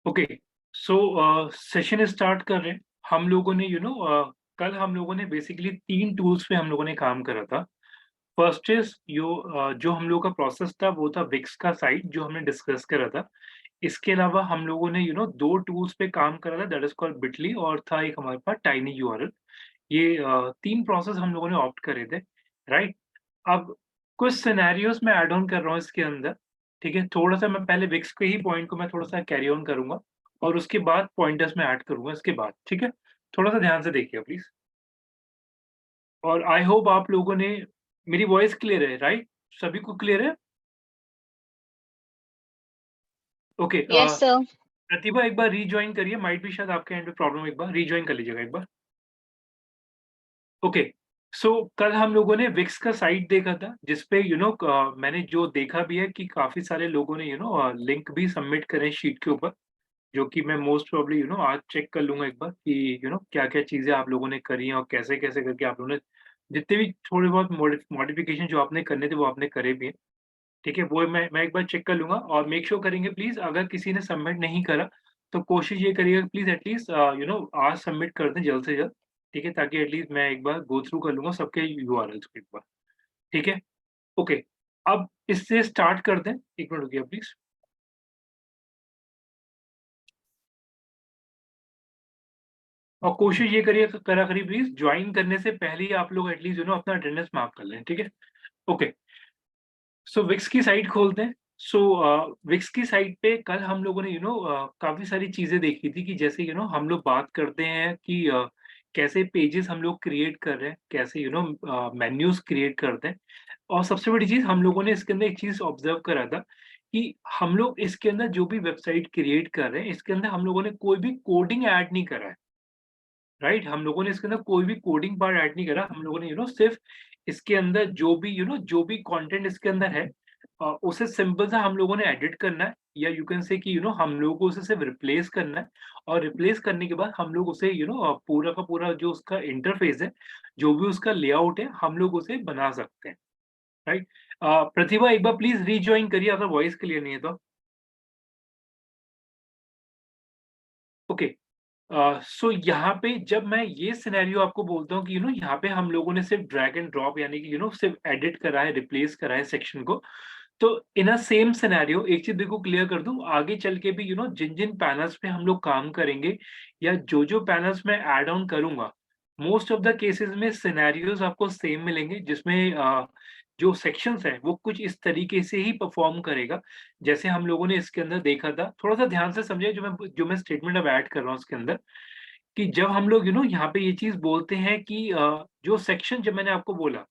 Okay. सो session start कर रहे हैं। हम लोगों ने कल हम लोगों ने बेसिकली 3 टूल्स पे हम लोगों ने काम करा था। फर्स्ट इज़ जो हम लोगों का प्रोसेस था वो था विक्स का साइट जो हमने डिस्कस करा था। इसके अलावा हम लोगों ने 2 टूल्स पे काम करा था दैट इज़ कॉल्ड बिटली और था एक हमारे पास टाइनी यूआरएल। ये 3 प्रोसेस हम लोगों ने ऑप्ट करे थे, राइट? अब कुछ सिनेरियोज़ मैं ऐड ऑन कर रहा हूँ इसके अंदर, ठीक है? थोड़ा-सा मैं पहले विक्स के ही पॉइंट को मैं थोड़ा-सा कैरी ऑन करूँगा और उसके बाद पॉइंटर्स मैं ऐड करूँगा इसके बाद, ठीक है? थोड़ा-सा ध्यान से देखिए प्लीज़। और आई होप आप लोगों ने मेरी वॉइस क्लियर है, राइट? सभी को क्लियर है? ओके। Yes sir. प्रतिभा एक बार रिजॉइन करिए, माइट बी शायद आपके एंड पे प्रॉब्लम, एक बार रिजॉइन कर लीजिएगा एक बार। ओके। सो कल हम लोगों ने विक्स का साइट देखा था जिसपे मैंने जो देखा भी है कि काफ़ी सारे लोगों ने लिंक भी सबमिट करे शीट के ऊपर, जो कि मैं मोस्ट प्रोबब्ली आज चेक कर लूँगा एक बार कि क्या-क्या चीज़ें आप लोगों ने करी हैं और कैसे-कैसे करके आप लोगों ने जितने भी थोड़े बहुत मॉडिफिकेशन जो आपने करने थे वो आपने करे भी हैं। ठीक है? वो मैं एक बार चेक कर लूँगा और मेक श्योर करेंगे प्लीज़ अगर किसी ने सबमिट नहीं करा, तो कोशिश ये करिएगा प्लीज़ एटलीस्ट आज सबमिट कर दें जल्द से जल्द, ठीक है? ताकि एटलीस्ट मैं एक बार गो थ्रू कर लूँगा सबके यूआरएल्स को एक बार, ठीक है? ओके, अब इससे स्टार्ट कर दें। 1 मिनट रुकिए प्लीज़। और कोशिश ये करिए करा करिए प्लीज़ जॉइन करने से पहले ही आप लोग एटलीस्ट अपना अटेंडेंस मार्क कर लें, ठीक है? ओके। सो विक्स की साइट खोलते हैं। सो विक्स की साइट पे कल हम लोगों ने काफ़ी सारी चीज़ें देखी थी कि जैसे हम लोग बात करते हैं कि कैसे पेजेस हम लोग क्रिएट कर रहे हैं, कैसे मेन्यूज़ क्रिएट करते हैं। और सबसे बड़ी चीज़ हम लोगों ने इसके अंदर एक चीज़ ऑब्ज़र्व करा था कि हम लोग इसके अंदर जो भी वेबसाइट क्रिएट कर रहे हैं, इसके अंदर हम लोगों ने कोई भी कोडिंग ऐड नहीं करा है। राइट? हम लोगों ने इसके अंदर कोई भी कोडिंग पार्ट ऐड नहीं करा। हम लोगों ने सिर्फ़ इसके अंदर जो भी कंटेंट इसके अंदर है उसे सिंपल सा हम लोगों ने एडिट करना है या यू कैन से कि हम लोगों को उसे सिर्फ़ रिप्लेस करना है और रिप्लेस करने के बाद हम लोग उसे पूरा का पूरा जो उसका इंटरफ़ेस है, जो भी उसका लेआउट है, हम लोग उसे बना सकते हैं, राइट? प्रतिभा एक बार प्लीज़ रिजॉइन करिए अगर वॉइस क्लियर नहीं है तो। ओके। सो यहाँ पे जब मैं ये सिनेरियो आपको बोलता हूँ कि यहाँ पे हम लोगों ने सिर्फ ड्रैग एंड ड्रॉप यानी कि सिर्फ एडिट करा है, रिप्लेस करा है सेक्शन को। तो इन अ सेम सिनेरियो एक चीज़ देखो क्लियर कर दूँ, आगे चल के भी जिन-जिन पैनल्स पे हम लोग काम करेंगे या जो-जो पैनल्स मैं ऐड ऑन करूँगा, मोस्ट ऑफ द केसेज़ में सिनेरियोज़ आपको सेम मिलेंगे जिसमें जो सेक्शंस हैं वो कुछ इस तरीके से ही परफ़ॉर्म करेगा जैसे हम लोगों ने इसके अंदर देखा था। थोड़ा-सा ध्यान से समझिए जो मैं स्टेटमेंट अब ऐड कर रहा हूँ उसके अंदर, कि जब हम लोग यहाँ पे ये चीज़ बोलते हैं कि जो सेक्शन जब मैंने आपको बोला,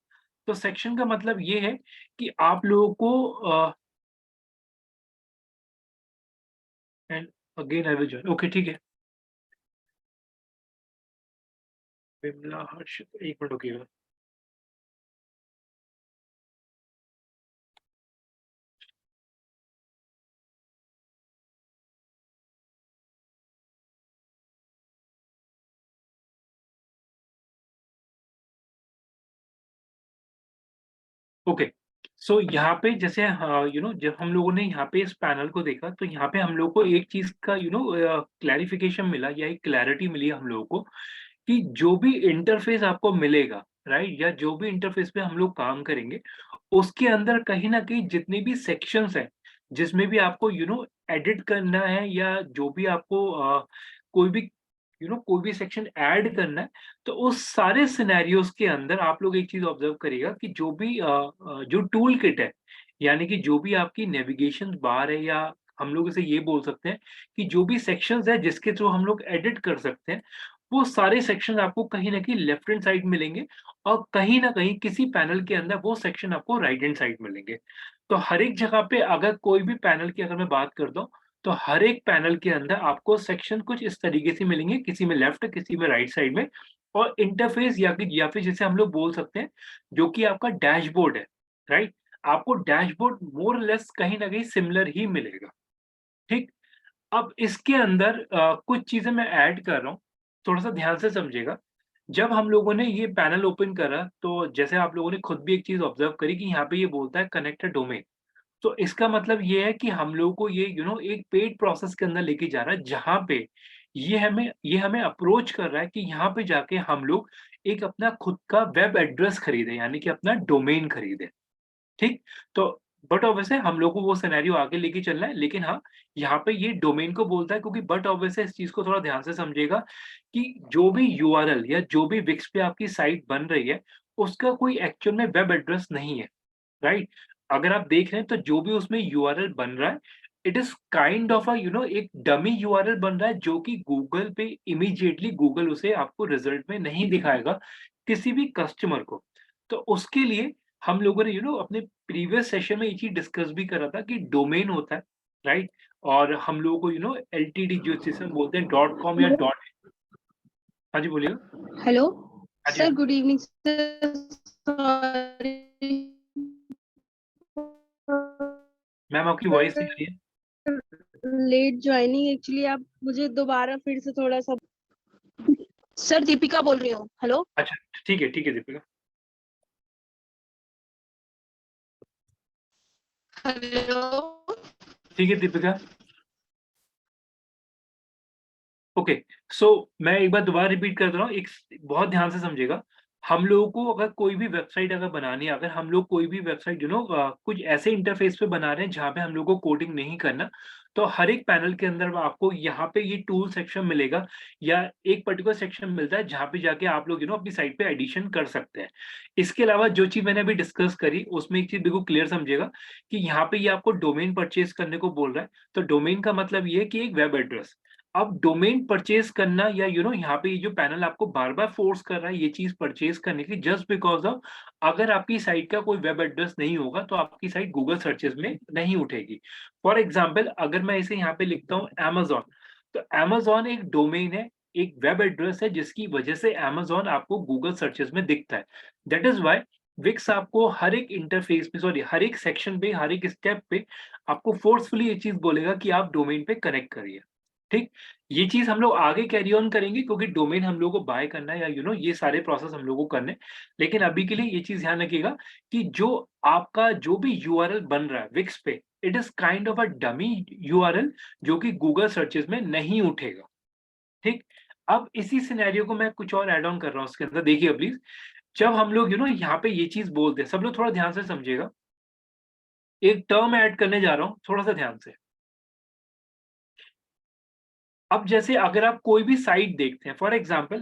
तो सेक्शन का मतलब ये है कि आप लोगों को and again I will join okay ठीक है। विमला हर्ष 1 मिनट रुकिएगा। ओके। सो यहाँ पे जैसे जब हम लोगों ने यहाँ पे इस पैनल को देखा तो यहाँ पे हम लोग को एक चीज़ का क्लैरिफिकेशन मिला या एक क्लैरिटी मिली हम लोगों को कि जो भी इंटरफ़ेस आपको मिलेगा, राइट? या जो भी इंटरफ़ेस पे हम लोग काम करेंगे, उसके अंदर कहीं न कहीं जितने भी सेक्शंस हैं, जिसमें भी आपको एडिट करना है या जो भी आपको कोई भी कोई भी सेक्शन ऐड करना है, तो उस सारे सिनेरियोज़ के अंदर आप लोग एक चीज़ ऑब्ज़र्व करिएगा कि जो टूल किट है, यानी कि जो भी आपकी नेविगेशन बार है या हम लोग इसे ये बोल सकते हैं कि जो भी सेक्शंस हैं जिसके थ्रू हम लोग एडिट कर सकते हैं, वो सारे सेक्शन आपको कहीं न कहीं लेफ्ट हैंड साइड मिलेंगे और कहीं न कहीं किसी पैनल के अंदर वो सेक्शन आपको राइट हैंड साइड मिलेंगे। तो हर एक जगह पे अगर कोई भी पैनल की अगर मैं बात करता हूँ, तो हर एक पैनल के अंदर आपको सेक्शन कुछ इस तरीके से मिलेंगे, किसी में लेफ्ट, किसी में राइट साइड में और इंटरफ़ेस या फिर जिसे हम लोग बोल सकते हैं, जो कि आपका डैशबोर्ड है, राइट? आपको डैशबोर्ड मोर और लेस कहीं न कहीं सिमिलर ही मिलेगा, ठीक? अब इसके अंदर कुछ चीज़ें मैं ऐड कर रहा हूँ, थोड़ा-सा ध्यान से समझिएगा। जब हम लोगों ने ये पैनल ओपन करा, तो जैसे आप लोगों ने खुद भी एक चीज़ ऑब्ज़र्व करी कि यहाँ पे ये बोलता है कनेक्ट अ डोमेन। तो इसका मतलब ये है कि हम लोगों को ये एक पेड प्रोसेस के अंदर लेके जा रहा है, जहाँ पे ये हमें अप्रोच कर रहा है कि यहाँ पे जाके हम लोग एक अपना खुद का वेब एड्रेस खरीदें, यानी कि अपना डोमेन खरीदें, ठीक? तो बट ऑब्वियसली हम लोग को वो सिनेरियो आगे लेके चलना है, लेकिन हाँ, यहाँ पे ये डोमेन को बोलता है, क्योंकि बट ऑब्वियसली इस चीज़ को थोड़ा ध्यान से समझिएगा कि जो भी यूआरएल या जो भी विक्स पे आपकी साइट बन रही है, उसका कोई एक्चुअल में वेब एड्रेस नहीं है। राइट? अगर आप देख रहे हैं तो जो भी उसमें यूआरएल बन रहा है, इट इज़ काइंड ऑफ एक डमी यूआरएल बन रहा है, जो कि गूगल पे इमीडिएटली गूगल उसे आपको रिजल्ट में नहीं दिखाएगा, किसी भी कस्टमर को। तो उसके लिए हम लोगों ने अपने प्रीवियस सेशन में ये चीज़ डिस्कस भी करा था कि डोमेन होता है, राइट? और हम लोगों को एलटीडी जो जिसे हम बोलते हैं डॉट कॉम या हेलो डॉट। हाँ जी, बोलिएगा। हेलो हाँ जी, हाँ सर, जी। Good evening sir. Sorry ma'am आपकी वॉइस नहीं आ रही है। लेट ज्वाइनिंग, एक्चुअली आप मुझे दोबारा फिर से थोड़ा सा। सर दीपिका बोल रही हूँ। हेलो अच्छा, ठीक है दीपिका। हेलो ठीक है दीपिका। ओके, सो मैं एक बार दोबारा रिपीट कर दे रहा हूँ, एक बहुत ध्यान से समझिएगा। हम लोगों को अगर कोई भी वेबसाइट अगर बनानी है, अगर हम लोग कोई भी वेबसाइट कुछ ऐसे इंटरफेस पे बना रहे हैं जहाँ पे हम लोग को कोडिंग नहीं करना, तो हर एक पैनल के अंदर आपको यहाँ पे ये टूल सेक्शन मिलेगा, या एक पर्टिकुलर सेक्शन मिलता है जहाँ पे जाके आप लोग अपनी साइट पे एडिशन कर सकते हैं। इसके अलावा जो चीज़ मैंने अभी डिस्कस करी, उसमें एक चीज़ बिल्कुल क्लियर समझिएगा कि यहाँ पे ये आपको डोमेन परचेज़ करने को बोल रहा है। तो डोमेन का मतलब ये है कि एक वेब एड्रेस। अब डोमेन परचेज करना, या यहाँ पे ये जो पैनल आपको बार-बार फोर्स कर रहा है ये चीज़ परचेज करने के लिए, जस्ट बिकॉज़ ऑफ अगर आपकी साइट का कोई वेब एड्रेस नहीं होगा, तो आपकी साइट गूगल सर्चेज़ में नहीं उठेगी। फॉर एग्ज़ाम्पल अगर मैं इसे यहाँ पे लिखता हूँ अमेज़न, तो अमेज़न एक डोमेन है, एक वेब एड्रेस है, जिसकी वजह से अमेज़न आपको गूगल सर्चेज़ में दिखता है। दैट इज़ व्हाई विक्स आपको हर एक इंटरफेस पे, सॉरी, हर एक सेक्शन पे, हर एक स्टेप पे आपको फोर्सफुली ये चीज़ बोलेगा कि आप डोमेन पे कनेक्ट करिए। ठीक? ये चीज़ हम लोग आगे कैरी ऑन करेंगे, क्योंकि डोमेन हम लोगों को बाय करना है, या ये सारे प्रोसेस हम लोगों को करने हैं। लेकिन अभी के लिए ये चीज़ ध्यान रखिएगा कि जो आपका जो भी यूआरएल बन रहा है विक्स पे, it is kind of a dummy URL, जो कि गूगल सर्चेज़ में नहीं उठेगा। ठीक? अब इसी सिनेरियो को मैं कुछ और ऐड ऑन कर रहा हूँ उसके अंदर, देखिए प्लीज़। जब हम लोग यहाँ पे ये चीज़ बोलते हैं, सब लोग थोड़ा ध्यान से समझिएगा। एक टर्म ऐड करने जा रहा हूँ, थोड़ा-सा ध्यान से। अब जैसे अगर आप कोई भी साइट देखते हैं, फॉर एग्ज़ाम्पल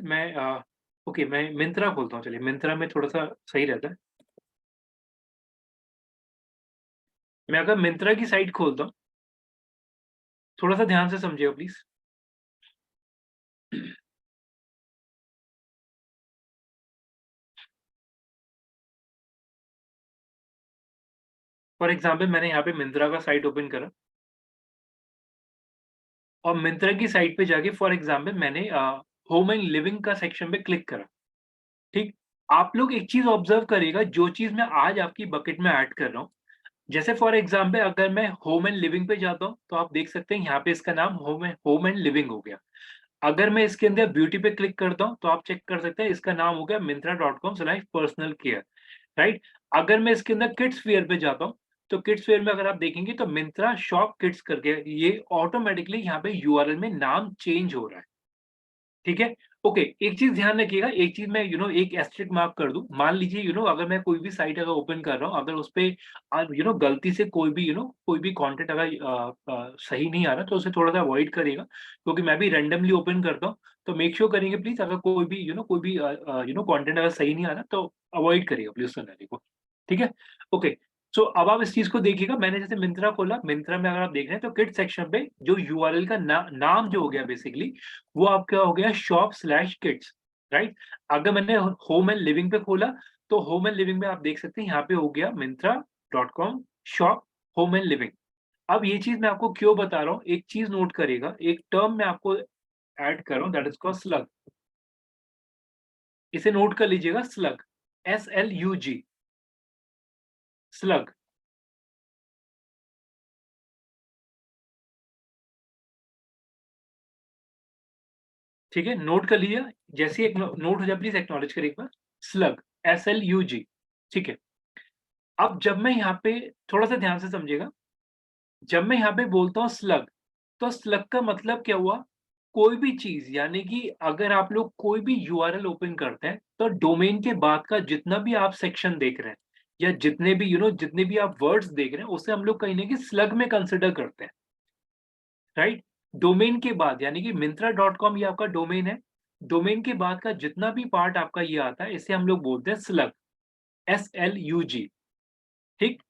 ओके, मैं मिंत्रा खोलता हूँ, चलिए मिंत्रा में थोड़ा-सा सही रहता है। मैं अगर मिंत्रा की साइट खोलता हूँ, थोड़ा-सा ध्यान से समझिएगा प्लीज़। फॉर एग्ज़ाम्पल मैंने यहाँ पे मिंत्रा का साइट ओपन करा, और मिंत्रा की साइट पे जाके फॉर एग्ज़ाम्पल मैंने होम एंड लिविंग का सेक्शन पे क्लिक करा, ठीक? आप लोग एक चीज़ ऑब्ज़र्व करिएगा, जो चीज़ मैं आज आपकी बकेट में ऐड कर रहा हूँ, जैसे फॉर एग्ज़ाम्पल अगर मैं होम एंड लिविंग पे जाता हूँ, तो आप देख सकते हैं यहाँ पे इसका नाम होम एंड लिविंग हो गया। अगर मैं इसके अंदर ब्यूटी पे क्लिक करता हूँ, तो आप चेक कर सकते हैं इसका नाम हो गया myntra.com/personal care, राइट? अगर मैं इसके अंदर किड्स वियर पे जाता हूँ, तो किड्स वियर में अगर आप देखेंगे तो मिंत्रा शॉप किड्स करके ये ऑटोमैटिकली यहाँ पे यूआरएल में नाम चेंज हो रहा है। ठीक है? ओके, एक चीज़ ध्यान रखिएगा, एक चीज़ मैं एक एस्टेरिस्क मार्क कर दूँ। मान लीजिए अगर मैं कोई भी साइट अगर ओपन कर रहा हूँ, अगर उसपे गलती से कोई भी कोई भी कंटेंट अगर सही नहीं आ रहा, तो उसे थोड़ा-सा अवॉइड करिएगा, क्योंकि मैं भी रैंडमली ओपन करता हूँ। तो मेक श्योर करेंगे प्लीज़, अगर कोई भी कोई भी कंटेंट अगर सही नहीं आ रहा, तो अवॉइड करिएगा प्लीज़ उस सिनेरियो को। ठीक है? ओके, सो अब आप इस चीज़ को देखिएगा, मैंने जैसे मिंत्रा खोला, मिंत्रा में अगर आप देख रहे हैं तो किड्स सेक्शन पे जो यूआरएल का नाम जो हो गया बेसिकली, वो आपका हो गया shop/kids, राइट? अगर मैंने होम एंड लिविंग पे खोला, तो होम एंड लिविंग में आप देख सकते हैं यहाँ पे हो गया myntra.com shop home and living. अब ये चीज़ मैं आपको क्यों बता रहा हूँ, एक चीज़ नोट करिएगा, एक टर्म मैं आपको ऐड कर रहा हूँ, दैट इज़ कॉल्ड स्लग। इसे नोट कर लीजिएगा, स्लग, SLUG, स्लग। ठीक है? नोट कर लीजिए, जैसे ही एक नोट हो जाए प्लीज़ एक्नॉलेज करिए एक बार, स्लग, SLUG, ठीक है? अब जब मैं यहाँ पे थोड़ा-सा ध्यान से समझिएगा, जब मैं यहाँ पे बोलता हूँ स्लग, तो स्लग का मतलब क्या हुआ? कोई भी चीज़ यानी कि अगर आप लोग कोई भी यूआरएल ओपन करते हैं, तो डोमेन के बाद का जितना भी आप सेक्शन देख रहे हैं या जितने भी जितने भी आप वर्ड्स देख रहे हैं, उसे हम लोग कहीं न कहीं स्लग में कंसिडर करते हैं, राइट? डोमेन के बाद यानी कि myntra.com ये आपका डोमेन है। डोमेन के बाद का जितना भी पार्ट आपका ये आता है, इसे हम लोग बोलते हैं स्लग, SLUG, ठीक?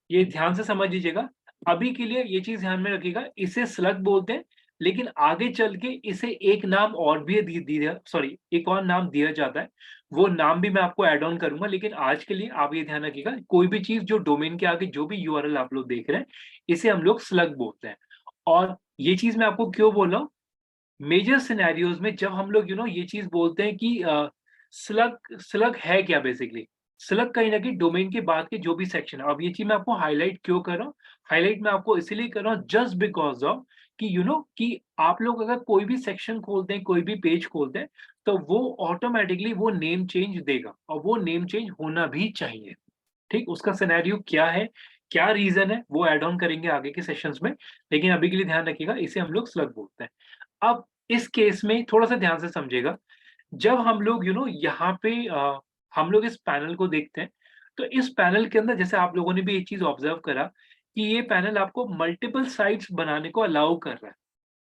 ये ध्यान से समझ लीजिएगा। अभी के लिए ये चीज़ ध्यान में रखिएगा, इसे स्लग बोलते हैं, लेकिन आगे चल के इसे एक नाम और भी दी दिया सॉरी एक और नाम दिया जाता है। वो नाम भी मैं आपको ऐड ऑन करूँगा, लेकिन आज के लिए आप ये ध्यान रखिएगा, कोई भी चीज़ जो डोमेन के आगे जो भी यूआरएल आप लोग देख रहे हैं, इसे हम लोग स्लग बोलते हैं। और ये चीज़ मैं आपको क्यों बोल रहा हूँ? मेजर सिनेरियोज़ में जब हम लोग ये चीज़ बोलते हैं कि स्लग स्लग है क्या बेसिकली? स्लग कहीं न कहीं डोमेन के बाद के जो भी सेक्शन है। अब ये चीज़ मैं आपको हाइलाइट क्यों कर रहा हूँ? हाइलाइट मैं आपको इसीलिए कर रहा हूँ जस्ट बिकॉज़ ऑफ कि कि आप लोग अगर कोई भी सेक्शन खोलते हैं, कोई भी पेज खोलते हैं, तो वो ऑटोमैटिकली वो नेम चेंज देगा और वो नेम चेंज होना भी चाहिए। ठीक? उसका सिनेरियो क्या है, क्या रीज़न है, वो ऐड ऑन करेंगे आगे के सेशंस में। लेकिन अभी के लिए ध्यान रखिएगा, इसे हम लोग स्लग बोलते हैं। अब इस केस में थोड़ा-सा ध्यान से समझिएगा, जब हम लोग यहाँ पे हम लोग इस पैनल को देखते हैं, तो इस पैनल के अंदर जैसे आप लोगों ने भी एक चीज़ ऑब्ज़र्व करा कि ये पैनल आपको मल्टीपल साइट्स बनाने को अलाउ कर रहा है।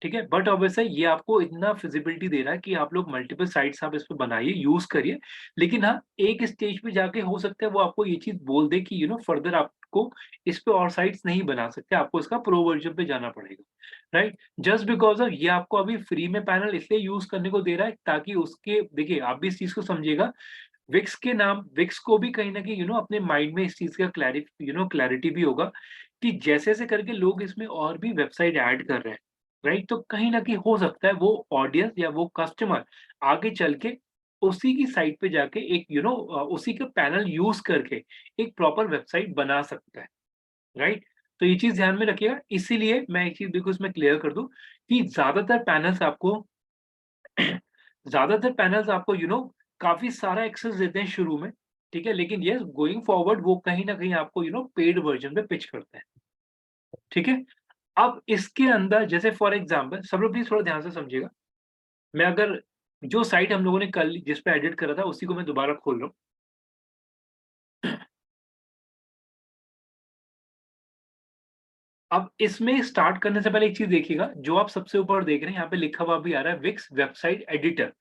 ठीक है? बट ऑब्वियसली ये आपको इतना फिज़िबिलिटी दे रहा है कि आप लोग मल्टीपल साइट्स आप इस पे बनाइए, यूज़ करिए। लेकिन हाँ, एक स्टेज पे जाके हो सकता है वो आपको ये चीज़ बोल दे कि फर्दर आपको इस पे और साइट्स नहीं बना सकते, आपको इसका प्रो वर्ज़न पे जाना पड़ेगा, राइट? जस्ट बिकॉज़ ऑफ ये आपको अभी फ्री में पैनल इसलिए यूज़ करने को दे रहा है ताकि उसके देखिए, आप भी इस चीज़ को समझिएगा, विक्स को भी कहीं न कहीं अपने माइंड में इस चीज़ का क्लैरिटी भी होगा कि जैसे-जैसे करके लोग इसमें और भी वेबसाइट ऐड कर रहे हैं, राइट? तो कहीं न कहीं हो सकता है वो ऑडियंस या वो कस्टमर आगे चल के उसी की साइट पे जाके एक उसी का पैनल यूज़ करके एक प्रॉपर वेबसाइट बना सकता है, राइट? तो ये चीज़ ध्यान में रखिएगा, इसीलिए मैं एक चीज़ देखो इसमें क्लियर कर दूँ कि ज़्यादातर पैनल्स आपको काफ़ी सारा एक्सेस देते हैं शुरू में, ठीक है? लेकिन येस गोइंग फॉरवर्ड वो कहीं न कहीं आपको पेड वर्ज़न पे पिच करते हैं, ठीक है? अब इसके अंदर जैसे फॉर एग्ज़ाम्पल सब लोग प्लीज़ थोड़ा ध्यान से समझिएगा। मैं अगर जो साइट हम लोगों ने कल जिस पे एडिट करा था उसी को मैं दोबारा खोल रहा हूँ। अब इसमें स्टार्ट करने से पहले एक चीज़ देखिएगा, जो आप सबसे ऊपर देख रहे हैं यहाँ पे लिखा हुआ भी आ रहा है विक्स वेबसाइट एडिटर।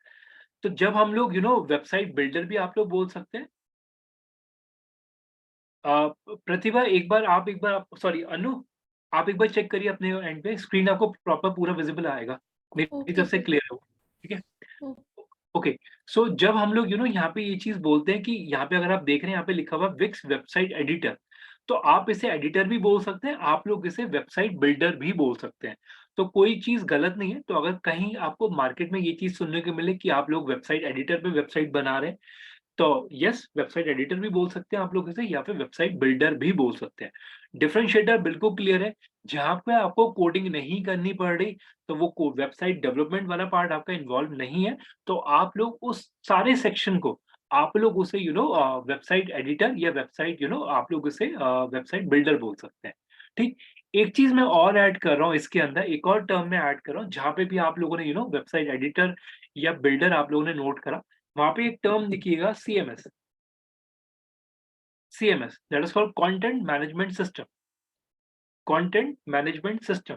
तो जब हम लोग वेबसाइट बिल्डर भी आप लोग बोल सकते हैं। प्रतिभा एक बार आप सॉरी अनु, आप एक बार चेक करिए अपने एंड पे स्क्रीन आपको प्रॉपर पूरा विज़िबल आएगा। मेरी ओके तरफ से सर। क्लियर है वो, ठीक है? ओ ओके, सो जब हम लोग यहाँ पे ये चीज़ बोलते हैं कि यहाँ पे अगर आप देख रहे हैं यहाँ पे लिखा हुआ विक्स वेबसाइट एडिटर, तो आप इसे एडिटर भी बोल सकते हैं, आप लोग इसे वेबसाइट बिल्डर भी बोल सकते हैं। तो कोई चीज़ गलत नहीं है, तो अगर कहीं आपको मार्केट में ये चीज़ सुनने को मिले कि आप लोग वेबसाइट एडिटर पे वेबसाइट बना रहे हैं, तो यस वेबसाइट एडिटर भी बोल सकते हैं आप लोग इसे या फिर वेबसाइट बिल्डर भी बोल सकते हैं। डिफरेंशिएटर बिल्कुल क्लियर है, जहाँ पे आपको कोडिंग नहीं करनी पड़ रही, तो वो को वेबसाइट डेवलपमेंट वाला पार्ट आपका इन्वॉल्व नहीं है, तो आप लोग उस सारे सेक्शन को आप लोग उसे वेबसाइट एडिटर या वेबसाइट आप लोग उसे वेबसाइट बिल्डर बोल सकते हैं, ठीक? एक चीज़ मैं और ऐड कर रहा हूँ इसके अंदर, एक और टर्म मैं ऐड कर रहा हूँ, जहाँ पे भी आप लोगों ने वेबसाइट एडिटर या बिल्डर आप लोगों ने नोट करा, वहाँ पे एक टर्म लिखिएगा CMS, CMS that is called content management system, content management system,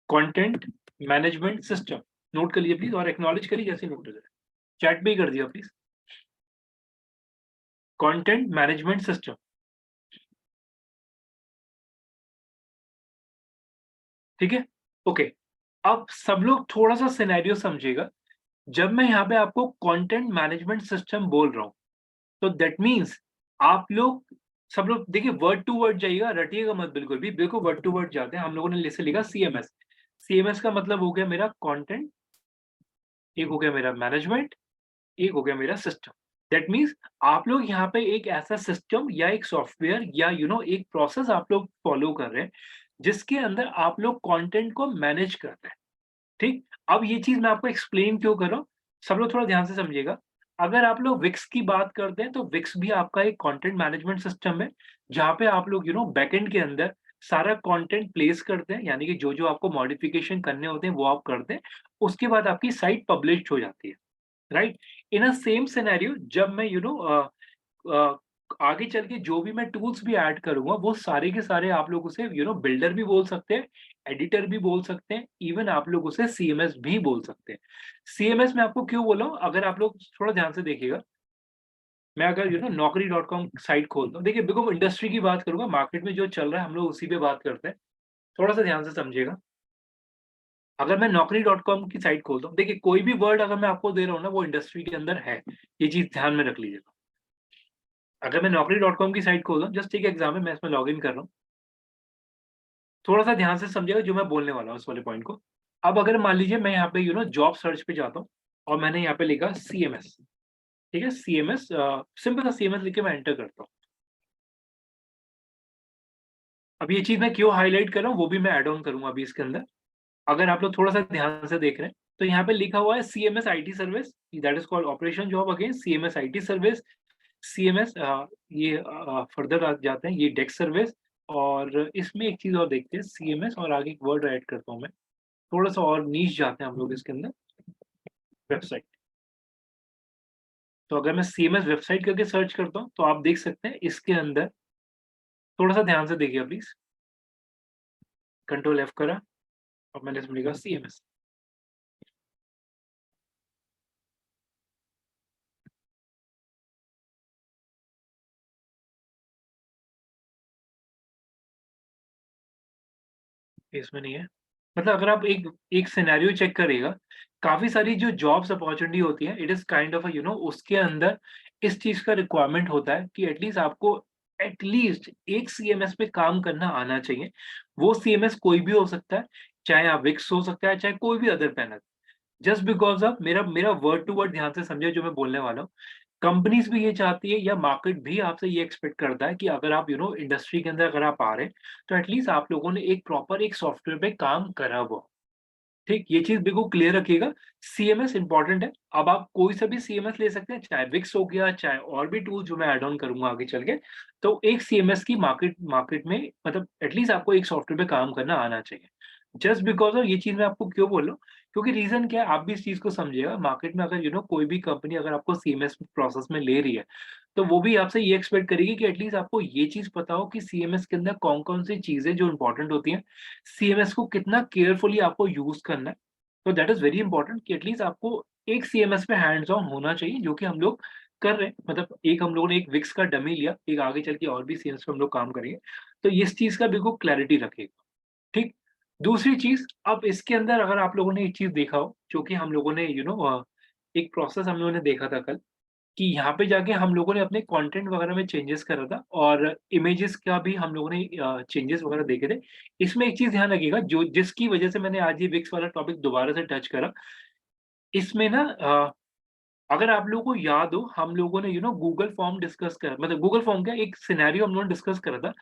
content management system. Note कर लीजिए प्लीज़ और एक्नॉलेज करिए जैसे नोट हो जाए। चैट पे ही कर दिया प्लीज़। कंटेंट मैनेजमेंट सिस्टम, ठीक है? ओके, अब सब लोग थोड़ा-सा सिनेरियो समझिएगा। जब मैं यहाँ पे आपको कंटेंट मैनेजमेंट सिस्टम बोल रहा हूँ, तो दैट मीन्स आप लोग सब लोग देखिए वर्ड टू वर्ड जाइएगा, रटिएगा मत बिल्कुल भी, बिल्कुल वर्ड टू वर्ड जाते हैं। हम लोगों ने जैसे लिखा सीएमएस, सीएमएस का मतलब हो गया मेरा कंटेंट, एक हो गया मेरा मैनेजमेंट, एक हो गया मेरा सिस्टम। दैट मीन्स आप लोग यहाँ पे एक ऐसा सिस्टम या एक सॉफ्टवेयर या एक प्रोसेस आप लोग फॉलो कर रहे हैं, जिसके अंदर आप लोग कंटेंट को मैनेज कर रहे हैं, ठीक? अब ये चीज़ मैं आपको एक्सप्लेन क्यों कर रहा हूँ, सब लोग थोड़ा ध्यान से समझिएगा। अगर आप लोग विक्स की बात करते हैं, तो विक्स भी आपका एक कंटेंट मैनेजमेंट सिस्टम है, जहाँ पे आप लोग बैकएंड के अंदर सारा कंटेंट प्लेस करते हैं, यानी कि जो-जो आपको मॉडिफिकेशन करने होते हैं, वो आप करते हैं। उसके बाद आपकी साइट पब्लिश्ड हो जाती है, राइट? इन अ सेम सिनेरियो जब मैं अ, आगे चल के जो भी मैं टूल्स भी ऐड करूँगा, वो सारे के सारे आप लोग उसे बिल्डर भी बोल सकते हैं, एडिटर भी बोल सकते हैं, इवन आप लोग उसे सीएमएस भी बोल सकते हैं। सीएमएस मैं आपको क्यों बोला हूँ, अगर आप लोग थोड़ा ध्यान से देखिएगा, मैं अगर नौकरी डॉट कॉम साइट खोलता हूँ, देखिए बिल्कुल इंडस्ट्री की बात करूँगा, मार्केट में जो चल रहा है हम लोग उसी पे बात करते हैं। थोड़ा-सा ध्यान से समझिएगा। अगर मैं नौकरी डॉट कॉम की साइट खोलता हूँ, देखिए कोई भी वर्ड अगर मैं आपको दे रहा हूँ ना, वो इंडस्ट्री के अंदर है। ये चीज़ ध्यान में रख लीजिएगा। अगर मैं नौकरी डॉट कॉम की साइट खोलता हूँ, जस्ट टेक एग्जाम्पल, मैं इसमें लॉगिन कर रहा हूँ। थोड़ा-सा ध्यान से समझिएगा जो मैं बोलने वाला हूँ इस वाले पॉइंट को। अब अगर मान लीजिए मैं यहाँ पे जॉब सर्च पे जाता हूँ और मैंने यहाँ पे लिखा सीएमएस, ठीक है? सीएमएस सिंपल सा सीएमएस लिख के मैं एंटर करता हूँ। अब ये चीज़ मैं क्यों हाइलाइट कर रहा हूँ, वो भी मैं ऐड ऑन करूँगा अभी इसके अंदर। अगर आप लोग थोड़ा-सा ध्यान से देख रहे हैं, तो यहाँ पे लिखा हुआ है CMS IT service, that is called operation job again CMS IT service, CMS ये फर्दर आ जाते हैं, ये डेस्क सर्विस, और इसमें एक चीज़ और देखते हैं सीएमएस, और आगे एक वर्ड ऐड करता हूँ मैं। थोड़ा-सा और नीश जाते हैं हम लोग इसके अंदर, वेबसाइट। तो अगर मैं सीएमएस वेबसाइट करके सर्च करता हूँ, तो आप देख सकते हैं इसके अंदर, थोड़ा-सा ध्यान से देखिए प्लीज़, कंट्रोल एफ करा और मैंने इसमें लिखा सीएमएस। इसमें नहीं है। मतलब अगर आप एक एक सिनेरियो चेक करिएगा, काफ़ी सारी जो जॉब्स अपॉर्च्युनिटी होती है, इट इज़ काइंड ऑफ उसके अंदर इस चीज़ का रिक्वायरमेंट होता है कि एटलीस्ट एक सीएमएस पे काम करना आना चाहिए। वो सीएमएस कोई भी हो सकता है, चाहे आप विक्स हो सकता है, चाहे कोई भी other panel. Just because of मेरा मेरा वर्ड टू वर्ड ध्यान से समझिए जो मैं बोलने वाला हूँ। कंपनीज़ भी ये चाहती है, या मार्केट भी आपसे ये एक्सपेक्ट करता है कि अगर आप इंडस्ट्री के अंदर अगर आप आ रहे हैं, तो एटलीस्ट आप लोगों ने एक प्रॉपर एक सॉफ्टवेयर पे काम करा हुआ हो। ठीक, ये चीज़ बिल्कुल क्लियर रखिएगा, सीएमएस इम्पोर्टेंट है। अब आप कोई सा भी सीएमएस ले सकते हैं, चाहे विक्स हो गया, चाहे और भी टूल जो मैं ऐड ऑन करूँगा आगे चल के। तो एक सीएमएस की मार्केट मार्केट में मतलब एटलीस्ट आपको एक सॉफ्टवेयर पे काम करना आना चाहिए। जस्ट बिकॉज़ ऑफ ये चीज़ मैं आपको क्यों बोल रहा हूँ, क्योंकि रीज़न क्या है, आप भी इस चीज़ को समझिएगा, मार्केट में अगर कोई भी कंपनी अगर आपको सीएमएस प्रोसेस में ले रही है, तो वो भी आपसे ये एक्सपेक्ट करेगी कि एटलीस्ट आपको ये चीज़ पता हो कि सीएमएस के अंदर कौन-कौन सी चीज़ें जो इम्पोर्टेंट होती हैं, सीएमएस को कितना केयरफुली आपको यूज़ करना है। तो दैट इज़ वेरी इंपॉर्टेंट कि एटलीस्ट आपको एक सीएमएस पे हैंड्स ऑन होना चाहिए, जो कि हम लोग कर रहे हैं। मतलब एक हम लोगों ने एक विक्स का डमी लिया, एक आगे चल के और भी सीएमएस पे हम लोग काम करेंगे। तो इस चीज़ का बिल्कुल क्लैरिटी रखिएगा, ठीक? दूसरी चीज़, अब इसके अंदर अगर आप लोगों ने एक चीज़ देखा हो, जो कि हम लोगों ने एक प्रोसेस हम लोगों ने देखा था कल, कि यहाँ पे जाके हम लोगों ने अपने कंटेंट वगैरह में चेंजेस करा था, और इमेजेस का भी हम लोगों ने चेंजेस वगैरह देखे थे। इसमें एक चीज़ ध्यान रखिएगा, जो जिसकी वजह से मैंने आज ये विक्स वाला टॉपिक दोबारा से टच करा, इसमें ना अगर आप लोगों को याद हो, हम लोगों ने गूगल फॉर्म डिस्कस करा, मतलब गूगल फॉर्म क्या, एक सिनेरियो हम लोगों ने डिस्कस करा था।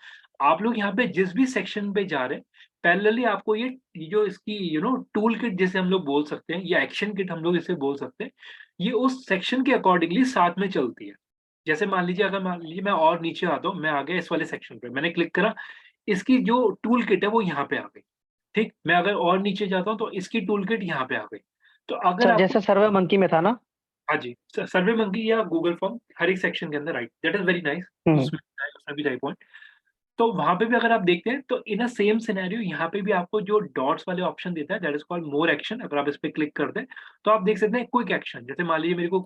आप लोग यहाँ पे जिस भी सेक्शन पे जा रहे हैं, पैरेलली आपको ये जो इसकी टूल किट जिसे हम लोग बोल सकते हैं, या एक्शन किट हम लोग इसे बोल सकते हैं, ये उस सेक्शन के अकॉर्डिंगली साथ में चलती है। जैसे मान लीजिए मैं और नीचे आता हूँ, मैं आ गया इस वाले सेक्शन पे, मैंने क्लिक करा, इसकी जो टूल किट है वो यहाँ पे आ गई, ठीक? मैं अगर और नीचे जाता हूँ तो इसकी टूल किट यहाँ पे आ गई। तो अगर सर आपको जैसे सर्वे मंकी में था ना? हाँ जी, सर्वे मंकी या गूगल फॉर्म हर एक सेक्शन के अंदर, right, that is very nice. हुँ। उसमें भी राइट पॉइंट। तो वहाँ पे भी अगर आप देखते हैं, तो इन अ सेम सिनेरियो यहाँ पे भी आपको जो डॉट्स वाले ऑप्शन देता है, that is called more action. अगर आप इस पे क्लिक करते हैं, तो आप देख सकते हैं क्विक एक्शन। जैसे मान लीजिए मेरे को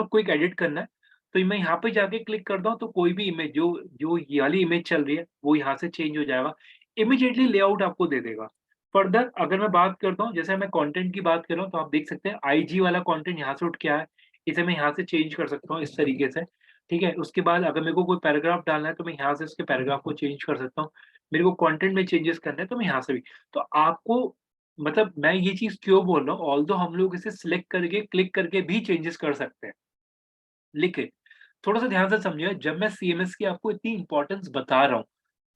क्विक एडिट करना है, तो मैं यहाँ पे जाके क्लिक करता हूँ, तो कोई भी इमेज जो जो ये वाली इमेज चल रही है, वो यहाँ से चेंज हो जाएगा। इमीडिएटली लेआउट आपको दे देगा। फर्दर अगर मैं बात करता हूँ, जैसे मैं कंटेंट की बात कर रहा हूँ, तो आप देख सकते हैं आईजी वाला कंटेंट यहाँ से उठ के आया है। इसे मैं यहाँ से चेंज कर सकता हूँ इस तरीके से, ठीक है? उसके बाद अगर मेरे को कोई पैराग्राफ डालना है, तो मैं यहाँ से उसके पैराग्राफ को चेंज कर सकता हूँ। मेरे को कंटेंट में चेंजेस करना है, तो मैं यहाँ से भी। तो आपको मतलब मैं ये चीज़ क्यों बोल रहा हूँ, ऑल्दो हम लोग इसे सिलेक्ट करके, क्लिक करके भी चेंजेस कर सकते हैं। लेकिन थोड़ा-सा ध्यान से समझिए, जब मैं सीएमएस की आपको इतनी इम्पोर्टेंस बता रहा हूँ,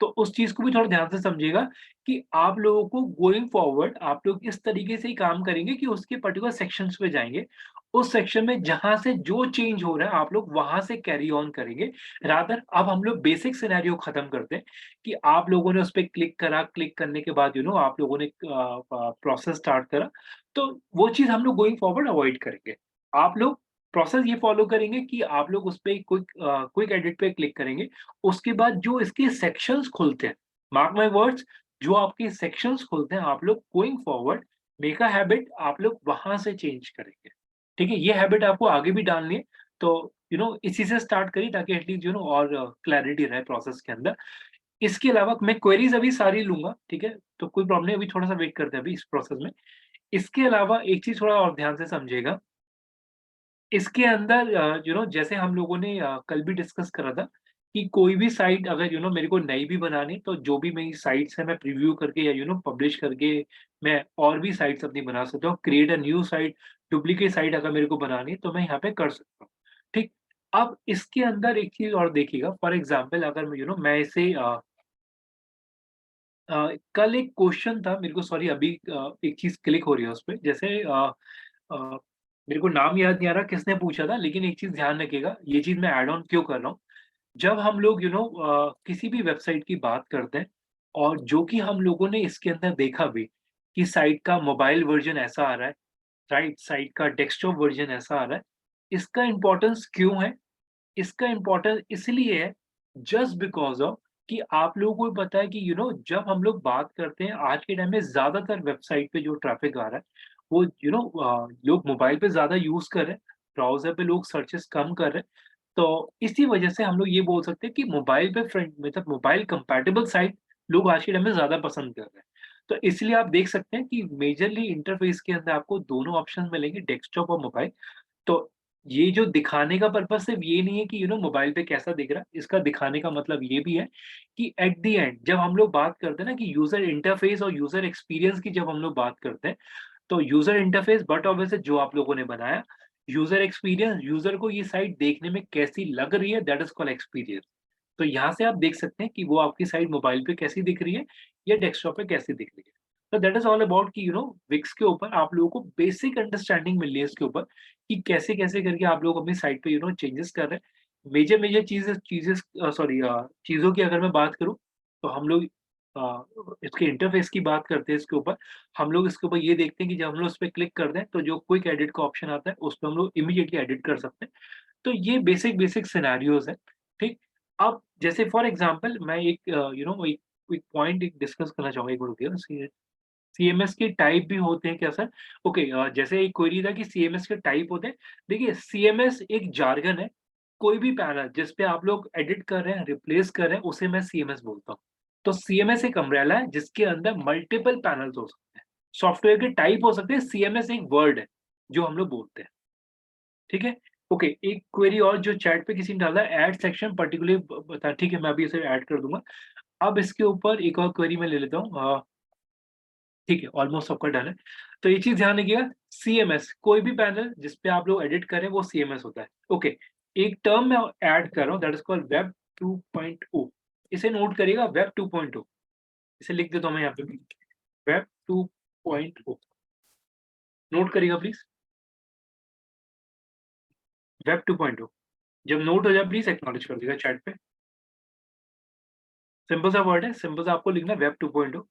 तो उस चीज़ को भी थोड़ा ध्यान से समझिएगा कि आप लोगों को गोइंग फॉरवर्ड आप लोग इस तरीके से ही काम करेंगे कि उसके पर्टिकुलर सेक्शंस पे जाएँगे। उस सेक्शन में जहाँ से जो चेंज हो रहा है आप लोग वहाँ से कैरी ऑन करेंगे। रादर अब हम लोग बेसिक सिनेरियो खत्म करते हैं कि आप लोगों ने उस पे क्लिक करा, क्लिक करने के बाद आप लोगों ने प्रोसेस स्टार्ट करा, तो वो चीज़ हम लोग गोइंग फॉरवर्ड अवॉइड करेंगे। आप लोग प्रोसेस ये फॉलो करेंगे कि आप लोग उस पे क्विक एडिट पे क्लिक करेंगे। उसके बाद जो इसके सेक्शंस खुलते हैं, मार्क माय वर्ड्स, जो आपके सेक्शंस खुलते हैं, आप लोग going forward make a habit आप लोग वहाँ से चेंज करेंगे। ठीक है? ये हैबिट आपको आगे भी डालनी है, तो इसी से स्टार्ट करिए ताकि एटलीस्ट और क्लैरिटी रहे प्रोसेस के अंदर। इसके अलावा मैं क्वेरीज़ अभी सारी लूँगा, ठीक है? तो कोई प्रॉब्लम नहीं, अभी थोड़ा-सा वेट करते हैं अभी इस प्रोसेस में। इसके अलावा एक चीज़ थोड़ा और ध्यान से समझिएगा, इसके अंदर जैसे हम लोगों ने कल भी डिस्कस करा था कि कोई भी साइट अगर मेरे को नई भी बनानी, तो जो भी मेरी साइट्स है मैं प्रीव्यू करके या पब्लिश करके मैं और भी साइट्स अपनी बना सकता हूँ। Create a new site, duplicate site अगर मेरे को बनानी है तो मैं यहाँ पे कर सकता हूँ। ठीक? अब इसके अंदर एक चीज़ और देखिएगा, फॉर एग्ज़ाम्पल अगर मैं इसे कल एक क्वेश्चन था मेरे को, सॉरी अभी एक चीज़ क्लिक हो रही है उसपे, जैसे अ, मेरे को नाम याद नहीं आ रहा किसने पूछा था, लेकिन एक चीज़ ध्यान रखिएगा, ये चीज़ मैं ऐड ऑन क्यों कर रहा हूँ। जब हम लोग किसी भी वेबसाइट की बात करते हैं और जो कि हम लोगों ने इसके अंदर देखा भी कि साइट का मोबाइल वर्ज़न ऐसा आ रहा है, राइट? साइट का डेस्कटॉप वर्ज़न ऐसा आ रहा है। इसका इम्पोर्टेंस क्यों है? इसका इम्पोर्टेंस इसलिए है जस्ट बिकॉज़ ऑफ कि आप लोगों को भी पता है कि जब हम लोग बात करते हैं आज के टाइम में ज़्यादातर वेबसाइट पे जो ट्रैफ़िक आ रहा है, वो लोग मोबाइल पे ज़्यादा यूज़ कर रहे हैं, ब्राउज़र पे लोग सर्चेज़ कम कर रहे हैं। तो इसी वजह से हम लोग ये बोल सकते हैं कि मोबाइल पे फ्रंट मतलब मोबाइल कंपैटिबल साइट लोग आज के टाइम में ज़्यादा पसंद कर रहे हैं। तो इसलिए आप देख सकते हैं कि मेजरली इंटरफ़ेस के अंदर आपको दोनों ऑप्शन मिलेंगे, डेस्कटॉप और मोबाइल। तो ये जो दिखाने का पर्पज़ सिर्फ़ ये नहीं है कि मोबाइल पे कैसा दिख रहा है, इसका दिखाने का मतलब ये भी है कि एट द एंड जब हम लोग बात करते हैं ना कि यूज़र इंटरफ़ेस और यूज़र एक्सपीरियंस की जब हम लोग बात करते हैं, तो यूज़र इंटरफ़ेस बट ऑब्वियसली जो आप लोगों ने बनाया, यूज़र एक्सपीरियंस यूज़र को ये साइट देखने में कैसी लग रही है, दैट इज़ कॉल्ड एक्सपीरियंस। तो यहाँ से आप देख सकते हैं कि वो आपकी साइट मोबाइल पे कैसी दिख रही है या डेस्कटॉप पे कैसी दिख रही है। तो दैट इज़ ऑल अबाउट कि विक्स के ऊपर आप लोगों को बेसिक अंडरस्टैंडिंग मिल रही है इसके ऊपर कि कैसे-कैसे करके आप लोग अपनी साइट पे चेंजेस कर रहे हैं। मेजर चीज़ों की अगर मैं बात करूँ, तो हम लोग इसके इंटरफ़ेस की बात करते हैं इसके ऊपर। हम लोग इसके ऊपर ये देखते हैं कि जब हम लोग इस पे क्लिक करते हैं, तो जो क्विक एडिट का ऑप्शन आता है, उसपे हम लोग इमीडिएटली एडिट कर सकते हैं। तो ये बेसिक सिनेरियोज़ हैं, ठीक? अब जैसे फॉर एग्ज़ाम्पल मैं एक एक एक पॉइंट एक डिस्कस करना चाहूँगा, एक मिनट रुकिएगा। सीएमएस के टाइप भी होते हैं क्या सर? ओके, जैसे एक क्वेरी था कि सीएमएस के टाइप होते हैं। देखिए सीएमएस एक जार्गन है, कोई भी पैनल जिस पे आप लोग एडिट कर रहे हैं, रिप्लेस कर रहे हैं, उसे मैं सीएमएस बोलता हूँ। तो सीएमएस एक अम्ब्रेला है जिसके अंदर मल्टीपल पैनल्स हो सकते हैं। सॉफ्टवेयर के टाइप हो सकते हैं, सीएमएस एक वर्ड है, जो हम लोग बोलते हैं। ठीक है? ओके, एक क्वेरी और जो चैट पे किसी ने डाला है, ऐड सेक्शन पर्टिकुलरली ब बता, ठीक है, मैं अभी इसे ऐड कर दूँगा। अब इसके ऊपर एक और क्वेरी मैं ले लेता हूँ, ठीक है, ऑलमोस्ट सबका डन है। तो ये चीज़ ध्यान रखिएगा, सीएमएस कोई भी पैनल जिस पे आप लोग एडिट करें वो सीएमएस होता है। ओके, एक टर्म मैं ऐड कर रहा हूँ दैट इज़ कॉल्ड वेब 2.0। इसे नोट करिएगा, वेब 2.0। इसे लिख देता हूँ मैं यहाँ पे भी, वेब 2.0 नोट करिएगा प्लीज़, वेब 2.0। जब नोट हो जाए प्लीज़ एक्नॉलेज कर दीजिएगा चैट पे। सिंपल सा वर्ड है, सिंपल सा आपको लिखना है वेब 2.0,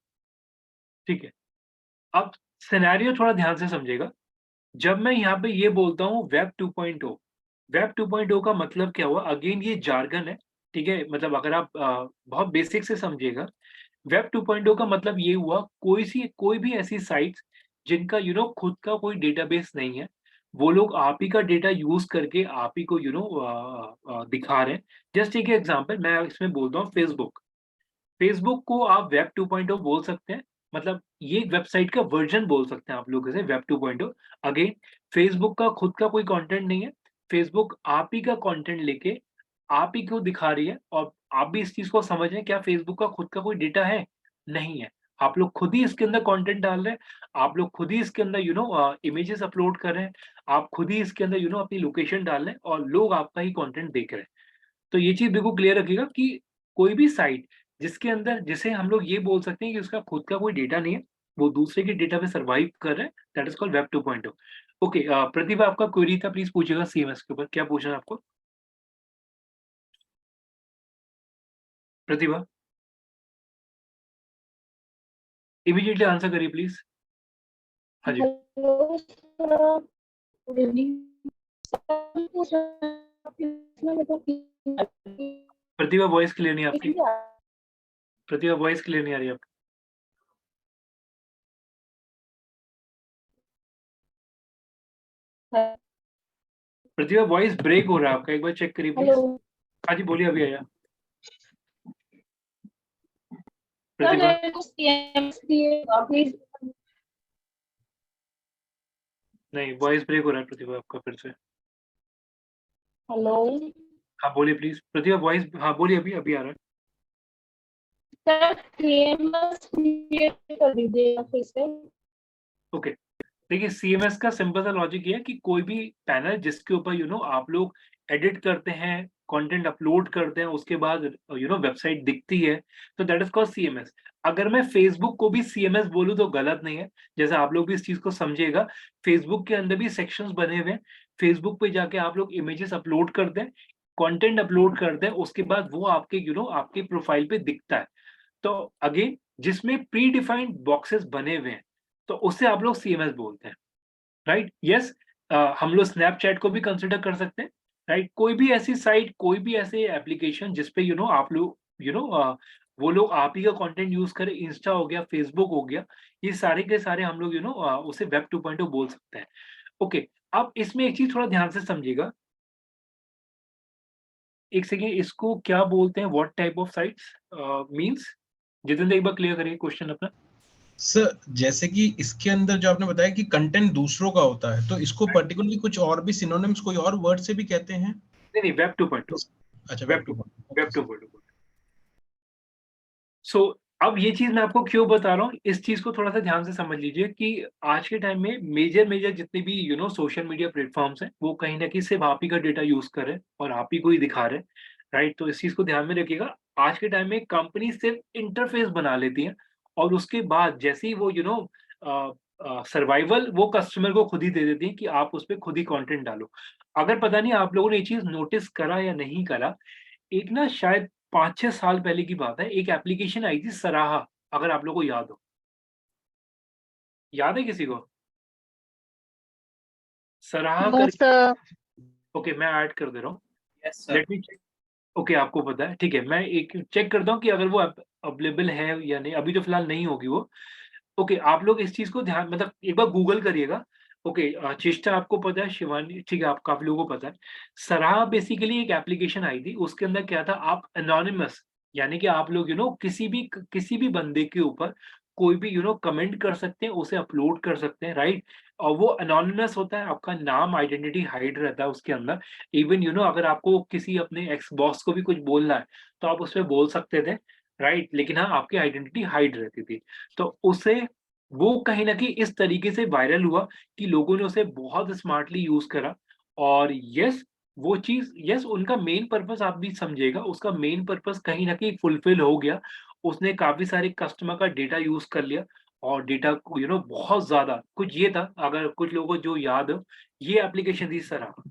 ठीक है। अब सिनेरियो थोड़ा ध्यान से समझिएगा। जब मैं यहाँ पे ये बोलता हूँ वेब 2.0, वेब 2.0 का मतलब क्या हुआ? अगेन ये जार्गन है, ठीक है? मतलब अगर आप बहुत बेसिक से समझिएगा, वेब 2.0 का मतलब ये हुआ कोई भी ऐसी साइट्स जिनका खुद का कोई डेटाबेस नहीं है, वो लोग आप ही का डेटा यूज़ करके आप ही को दिखा रहे हैं। जस्ट टेक एग्जांपल, मैं इसमें बोलता हूँ फेसबुक। फेसबुक को आप वेब 2.0 बोल सकते हैं, मतलब ये एक वेबसाइट का वर्ज़न बोल सकते हैं आप लोग इसे वेब 2.0। अगेन फेसबुक का खुद का कोई कंटेंट नहीं है, फेसबुक आप ही का कंटेंट लेके आप ही को दिखा रही है, और आप भी इस चीज़ को समझ रहे हैं, क्या फेसबुक का खुद का कोई डेटा है? नहीं है। आप लोग खुद ही इसके अंदर कंटेंट डाल रहे हैं, आप लोग खुद ही इसके अंदर इमेजेस अपलोड कर रहे हैं, आप खुद ही इसके अंदर अपनी लोकेशन डाल रहे हैं और लोग आपका ही कंटेंट देख रहे हैं। तो ये चीज़ बिल्कुल क्लियर रखिएगा कि कोई भी साइट जिसके अंदर जिसे हम लोग ये बोल सकते हैं कि उसका खुद का कोई डेटा नहीं है, वो दूसरे के डेटा पे सर्वाइव कर रहा है, that is called web 2.0। Okay, Pratibha आपका क्वेरी था, प्लीज़ पूछिएगा सीएमएस के ऊपर, क्या पूछना है आपको? प्रतिभा, इमीडिएटली आंसर करिए प्लीज़। हाँ जी, hello sir, good evening. Sir पूछ रहा था इसमें मतलब प्रतिभा वॉइस क्लियर नहीं है आपकी, प्रतिभा वॉइस क्लियर नहीं आ रही है आपकी। प्रतिभा वॉइस ब्रेक हो रहा है आपका, एक बार चेक करिए हेलो प्लीज़। हाँ जी, बोलिए अभी आया। सर, प्रतिभा, मेरे को सीएमएस दिए प्लीज। नहीं वॉइस ब्रेक हो रहा है प्रतिभा आपका फिर से। हेलो हाँ, बोलिए प्लीज़। प्रतिभा वॉइस, हाँ, बोलिए अभी, अभी आ रहा है। सर, सीएमएस क्रिएट कर दीजिएगा फिर से। ओके। देखिए सीएमएस का सिंपल सा लॉजिक ये है कि कोई भी पैनल जिसके ऊपर आप लोग एडिट करते हैं, कंटेंट अपलोड करते हैं, उसके बाद वेबसाइट दिखती है, तो दैट इज़ कॉल्ड सीएमएस। अगर मैं फेसबुक को भी सीएमएस बोलूँ तो गलत नहीं है, जैसे आप लोग भी इस चीज़ को समझिएगा। फेसबुक के अंदर भी सेक्शंस बने हुए हैं, फेसबुक पे जाके आप लोग इमेजेस अपलोड करते हैं, कंटेंट अपलोड करते हैं, उसके बाद वो आपके आपके प्रोफाइल पे दिखता है। तो अगेन जिसमें प्री डिफाइंड बॉक्सेस बने हुए हैं, तो उसे आप लोग सीएमएस बोलते हैं। Right, yes. हम लोग स्नैपचैट को भी कंसिडर कर सकते हैं। राइट, कोई भी ऐसी साइट, कोई भी ऐसे एप्लीकेशन जिसपे आप लोग वो लोग आप ही का कंटेंट यूज करें, इंस्टा हो गया, फेसबुक हो गया, ये सारे के सारे हम लोग उसे वेब 2.0 बोल सकते हैं। ओके, अब इसमें एक चीज थोड़ा ध्यान से समझिएगा। एक सेकेंड, इसको क्या बोलते हैं, what type of sites means? Jitendra एक बार क्लियर करिए क्वेश्चन अपना। सर जैसे कि इसके अंदर जो आपने बताया कि कंटेंट दूसरों का होता है, तो इसको पर्टिकुलरली कुछ और भी सिनोनिम्स कोई और वर्ड से भी कहते हैं? नहीं नहीं, वेब 2.0, अच्छा, web web 2, 2। Web okay sir. 2.0। सो अब ये चीज़ मैं आपको क्यों बता रहा हूँ, इस चीज़ को थोड़ा-सा ध्यान से समझ लीजिए कि आज के टाइम में मेजर जितने भी सोशल मीडिया प्लेटफ़ॉर्म्स हैं, वो कहीं न कहीं सिर्फ़ आप ही का डेटा यूज़ कर रहे हैं और आप ही को ही दिखा रहे हैं, राइट? तो इस चीज़ को ध्यान में रखिएगा। आज के टाइम में कंपनी सिर्फ़ इंटरफ़ेस बना लेती हैं और उसके बाद जैसे ही वो अ सर्वाइवल वो कस्टमर को खुद ही दे देती हैं कि आप उसपे खुद ही कंटेंट डालो। अगर पता नहीं आप लोगों ने ये चीज़ नोटिस करा या नहीं करा, एक ना शायद 5-6 साल पहले की बात है, एक एप्लीकेशन आई थी सराहा, अगर आप लोगों को याद हो। याद है किसी को? सराहा नो कर सर। ओके, मैं ऐड कर दे रहा हूँ। Yes sir. Let me check. Okay, आपको पता है, ठीक है, मैं एक चेक करता हूँ कि अगर वो अवेलेबल है या नहीं, अभी तो फिलहाल नहीं होगी वो। ओके, आप लोग इस चीज़ को ध्यान मतलब एक बार गूगल करिएगा। ओके, चेष्टा आपको पता है, शिवानी ठीक है, आप काफ़ी लोगों को पता है। सराहा बेसिकली एक एप्लीकेशन आई थी, उसके अंदर क्या था, आप एनोनिमस यानी कि आप लोग किसी भी बंदे के ऊपर कोई भी कमेंट कर सकते हैं, उसे अपलोड कर सकते हैं, राइट? और वो एनोनिमस होता है, आपका नाम, आइडेंटिटी हाइड रहता है उसके अंदर। इवन अगर आपको किसी अपने एक्स बॉस को भी कुछ बोलना है, तो आप उसपे बोल सकते थे, राइट? लेकिन हाँ, आपकी आइडेंटिटी हाइड रहती थी। तो उसे वो कहीं न कहीं इस तरीके से वायरल हुआ कि लोगों ने उसे बहुत स्मार्टली यूज़ करा और यस, वो चीज़ यस, उनका मेन पर्पस आप भी समझिएगा, उसका मेन पर्पस कहीं न कहीं फुलफिल हो गया। उसने काफ़ी सारे कस्टमर का डेटा यूज़ कर लिया और डेटा को बहुत ज़्यादा कुछ ये था, अगर कुछ लोगों को जो याद हो, ये एप्लीकेशन थी सराहा।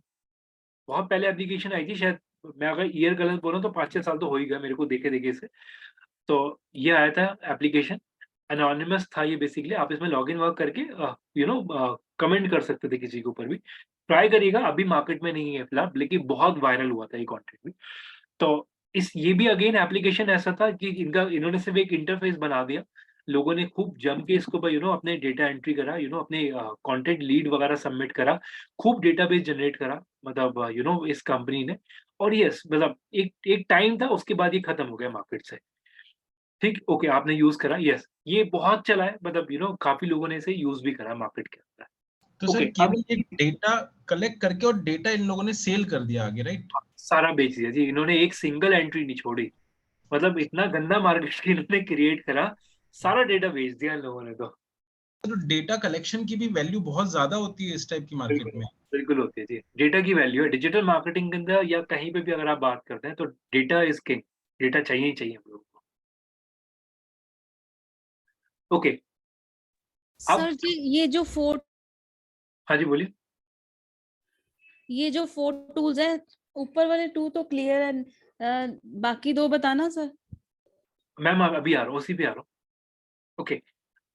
बहुत पहले एप्लीकेशन आई थी शायद, मैं अगर ईयर गलत बोलूँ तो 5-6 साल तो हो ही गया मेरे को देखे-देखे इसे। तो ये आया था एप्लीकेशन, एनोनिमस था ये बेसिकली, आप इसमें लॉगिन वर्क करके कमेंट कर सकते थे किसी के ऊपर भी। ट्राई करिएगा, अभी मार्केट में नहीं है फिलहाल, लेकिन बहुत वायरल हुआ था ये कंटेंट भी। तो इस ये भी अगेन एप्लीकेशन ऐसा था कि इन्होंने सिर्फ़ एक इंटरफ़ेस बना दिया। लोगों ने खूब जम के इसके ऊपर अपने डेटा एंट्री करा, अपने कंटेंट लीड वगैरह सबमिट करा, खूब डेटाबेस जनरेट करा, मतलब इस कंपनी ने। और यस, मतलब एक एक टाइम था, उसके बाद ये खत्म हो गया मार्केट से। ठीक, ओके, आपने यूज़ करा, यस, ये बहुत चला है, मतलब काफ़ी लोगों ने इसे यूज़ भी करा मार्केट के अंदर। तो सर ओके, अब केवल ये डेटा कलेक्ट करके और डेटा इन लोगों ने सेल कर दिया आगे, राइट? सारा बेच दिया जी, इन्होंने एक सिंगल एंट्री नहीं छोड़ी। मतलब इतना गंदा मार्केट इन्होंने क्रिएट करा, सारा डेटा बेच दिया इन लोगों ने तो। तो डेटा कलेक्शन की भी वैल्यू बहुत ज्यादा होती है इस टाइप की मार्केट बिल्कुल, में। बिल्कुल होती है जी। डेटा की वैल्यू है, डिजिटल मार्केटिंग के अंदर या कहीं पे भी अगर आप बात करते हैं तो डेटा इज़ किंग, डेटा चाहिए ही चाहिए हम लोगों को। ओके, अब सर जी हाँ जी बोलिए। ये जो 4 टूल्स हैं, ऊपर वाले 2 तो क्लियर है, बाकी 2 बताना सर। मैम अभी आ रहा हूँ, उसी पे आ रहा हूँ। ओके,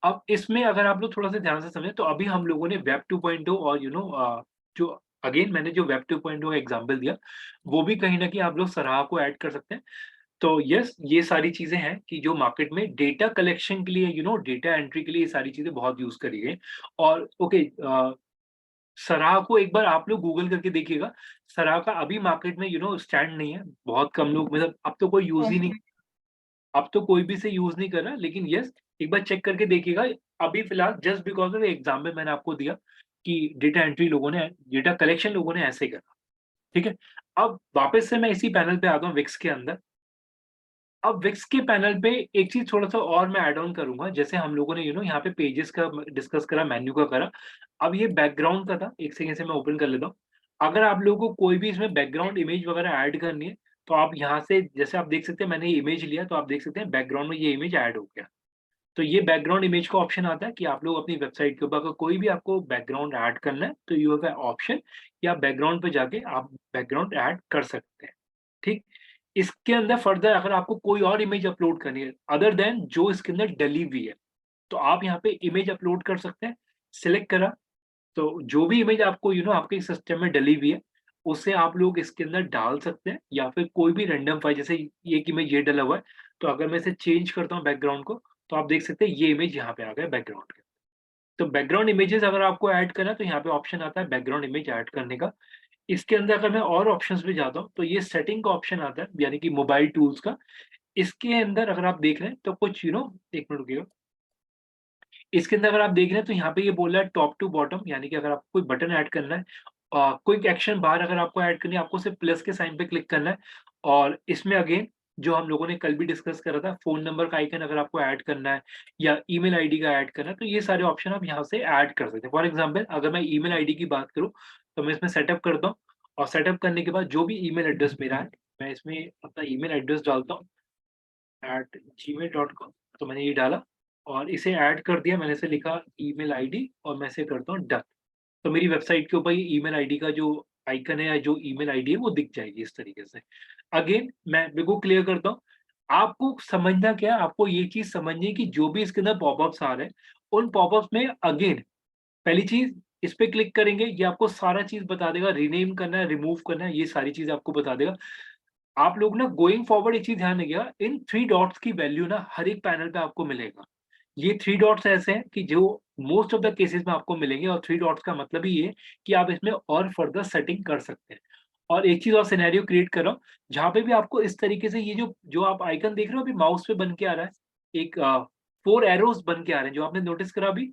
अब इसमें अगर आप लोग थोड़ा-सा ध्यान से समझें तो अभी हम लोगों ने वेब 2.0 और जो अगेन मैंने जो वेब 2.0 का एग्ज़ाम्पल दिया, वो भी कहीं न कहीं आप लोग सराहा को ऐड कर सकते हैं। तो यस, ये सारी चीज़ें हैं कि जो मार्केट में डेटा कलेक्शन के लिए डेटा एंट्री के लिए ये सारी चीज़ें बहुत यूज़ करी गई हैं। और ओके, सराहा को एक बार आप लोग गूगल करके देखिएगा। सराहा का अभी मार्केट में स्टैंड नहीं है। बहुत कम लोग, मतलब अब तो कोई यूज़ ही नहीं, अब तो कोई भी इसे यूज़ नहीं कर रहा, लेकिन येस, एक बार चेक करके देखिएगा। अभी फ़िलहाल जस्ट बिकॉज़ ऑफ एग्ज़ाम्पल मैंने आपको दिया कि डेटा एंट्री लोगों ने, डेटा कलेक्शन लोगों ने ऐसे करा, ठीक है? अब वापस से मैं इसी पैनल पे आता हूँ विक्स के अंदर। अब विक्स के पैनल पे एक चीज़ थोड़ा-सा और मैं ऐड ऑन करूँगा, जैसे हम लोगों ने यहाँ पे पेजेज़ का डिस्कस करा, मेन्यू का करा। अब ये बैकग्राउंड का था, एक सेकंड से मैं ओपन कर लेता हूँ। अगर आप लोगों को कोई भी इसमें बैकग्राउंड इमेज वगैरह ऐड करनी है, तो आप यहाँ से जैसे आप देख सकते हैं मैंने ये इमेज लिया, तो आप देख सकते हैं बैकग्राउंड में ये इमेज ऐड हो गया। तो ये बैकग्राउंड इमेज का ऑप्शन आता है कि आप लोग अपनी वेबसाइट के ऊपर अगर कोई भी आपको बैकग्राउंड ऐड करना है, तो यू हैव अ ऑप्शन कि आप बैकग्राउंड पे जाके आप बैकग्राउंड ऐड कर सकते हैं, ठीक? इसके अंदर फर्दर अगर आपको कोई और इमेज अपलोड करनी है अदर देन जो इसके अंदर डली हुई है, तो आप यहाँ पे इमेज अपलोड कर सकते हैं। सिलेक्ट करा, तो जो भी इमेज आपको आपके सिस्टम में डली हुई है, उसे आप लोग इसके अंदर डाल सकते हैं या फिर कोई भी रैंडम फाइल, जैसे ये एक इमेज ये डला हुआ है, तो अगर मैं इसे चेंज करता हूँ बैकग्राउंड को, तो आप देख सकते हैं ये इमेज यहाँ पे आ गया बैकग्राउंड के। तो बैकग्राउंड इमेजेस अगर आपको ऐड करना है, तो यहाँ पे ऑप्शन आता है बैकग्राउंड इमेज ऐड करने का। इसके अंदर अगर मैं और ऑप्शंस पे जाता हूँ, तो ये सेटिंग का ऑप्शन आता है, यानी कि मोबाइल टूल्स का। इसके अंदर अगर आप देख रहे हैं, तो कुछ 1 मिनट रुकिएगा। इसके अंदर अगर आप देख रहे हैं, तो यहाँ पे ये बोल रहा है टॉप टू बॉटम, यानी कि अगर आपको कोई बटन ऐड करना है, क्विक एक्शन बार अगर आपको ऐड करनी है, आपको सिर्फ प्लस के साइन पे क्लिक करना है। और इसमें अगेन जो हम लोगों ने कल भी डिस्कस करा था, फ़ोन नंबर का आइकन अगर आपको ऐड करना है या ईमेल आईडी का ऐड करना है, तो ये सारे ऑप्शन आप यहाँ से ऐड कर सकते हैं। फॉर एग्ज़ाम्पल अगर मैं ईमेल आईडी की बात करूँ, तो मैं इसमें सेटअप करता हूँ और सेटअप करने के बाद जो भी ईमेल एड्रेस मेरा है, मैं इसमें अपना ईमेल एड्रेस डालता हूँ @gmail.com। तो मैंने ये डाला और इसे ऐड कर दिया, मैंने इसे लिखा ईमेल आईडी और मैं इसे करता हूँ डन। तो मेरी वेबसाइट के ऊपर ये ईमेल आईडी का जो आइकन है या जो ईमेल आईडी है वो दिख जाएगी इस तरीके से। अगेन मैं बिल्कुल क्लियर करता हूँ, आपको समझना क्या है, आपको ये चीज़ समझनी है कि जो भी इसके अंदर पॉपअप्स आ रहे हैं, उन पॉपअप्स में अगेन पहली चीज़ इस पे क्लिक करेंगे, ये आपको सारा चीज़ बता देगा, रीनेम करना है, रिमूव करना है, ये सारी चीज़ें आपको बता देगा। आप लोग ना गोइंग फॉरवर्ड एक चीज़ ध्यान रखिएगा, इन 3 डॉट्स की वैल्यू ना हर एक पैनल पे आपको मिलेगा। ये 3 डॉट्स ऐसे हैं कि जो मोस्ट ऑफ द केसेस में आपको मिलेंगे और 3 डॉट्स का मतलब ही ये है कि आप इसमें और फर्दर सेटिंग कर सकते हैं। और एक चीज़ और सिनेरियो क्रिएट कर रहा हूँ, जहाँ पे भी आपको इस तरीके से ये जो जो आप आइकन देख रहे हो अभी माउस पे बन के आ रहा है, एक 4 एरोज़ बन के आ रहे हैं, जो आपने नोटिस करा अभी?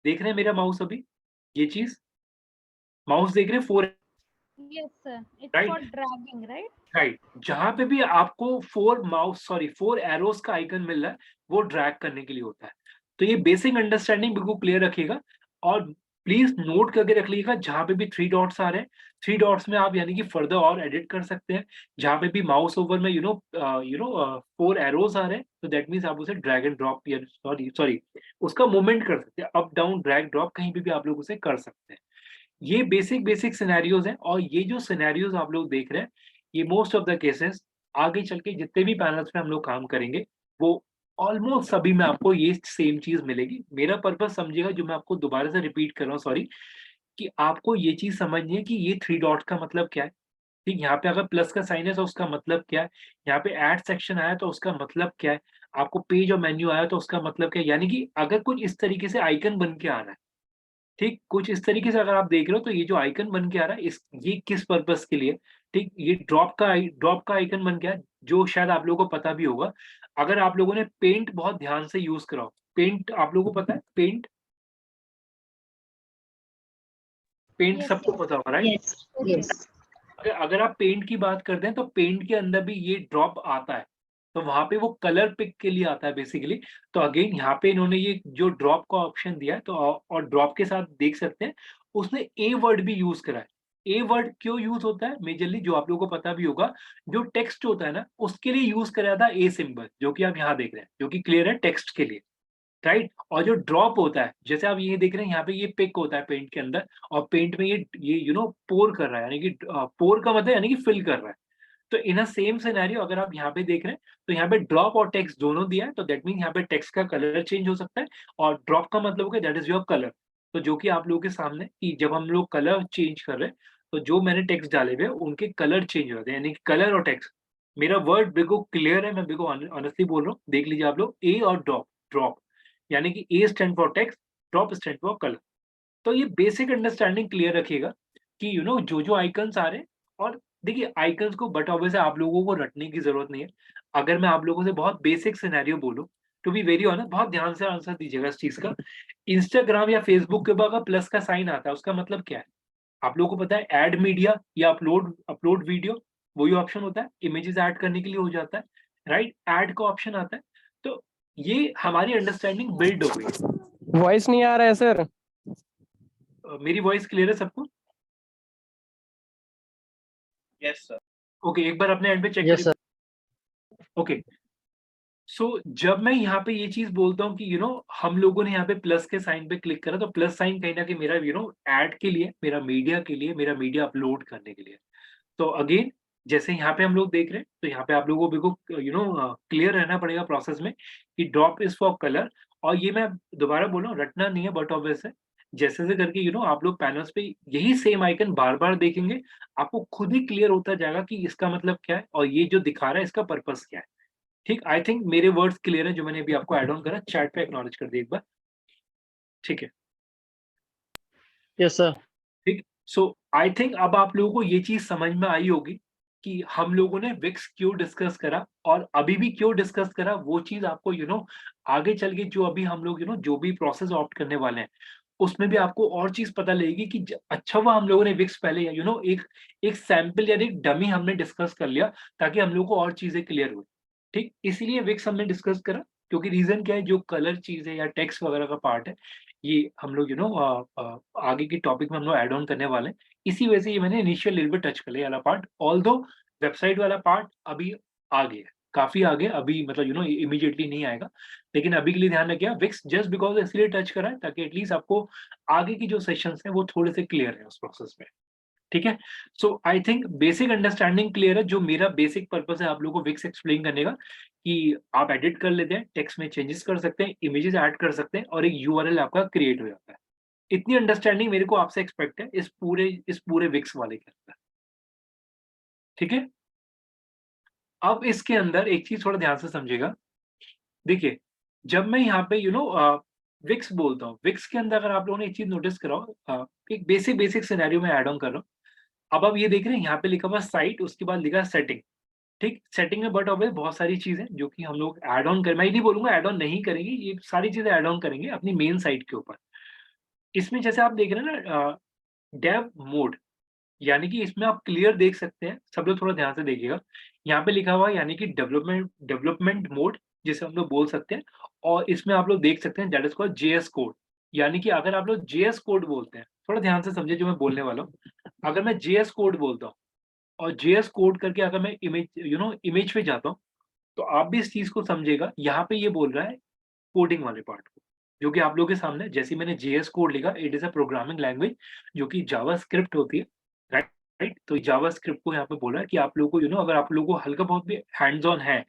देख रहे हैं मेरा माउस अभी? ये चीज़? माउस देख रहे हैं 4, yes sir, it's right? For dragging, right? Right, जहाँ पे भी आपको 4 एरोज़ का आइकन मिल रहा है, वो ड्रैग करने के लिए होता है। तो ये बेसिक अंडरस्टैंडिंग बिल्कुल क्लियर रखिएगा और प्लीज़ नोट करके रख लीजिएगा, जहाँ पे भी 3 डॉट्स आ रहे हैं, 3 डॉट्स में आप यानी कि फर्दर और एडिट कर सकते हैं। जहाँ पे भी माउस ओवर में 4 एरोज़ आ रहे हैं, तो दैट मीन्स आप उसे ड्रैग एंड ड्रॉप या सॉरी सॉरी उसका मूवमेंट कर सकते हैं। अप, डाउन, ड्रैग, ड्रॉप कहीं पे भी आप लोग उसे कर सकते हैं। ये बेसिक सिनेरियोज़ हैं और ये जो सिनेरियोज़ आप लोग देख रहे हैं, ये मोस्ट ऑफ द केसेस आगे चल के जितने भी पैनल्स में हम लोग काम करेंगे, वो ऑलमोस्ट सभी में आपको ये सेम चीज़ मिलेगी। मेरा पर्पज़ समझिएगा, जो मैं आपको दोबारा से रिपीट कर रहा हूँ, सॉरी, कि आपको ये चीज़ समझनी है कि ये 3 डॉट का मतलब क्या है, ठीक? यहाँ पे अगर प्लस का साइन है तो उसका मतलब क्या है? यहाँ पे ऐड सेक्शन आया तो उसका मतलब क्या है? आपको पेज और मेन्यू आया तो उसका मतलब क्या है? यानी कि अगर कुछ इस तरीके से आइकन बन के आ रहा है, ठीक, कुछ इस तरीके से अगर आप देख रहे हो, तो ये जो आइकन बन के आ रहा है, इस ये किस पर्पस के लिए, ठीक, ये ड्रॉप का आइकन बन गया है, जो शायद आप लोगों को पता भी होगा। अगर आप लोगों ने पेंट बहुत ध्यान से यूज करा हो, पेंट आप लोगों को पता है, पेंट पेंट यस सबको सर। पता होगा, राइट? Yes yes. अगर अगर आप पेंट की बात करते हैं, तो पेंट के अंदर भी ये ड्रॉप आता है, तो वहां पे वो कलर पिक के लिए आता है बेसिकली। तो अगेन यहाँ पे इन्होंने ये जो ड्रॉप का ऑप्शन दिया है, तो और ड्रॉप के साथ देख सकते हैं उसने ए वर्ड भी यूज करा है। ए वर्ड क्यों यूज होता है मेजरली, जो आप लोगों को पता भी होगा, जो टेक्स्ट होता है ना, उसके लिए यूज करा था ए सिंबल, जो कि आप यहाँ देख रहे हैं, जो कि क्लियर है टेक्स्ट के लिए, राइट? और जो ड्रॉप होता है, जैसे आप ये देख रहे हैं यहाँ पे ये पिक होता है पेंट के अंदर और पेंट में ये पोर कर रहा है, यानी कि पोर का मतलब यानी कि फिल कर रहा है। तो इन अ सेम सिनेरियो अगर आप यहाँ पे देख रहे हैं, तो यहाँ पे ड्रॉप और टेक्स्ट दोनों दिया है, तो दैट मीन्स यहाँ पे टेक्स्ट का कलर चेंज हो सकता है और ड्रॉप का मतलब हो गया दैट इज़ योर कलर। तो जो कि आप लोगों के सामने कि जब हम लोग कलर चेंज कर रहे हैं, तो जो मैंने टेक्स्ट डाले हुए हैं, उनके कलर चेंज हो जाते हैं, यानी कि कलर और टेक्स्ट। मेरा वर्ड बिल्कुल क्लियर है, मैं बिल्कुल ऑनेस्टली बोल रहा हूँ। देख लीजिए आप लोग, ए और ड्रॉप, ड्रॉप यानी कि A stand for text, drop stand for colour. तो ये बेसिक अंडरस्टैंडिंग क्लियर रखिएगा कि जो-जो आइकन्स आ रहे हैं। और देखिए आइकन्स को बट ऑब्वियसली आप लोगों को रटने की ज़रूरत नहीं है। अगर मैं आप लोगों से बहुत बेसिक सिनेरियो बोलूँ, टू बी वेरी ऑनेस्ट बहुत ध्यान से आंसर दीजिएगा इस चीज़ का। इंस्टाग्राम या फेसबुक के ऊपर अगर प्लस का साइन आता है, उसका मतलब क्या है? आप लोगों को पता है ऐड मीडिया या अपलोड अपलोड वीडियो, वही ऑप्शन होता है, इमेजेस ऐड करने के लिए हो जाता है, राइट? ऐड का ऑप्शन आता है। तो ये हमारी अंडरस्टैंडिंग बिल्ड हो गई है। वॉइस नहीं आ रहा है सर। मेरी वॉइस क्लियर है सबको? Yes sir. ओके, एक बार अपने एंड पे चेक यस करिए। सर। ओके, सो जब मैं यहाँ पे ये चीज़ बोलता हूँ कि हम लोगों ने यहाँ पे प्लस के साइन पे क्लिक करा, तो प्लस साइन कहीं न कहीं मेरा ऐड के लिए, मेरा मीडिया के लिए, मेरा मीडिया अपलोड करने के लिए। तो अगेन जैसे यहाँ पे हम लोग देख रहे हैं, तो यहाँ पे आप लोगों को बिल्कुल क्लियर रहना पड़ेगा प्रोसेस में कि ड्रॉप इज़ फॉर कलर। और ये मैं दोबारा बोल रहा हूँ, रटना नहीं है बट ऑब्वियस है। जैसे-जैसे करके आप लोग पैनल्स पे यही सेम आइकन बार-बार देखेंगे, आपको खुद ही क्लियर होता जाएगा कि इसका मतलब क्या है और ये जो दिखा रहा है इसका पर्पस क्या है। ठीक, आई थिंक मेरे वर्ड्स क्लियर हैं जो मैंने अभी आपको ऐड ऑन करा, चैट पे एक्नॉलेज कर दिया एक बार। ठीक है, यस सर। ठीक। सो आई थिंक अब आप लोगों को ये चीज़ समझ में आई होगी कि हम लोगों ने विक्स क्यों डिस्कस करा और अभी भी क्यों डिस्कस करा, वो चीज़ आपको आगे चल के जो अभी हम लोग जो भी प्रोसेस ऑप्ट करने वाले हैं, उसमें भी आपको और चीज़ पता लगेगी कि अच्छा हुआ हम लोगों ने विक्स पहले एक एक सैंपल या एक डमी हमने डिस्कस कर लिया, ताकि हम लोग को और चीज़ें क्लियर हो। ठीक, इसीलिए विक्स हमने डिस्कस करा, क्योंकि रीज़न क्या है, जो कलर चीज़ है या टेक्स्ट वगैरह का पार्ट है, ये हम लोग आगे के टॉपिक में हम लोग ऐड ऑन करने वाले हैं। इसी वजह से ये मैंने इनिशियल लेवल पे टच कर लिया ये वाला पार्ट, ऑल्दो वेबसाइट वाला पार्ट अभी आगे है, काफ़ी आगे, अभी मतलब इमीडिएटली नहीं आएगा। लेकिन अभी के लिए ध्यान रखिएगा, विक्स जस्ट बिकॉज़ इसलिए टच करा है ताकि एटलीस्ट आपको आगे की जो सेशंस हैं वो थोड़े से क्लियर है उस प्रोसेस में। ठीक है? So I think basic understanding clear है। जो मेरा बेसिक पर्पस है आप लोगों को विक्स एक्सप्लेन करने का, कि आप एडिट कर लेते हैं, टेक्स्ट में चेंजेस कर सकते हैं, इमेजेस ऐड कर सकते हैं और एक यूआरएल आपका क्रिएट हो जाता है। इतनी अंडरस्टैंडिंग मेरे को आपसे एक्सपेक्ट है इस पूरे विक्स वाले के अंदर। ठीक है? अब इसके अंदर एक चीज़ थोड़ा ध्यान से समझिएगा। देखिए, जब मैं यहाँ पे विक्स बोलता हूँ, विक्स के अंदर अगर आप लोगों ने एक चीज़ नोटिस करा हो, एक बेसिक सिनेरियो में ऐड ऑन कर रहा हूँ। अब आप ये देख रहे हैं यहाँ पे लिखा हुआ है साइट, उसके बाद लिखा है सेटिंग। ठीक? सेटिंग में बट ऑब्वियस बहुत सारी चीज़ें जो कि हम लोग ऐड ऑन कर, मैं ये नहीं बोलूँगा ऐड ऑन नहीं करेंगे, ये सारी चीज़ें ऐड ऑन करेंगे अपनी मेन साइट के ऊपर। इसमें जैसे आप देख रहे हैं ना, डेव मोड, यानी कि इसमें आप क्लियर देख सकते हैं, सब लोग थोड़ा ध्यान से देखिएगा। यहाँ पे लिखा हुआ है यानी कि डेवलपमेंट डेवलपमेंट मोड, जिसे हम लोग बोल सकते हैं। और इसमें आप लोग देख सकते हैं that is called JS code. यानी कि अगर आप लोग जेएस कोड बोलते हैं, थोड़ा ध्यान से समझिए जो मैं बोलने वाला हूँ। अगर मैं जेएस कोड बोलता हूँ और जेएस कोड करके अगर मैं इमेज पे जाता हूँ, तो आप भी इस चीज़ को समझिएगा। यहाँ पे ये बोल रहा है कोडिंग वाले पार्ट को, जो कि आप लोगों के सामने जैसे ही मैंने जेएस कोड लिखा, it is a programming language जो कि जावास्क्रिप्ट होती है, राइट? राइट? तो जावास्क्रिप्ट को यहाँ पे बोला है कि आप लोगों को अगर आप लोगों को हल्का बहुत भी हैंड्स ऑन है,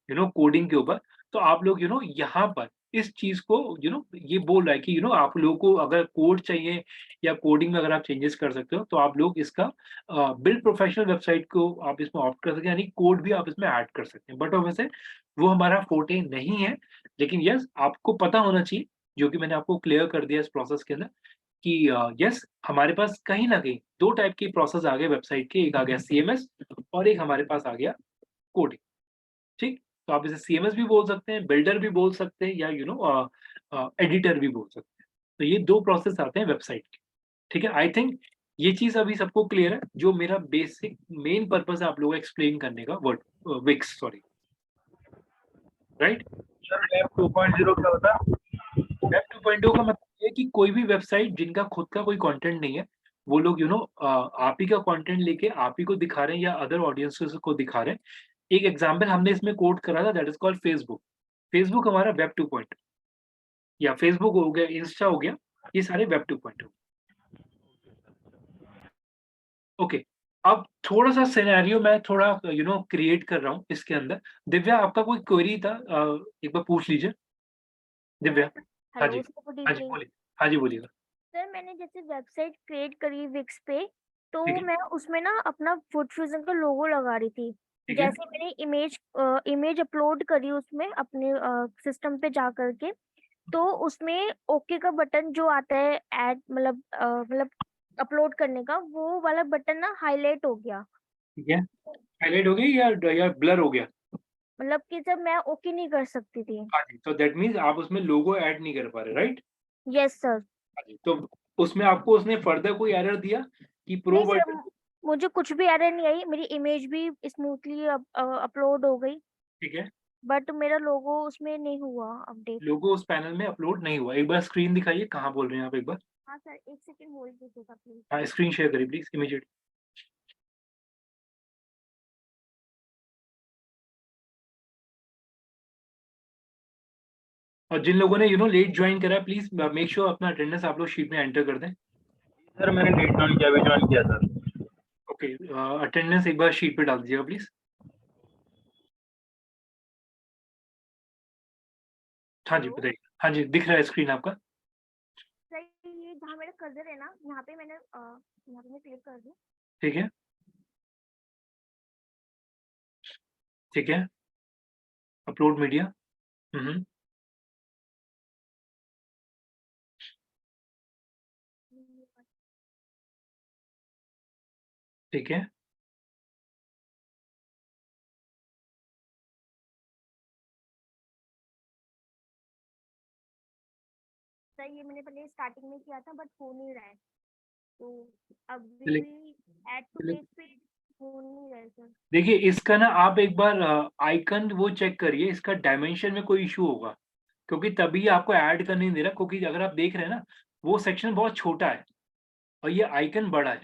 कोडिंग के ऊपर, तो आप लोग यहाँ पर इस चीज़ को ये बोल रहा है कि आप लोगों को अगर कोड चाहिए या कोडिंग में अगर आप चेंजेस कर सकते हो, तो आप लोग इसका बिल्ड प्रोफेशनल वेबसाइट को आप इसमें ऑप्ट कर सकते हैं, यानी कोड भी आप इसमें ऐड कर सकते हैं। बट वैसे वो हमारा फोर्टे नहीं है, लेकिन यस आपको पता होना चाहिए, जो कि मैंने आपको क्लियर कर दिया इस प्रोसेस के अंदर, कि यस हमारे पास कहीं न कहीं 2 टाइप के प्रोसेस आ गए वेबसाइट के, एक आ गया सीएमएस और एक हमारे पास आ गया कोडिंग। ठीक? तो आप इसे सीएमएस भी बोल सकते हैं, बिल्डर भी बोल सकते हैं या एडिटर भी बोल सकते हैं। तो ये 2 प्रोसेस आते हैं वेबसाइट के। ठीक है? आई थिंक ये चीज़ अभी सबको क्लियर है, जो मेरा बेसिक मेन पर्पस है आप लोगों को एक्सप्लेन करने का, Wix sorry, right? Sir web 2.0 क्या होता है? वेब 2.0 का मतलब ये है कि कोई भी वेबसाइट जिनका खुद का कोई कंटेंट नहीं है, वो लोग आप ही का कंटेंट लेके आप ही को दिखा रहे हैं या अदर ऑडियंसेस को दिखा रहे हैं। एक एग्जांपल हमने इसमें कोट करा था that is called Facebook. Facebook हमारा वेब 2.0, या फेसबुक हो गया, इंस्टा हो गया, ये सारे वेब 2.0। ओके, अब थोड़ा-सा सिनेरियो मैं थोड़ा क्रिएट कर रहा हूँ इसके अंदर। दिव्या, आपका कोई क्वेरी था, एक बार पूछ लीजिए। दिव्या? सर हाँ हेलो जी। सर, गुड हाँ जी, इवनिंग। बोलिए। हाँ जी, बोलिएगा। सर मैंने जैसे वेबसाइट क्रिएट करी विक्स पे, तो ठीक है, मैं उसमें ना अपना फूड फ्यूजन का लोगो लगा रही थी। ठीक है, जैसे मैंने इमेज अपलोड करी उसमें अपने सिस्टम पे जा करके, तो उसमें ओके का बटन जो आता है ऐड मतलब अपलोड करने का, वो वाला बटन ना हाईलाइट हो गया। ठीक है। हाइलाइट हो गई या ब्लर हो गया? मतलब कि जब मैं ओके नहीं कर सकती थी। हाँ जी, तो दैट मीन्स आप उसमें लोगो ऐड नहीं कर पा रहे, राइट? Yes sir. हाँ जी, तो उसमें आपको उसने फर्दर कोई एरर दिया कि प्रो नहीं सर, वर्जन? मुझे कुछ भी एरर नहीं आई, मेरी इमेज भी स्मूथली अपलोड हो गई, ठीक है, बट मेरा लोगो उसमें नहीं हुआ अपडेट। लोगो उस पैनल में अपलोड नहीं हुआ। एक बार स्क्रीन दिखाइए, कहाँ बोल रहे हैं आप एक बार? हाँ सर, एक सेकंड होल्ड कीजिएगा प्लीज। हाँ, स्क्रीन शेयर करिए प्लीज़ इमीडिएट। और जिन लोगों ने लेट जॉइन करा है, प्लीज़ मेक श्योर अपना अटेंडेंस आप लोग शीट में एंटर कर दें। सर मैंने लेट ज्वाइन किया, अभी ज्वाइन किया सर। ओके, अटेंडेंस एक बार शीट पे डाल दीजिएगा प्लीज़। हाँ जी, हेलो बताइए। हाँ जी, दिख रहा है स्क्रीन आपका? सर, ये जहाँ मेरा कर्सर है ना, यहाँ पे मैं क्लिक कर दूँ। ठीक है, ठीक है। Upload media. हुँ। ठीक है, सर ये मैंने पहले स्टार्टिंग में किया था, बट हो नहीं रहा है, तो अभी चलिए भी ऐड टू चलिए। पेज पे हो नहीं रहा है सर। देखिए, इसका ना आप एक बार आइकन वो चेक करिए, इसका डायमेंशन में कोई इश्यू होगा, क्योंकि तभी आपको ऐड करने नहीं दे रहा, क्योंकि अगर आप देख रहे हैं ना, वो सेक्शन बहुत छोटा है और ये आइकन बड़ा है।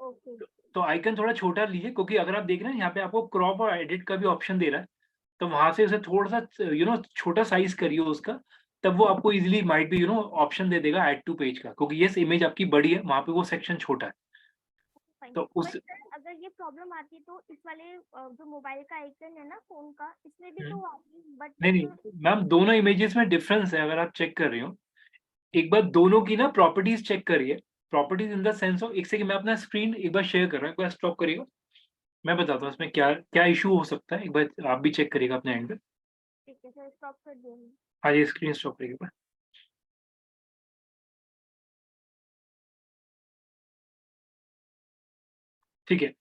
ओके। तो आइकन थोड़ा छोटा लीजिए, क्योंकि अगर आप देख रहे हैं यहाँ पे आपको क्रॉप और एडिट का भी ऑप्शन दे रहा है, तो वहाँ से उसे थोड़ा-सा छोटा साइज़ करिए उसका, तब वो आपको ईज़िली माइट बी ऑप्शन दे देगा ऐड टू पेज का, क्योंकि येस इमेज आपकी बड़ी है, वहाँ पे वो सेक्शन छोटा है। फाइन, तो बट उस सर अगर ये प्रॉब्लम आती है तो इस वाले जो मोबाइल का आइकन है ना फोन का, इसमें भी हुँ। तो आती है, बट नहीं, जो नहीं मैम, दोनों इमेजेस में डिफरेंस है, अगर आप चेक कर रही हो। एक बार दोनों की ना प्रॉपर्टीज़ चेक करिए। Properties in the sense of, एक सेकंड मैं अपना स्क्रीन एक बार शेयर कर रहा हूँ, एक बार स्टॉप करिएगा। मैं बताता हूँ इसमें क्या क्या इश्यू हो सकता है, एक बार आप भी चेक करिएगा अपने एंड पे। ठीक है सर, स्टॉप कर दिया मैंने। हाँ जी, स्क्रीन स्टॉप करिए एक बार। ठीक है।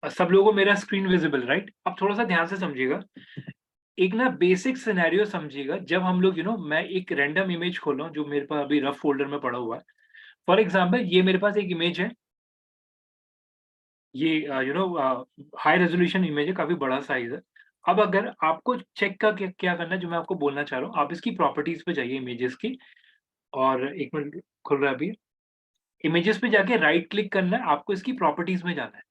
सब लोगों को मेरा स्क्रीन विजिबल, राइट? अब थोड़ा-सा ध्यान से समझिएगा। एक ना बेसिक सिनेरियो समझिएगा, जब हम लोग मैं एक रैंडम इमेज खोल रहा हूँ जो मेरे पास अभी रफ फ़ोल्डर में पड़ा हुआ है। फॉर एग्ज़ाम्पल ये मेरे पास एक इमेज है। ये हाई रेज़ोल्यूशन इमेज है, काफ़ी बड़ा साइज़ है। अब अगर आपको चेक का क्या क्या करना है, जो मैं आपको बोलना चाह रहा हूँ, आप इसकी प्रॉपर्टीज़ पे जाइए इमेजेस की, और 1 मिनट खुल रहा है अभी। इमेजेस पे जाके राइट क्लिक करना है, आपको इसकी प्रॉपर्टीज़ में जाना है।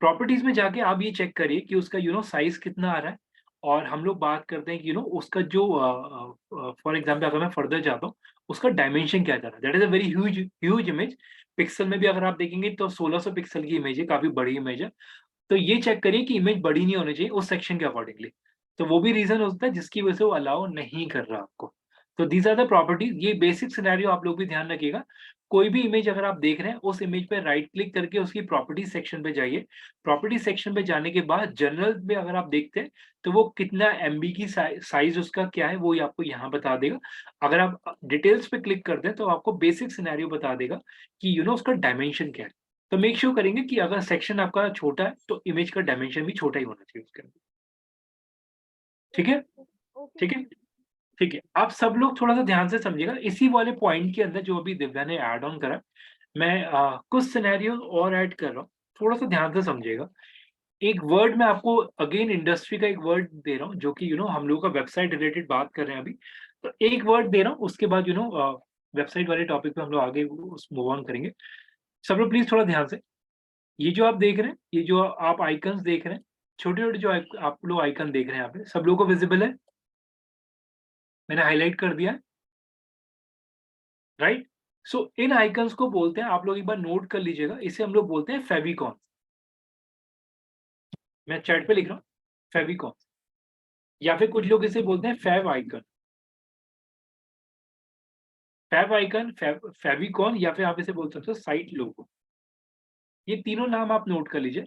प्रॉपर्टीज़ में जाके आप ये चेक करिए कि उसका साइज़ कितना आ रहा है, और हम लोग बात करते हैं कि उसका जो फॉर एग्ज़ाम्पल अगर मैं फर्दर जाता हूँ, उसका डायमेंशन क्या जा रहा है। That is a very huge huge image. Pixel में भी अगर आप देखेंगे तो 1600 पिक्सल की इमेज है, काफ़ी बड़ी इमेज है। तो ये चेक करिए कि इमेज बड़ी नहीं होनी चाहिए उस सेक्शन के अकॉर्डिंगली। तो वो भी रीज़न होता है जिसकी वजह से वो अलाउ नहीं कर रहा आपको। तो दीज़ आर द प्रॉपर्टीज़, ये बेसिक सिनेरियो आप लोग भी ध्यान रखिएगा। कोई भी इमेज अगर आप देख रहे हैं, उस इमेज पे राइट क्लिक करके उसकी प्रॉपर्टीज़ सेक्शन पे जाइए। प्रॉपर्टीज़ सेक्शन पे जाने के बाद जनरल में अगर आप देखते हैं, तो वो कितना एमबी की साइज़ उसका क्या है, वो ही आपको यहाँ बता देगा। अगर आप डिटेल्स पे क्लिक करते हैं, तो आपको बेसिक सिनेरियो बता देगा कि उसका डायमेंशन क्या है। तो मेक श्योर करेंगे कि अगर सेक्शन आपका छोटा है, तो इमेज का डायमेंशन भी छोटा ही होना चाहिए उसके अंदर। ठीक है? ओके ठीक है? सर। ठीक है। आप सब लोग थोड़ा-सा ध्यान से समझिएगा, इसी वाले पॉइंट के अंदर जो अभी दिव्या ने ऐड ऑन करा, मैं कुछ सिनेरियो और ऐड कर रहा हूँ, थोड़ा-सा ध्यान से समझिएगा। एक वर्ड मैं आपको अगेन इंडस्ट्री का एक वर्ड दे रहा हूँ, जो कि हम लोगों का वेबसाइट रिलेटेड बात कर रहे हैं अभी। तो एक वर्ड दे रहा हूँ, उसके बाद वेबसाइट वाले टॉपिक पे हम लोग आगे उस मूव ऑन करेंगे। सब लोग प्लीज़ थोड़ा ध्यान से, ये जो आप देख रहे हैं, ये जो आप आइकन्स देख रहे हैं, छोटे-छोटे जो आप लोग आइकन देख रहे हैं यहाँ पे, सब लोगों को विज़िबल है? मैंने हाइलाइट कर दिया है? राइट? सो इन आइकन्स को बोलते हैं, आप लोग एक बार नोट कर लीजिएगा, इसे हम लोग बोलते हैं फेविकॉन। मैं चैट पे लिख रहा हूँ फेविकॉन, या फिर कुछ लोग इसे बोलते हैं fav icon. Fav icon, favicon, या फिर आप इसे बोल सकते हो साइट लोगो। ये तीनों नाम आप नोट कर लीजिए।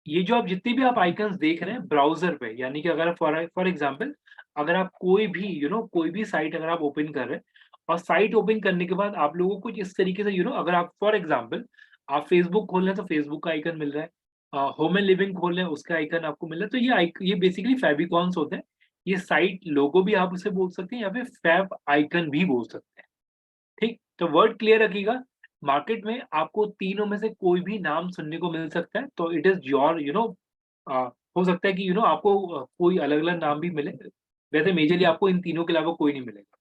ये जो आप जितनी भी आप आइकन्स देख रहे हैं ब्राउज़र पे, यानी कि अगर फॉर एग्ज़ाम्पल अगर आप कोई भी कोई भी साइट अगर आप ओपन कर रहे हैं और साइट ओपन करने के बाद आप लोगों को कुछ इस तरीके से अगर आप फॉर एग्ज़ाम्पल आप फ़ेसबुक खोल रहे हैं तो फ़ेसबुक का आइकन मिल रहा है। होम एंड लिविंग खोल रहे हैं उसका आइकन आपको मिल रहा है। तो ये बेसिकली फेविकॉन्स होते हैं। ये साइट लोगो भी आप उसे बोल सकते हैं या फिर फेव आइकन भी बोल सकते हैं। ठीक? तो वर्ड क्लियर रखिएगा। मार्केट में आपको तीनों में से कोई भी नाम सुनने को मिल सकता है, तो इट इज़ योर अ, हो सकता है कि आपको कोई अलग-अलग नाम भी मिले। वैसे मेजरली आपको इन तीनों के अलावा कोई नहीं मिलेगा।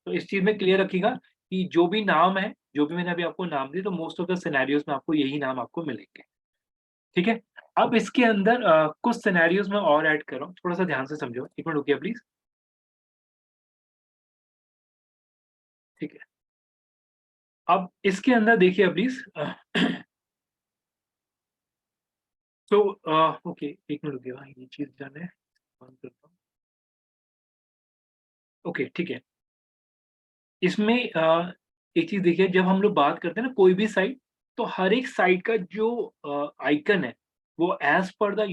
तो इस चीज़ में क्लियर रखिएगा कि जो भी नाम है, जो भी मैंने अभी आपको नाम दिए, तो मोस्ट ऑफ द सिनेरियोज़ में आपको यही नाम आपको मिलेंगे। ठीक है? अब इसके अंदर कुछ सिनेरियोज़ मैं और ऐड कर रहा हूँ, थोड़ा-सा ध्यान से समझो। 1 मिनट रुकिए प्लीज़। ठीक है। अब इसके अंदर देखिए प्लीज़ तो ओके 1 मिनट रुकिएगा, ये चीज़ डन है। बंद करता हूँ। ओके, ठीक है। इसमें एक चीज़ देखिए, जब हम लोग बात करते हैं ना कोई भी साइट, तो हर एक साइट का जो आइकन है, वो एज़ पर द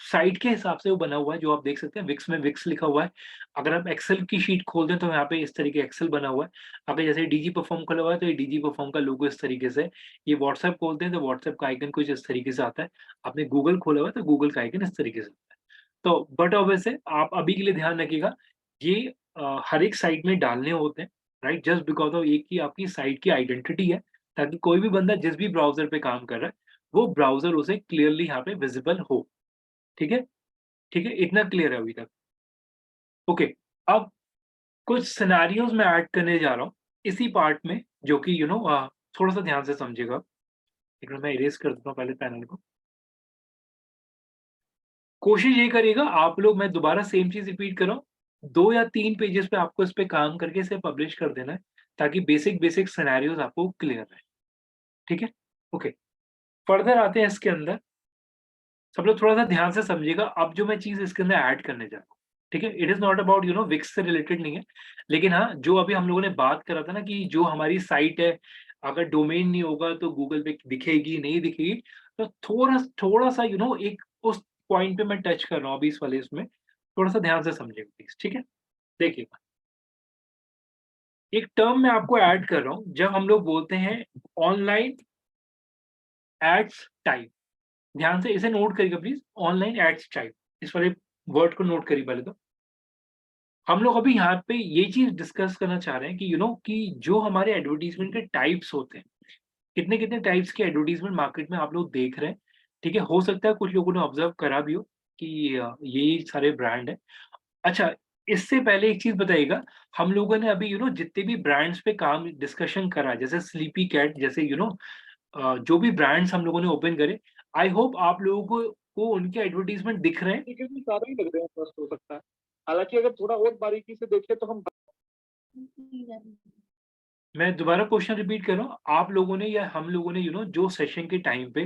साइट के हिसाब से वो बना हुआ है, जो आप देख सकते हैं विक्स में विक्स लिखा हुआ है। अगर आप एक्सेल की शीट खोल दें, तो यहाँ पे इस तरीके एक्सेल बना हुआ है। अगर जैसे डीजी परफॉर्म खुला हुआ है, तो ये डीजी परफॉर्म का लोगो इस तरीके से है। ये व्हाट्सएप खोलते हैं, तो व्हाट्सएप का आइकन कुछ इस तरीके से आता है। आपने गूगल खोला हुआ है, तो गूगल का आइकन इस तरीके से आता है। तो बट ऑब्वियस है, आप अभी के लिए ध्यान रखिएगा, ये हर एक साइट में डालने होते हैं, राइट? जस्ट बिकॉज़ ऑफ एक ही आपकी साइट की आइडेंटिटी है, ताकि कोई भी बंदा जिस भी ब्राउज़र पे काम कर रहा है, वो ब्राउज़र उसे क्लियरली यहाँ पे विज़िबल हो। ठीक है? ठीक है? इतना क्लियर है अभी तक? ओके, अब कुछ सिनेरियोज़ मैं ऐड करने जा रहा हूँ, इसी पार्ट में, जो कि थोड़ा-सा ध्यान से समझिएगा। एक मिनट मैं इरेज़ कर देता हूँ पहले पैनल को। कोशिश ये करिएगा आप लोग, मैं दोबारा सेम चीज़ रिपीट कर रहा हूँ, 2 या 3 पेजेज़ पे आपको इस पे काम करके इसे पब्लिश कर देना है, ताकि बेसिक सिनेरियोज़ आपको क्लियर रहे। ठीक है? ओके, फर्दर आते हैं इसके अंदर। सब लोग थोड़ा-सा ध्यान से समझिएगा, अब जो मैं चीज़ इसके अंदर ऐड करने जा रहा हूँ। ठीक है? It is not about Wix से रिलेटेड नहीं है। लेकिन हाँ, जो अभी हम लोगों ने बात करा था ना कि जो हमारी साइट है, अगर डोमेन नहीं होगा तो गूगल पे दिखेगी, नहीं दिखेगी। तो थोड़ा-सा एक उस पॉइंट पे मैं टच कर रहा हूँ अभी इस वाले इसमें। थोड़ा-सा ध्यान से समझिएगा प्लीज़, ठीक है? देखिएगा, एक टर्म मैं आपको ऐड कर रहा हूँ, जब हम लोग बोलते हैं ऑनलाइन एड्स टाइप। ध्यान से इसे नोट करिएगा प्लीज़, ऑनलाइन एड्स टाइप। इस वाले वर्ड को नोट करिए पहले तो। हम लोग अभी यहाँ पे ये चीज़ डिस्कस करना चाह रहे हैं कि कि जो हमारे एडवर्टाइज़मेंट के टाइप्स होते हैं, कितने-कितने टाइप्स के एडवर्टाइज़मेंट मार्केट में आप लोग देख रहे हैं, ठीक है? हो सकता है कुछ लोगों ने ऑब्ज़र्व करा भी हो कि ये सारे ब्रांड हैं। अच्छा, इससे पहले एक चीज़ बताइएगा, हम लोगों ने अभी जितने भी ब्रांड्स पे काम डिस्कशन करा, जैसे स्लीपी कैट जैसे जो भी ब्रांड्स हम लोगों ने ओपन करे, आई होप आप लोगों को उनके एडवर्टाइज़मेंट दिख रहे हैं। तरीके से सारे ही लग रहे हैं, फर्स्ट हो सकता है। हालाँकि अगर थोड़ा और बारीकी से देखें तो हम मैं दोबारा क्वेश्चन रिपीट कर रहा हूँ, आप लोगों ने या हम लोगों ने जो सेशन के टाइम पे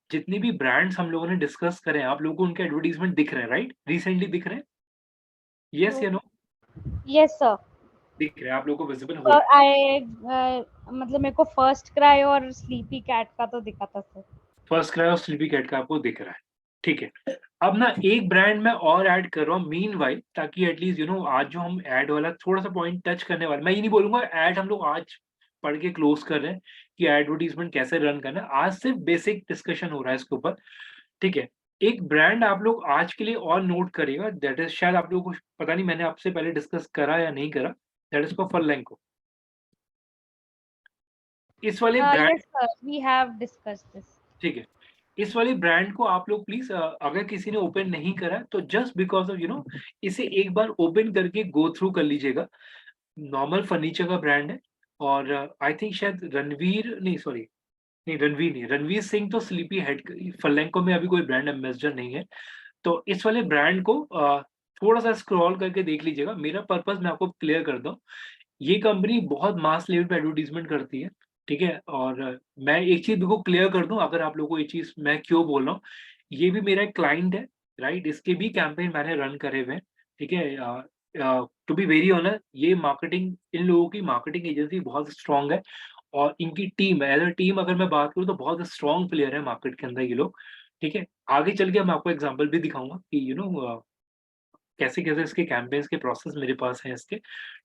जितने भी ब्रांड्स हम लोगों ने डिस्कस करे हैं, आप लोगों को उनके एडवर्टाइज़मेंट दिख रहे हैं, राइट? रिसेंटली दिख रहे हैं? येस या नो? Yes sir. दिख रहे हैं, आप लोगों को विज़िबल हो रहे हैं। मतलब मेरे को फर्स्ट क्राई और स्लीपी कैट का तो दिखा था सर। फर्स्ट क्राई और स्लीपी कैट का आपको दिख रहा है, ठीक है। अब ना एक ब्रांड मैं और ऐड कर रहा हूँ मीनवाइल, ताकि एटलीस्ट आज जो हम ऐड वाला थोड़ा-सा पॉइंट टच करने वाले, मैं ये नहीं बोलूँगा ऐड हम लोग आज पढ़ के क्लोज़ कर रहे हैं कि एडवर्टाइज़मेंट कैसे रन करना है। आज सिर्फ बेसिक डिस्कशन हो रहा है इसके ऊपर, ठीक है। एक ब्रांड आप लोग आज के लिए और नोट करिएगा, दैट इज़, शायद आप लोगों को पता नहीं मैंने आपसे पहले डिस्कस करा या नहीं करा, दैट इज़ फॉर फरलैंको। इस वाले brand, yes sir, we have discussed this. ठीक है। इस वाले ब्रांड को आप लोग प्लीज़, अगर किसी ने ओपन नहीं करा है, तो जस्ट बिकॉज़ ऑफ इसे एक बार ओपन करके गो थ्रू कर लीजिएगा। नॉर्मल फर्नीचर का ब्रांड है और आई थिंक शायद रणवीर नहीं, सॉरी, नहीं रणवीर नहीं, रणवीर सिंह तो स्लीपी हेड फरलैंको में अभी कोई ब्रांड एम्बेसडर नहीं है। तो इस वाले ब्रांड को थोड़ा-सा स्क्रॉल करके देख लीजिएगा। मेरा पर्पज़ मैं आपको क्लियर कर दूँ, ये कंपनी बहुत मास लेवल पे एडवर्टाइजमेंट करती है, ठीक है? और मैं एक चीज़ बिल्कुल क्लियर कर दूँ, अगर आप लोगों को ये चीज़ मैं क्यों बोल रहा हूँ, ये भी मेरा एक क्लाइंट है, राइट? इसके भी कैंपेन मैंने रन करे हुए हैं, ठीक है? टू बी वेरी ऑनेस्ट, ये मार्केटिंग, इन लोगों की मार्केटिंग एजेंसी बहुत स्ट्रॉन्ग है और इनकी टीम, एज़ अ टीम अगर मैं बात करूँ तो बहुत स्ट्रॉन्ग प्लेयर है मार्केट के अंदर ये लोग, ठीक है? आगे चल के मैं आपको एग्ज़ाम्पल भी दिखाऊँगा कि कैसे-कैसे इसके कैंपेन्स के प्रोसेस मेरे पास हैं इसके,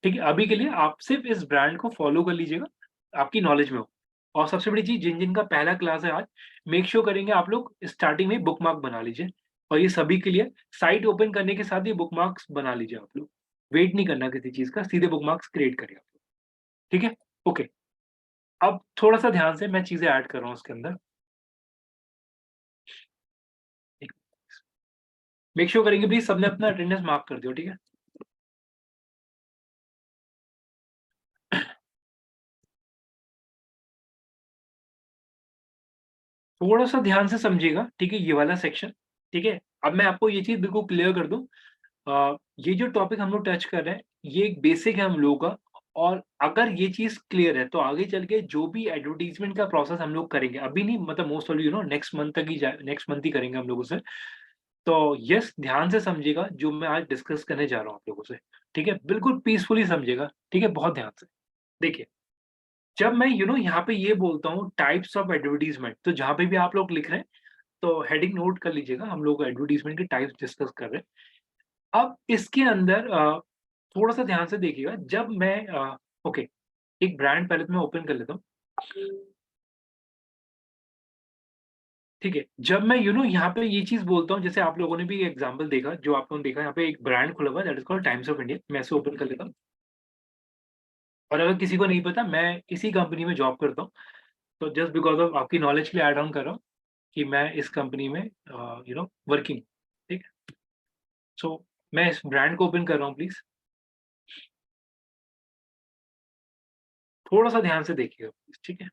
ठीक है? अभी के लिए आप सिर्फ़ इस ब्रांड को फ़ॉलो कर लीजिएगा, आपकी नॉलेज में हो। और सबसे बड़ी चीज़, जिन-जिन का पहला क्लास है आज, मेक श्योर करेंगे आप लोग स्टार्टिंग में बुकमार्क बना लीजिए और ये सभी के लिए साइट ओपन करने के साथ ही बुकमार्क्स बना लीजिए आप लोग। वेट नहीं करना किसी चीज़ का, सीधे बुकमार्क्स क्रिएट करिए आप लोग, ठीक है? ओके, अब थोड़ा-सा ध्यान से मैं चीज़ें ऐड कर रहा हूँ इसके अंदर। एक मेक श्योर करेंगे प्लीज़ सबने अपना अटेंडेंस मार्क कर दियो, ठीक है? थोड़ा-सा ध्यान से समझिएगा, ठीक है? ये वाला सेक्शन, ठीक है? अब मैं आपको ये चीज़ बिल्कुल क्लियर कर दूँ, ये जो टॉपिक हम लोग टच कर रहे हैं, ये एक बेसिक है हम लोगों का और अगर ये चीज़ क्लियर है, तो आगे चल के जो भी एडवर्टाइज़मेंट का प्रोसेस हम लोग करेंगे, अभी नहीं, मतलब मोस्ट ऑफ नेक्स्ट मंथ तक ही नेक्स्ट मंथ ही करेंगे हम लोग उसे। तो यस, ध्यान से समझिएगा जो मैं आज डिस्कस करने जा रहा हूँ आप लोगों से, ठीक है? बिल्कुल पीसफुली समझिएगा, ठीक है? बहुत ध्यान से। देखिए, जब मैं यहाँ पे ये बोलता हूँ टाइप्स ऑफ एडवर्टाइज़मेंट, तो जहाँ पे भी आप लोग लिख रहे हैं, तो हेडिंग नोट कर लीजिएगा, हम लोग एडवर्टाइज़मेंट के टाइप्स डिस्कस कर रहे हैं। अब इसके अंदर थोड़ा-सा ध्यान से देखिएगा, जब मैं ओके, एक ब्रांड पहले तो मैं ओपन कर लेता हूँ। ठीक है, जब मैं यहाँ पे ये चीज़ बोलता हूँ, जैसे आप लोगों ने भी एग्ज़ाम्पल देखा, जो आप लोगों ने देखा, यहाँ पे एक ब्रांड खुला हुआ है that is called times of India, मैं इसे ओपन कर लेता हूँ। और अगर किसी को नहीं पता, मैं इसी कंपनी में जॉब करता हूँ, तो जस्ट बिकॉज़ ऑफ आपकी नॉलेज के लिए ऐड ऑन कर रहा हूँ कि मैं इस कंपनी में वर्किंग, ठीक है? सो मैं इस ब्रांड को ओपन कर रहा हूँ प्लीज़। थोड़ा-सा ध्यान से देखिएगा प्लीज़, ठीक है?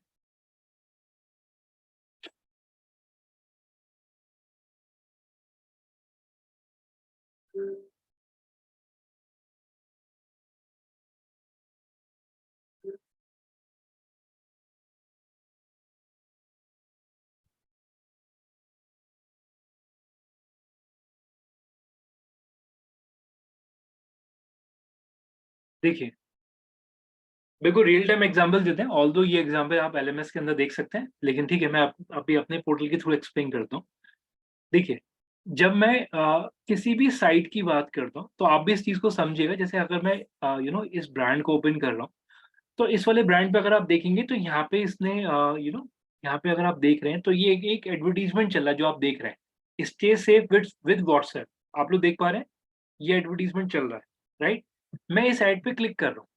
देखिए, बिल्कुल रियल टाइम एग्ज़ाम्पल देते हैं, ऑल्दो ये एग्ज़ाम्पल आप एलएमएस के अंदर देख सकते हैं, लेकिन ठीक है, मैं अभी अपने पोर्टल के थ्रू एक्सप्लेन करता हूँ। देखिए, जब मैं किसी भी साइट की बात करता हूँ, तो आप भी इस चीज़ को समझिएगा, जैसे अगर मैं इस ब्रांड को ओपन कर रहा हूँ, तो इस वाले ब्रांड पे अगर आप देखेंगे तो यहाँ पे इसने यहाँ पे अगर आप देख रहे हैं, तो ये एक एडवर्टाइज़मेंट चल रहा है जो आप देख रहे हैं। स्टे सेफ विद व्हाट्सएप, आप लोग देख पा रहे हैं? ये एडवर्टाइज़मेंट चल रहा है, राइट? मैं इस ऐड पे क्लिक कर रहा हूँ।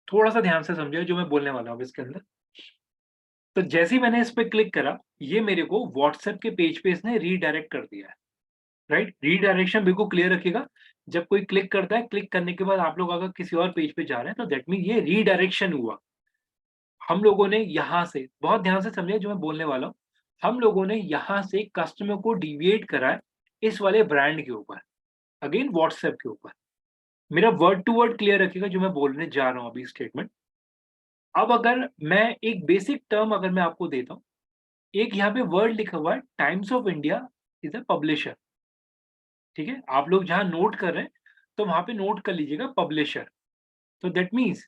थोड़ा-सा ध्यान से समझिए जो मैं बोलने वाला हूँ इसके अंदर। तो जैसे ही मैंने इस पे क्लिक करा, ये मेरे को व्हाट्सएप के पेज पे इसने रीडायरेक्ट कर दिया है, राइट? रीडायरेक्शन बिल्कुल क्लियर रखिएगा। जब कोई क्लिक करता है, क्लिक करने के बाद आप लोग अगर किसी और पेज पे जा रहे हैं, तो दैट मीन ये रीडायरेक्शन हुआ। हम लोगों ने यहाँ से, बहुत ध्यान से समझिए जो मैं बोलने वाला हूँ, हम लोगों ने यहाँ से कस्टमर को डिविएट करा है इस वाले ब्रांड के ऊपर, अगेन व्हाट्सएप के ऊपर। मेरा वर्ड टू वर्ड क्लियर रखिएगा जो मैं बोलने जा रहा हूँ अभी स्टेटमेंट। अब अगर मैं एक बेसिक टर्म अगर मैं आपको देता हूँ, एक यहाँ पे वर्ड लिखा हुआ है, times of India is a publisher, ठीक है? आप लोग जहाँ नोट कर रहे हैं, तो वहाँ पे नोट कर लीजिएगा पब्लिशर। तो दैट मीन्स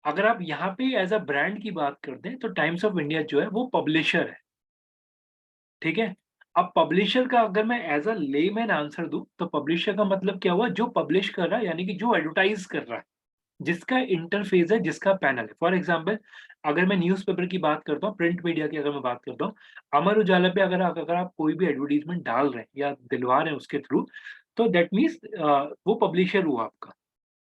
अगर आप यहाँ पे एज़ अ ब्रांड की बात करते हैं, तो टाइम्स ऑफ इंडिया जो है वो पब्लिशर है, ठीक है? अब पब्लिशर का अगर मैं एज़ अ लेमैन आंसर दूँ, तो पब्लिशर का मतलब क्या हुआ? जो पब्लिश कर रहा है, यानी कि जो एडवर्टाइज़ कर रहा है, जिसका इंटरफ़ेस है, जिसका पैनल है। फॉर एग्ज़ाम्पल, अगर मैं न्यूज़पेपर की बात करता हूँ, प्रिंट मीडिया की अगर मैं बात करता हूँ, अमर उजाला पे अगर आप कोई भी एडवर्टाइज़मेंट डाल रहे हैं या दिलवा रहे हैं उसके थ्रू, तो दैट मीन्स वो पब्लिशर हुआ आपका,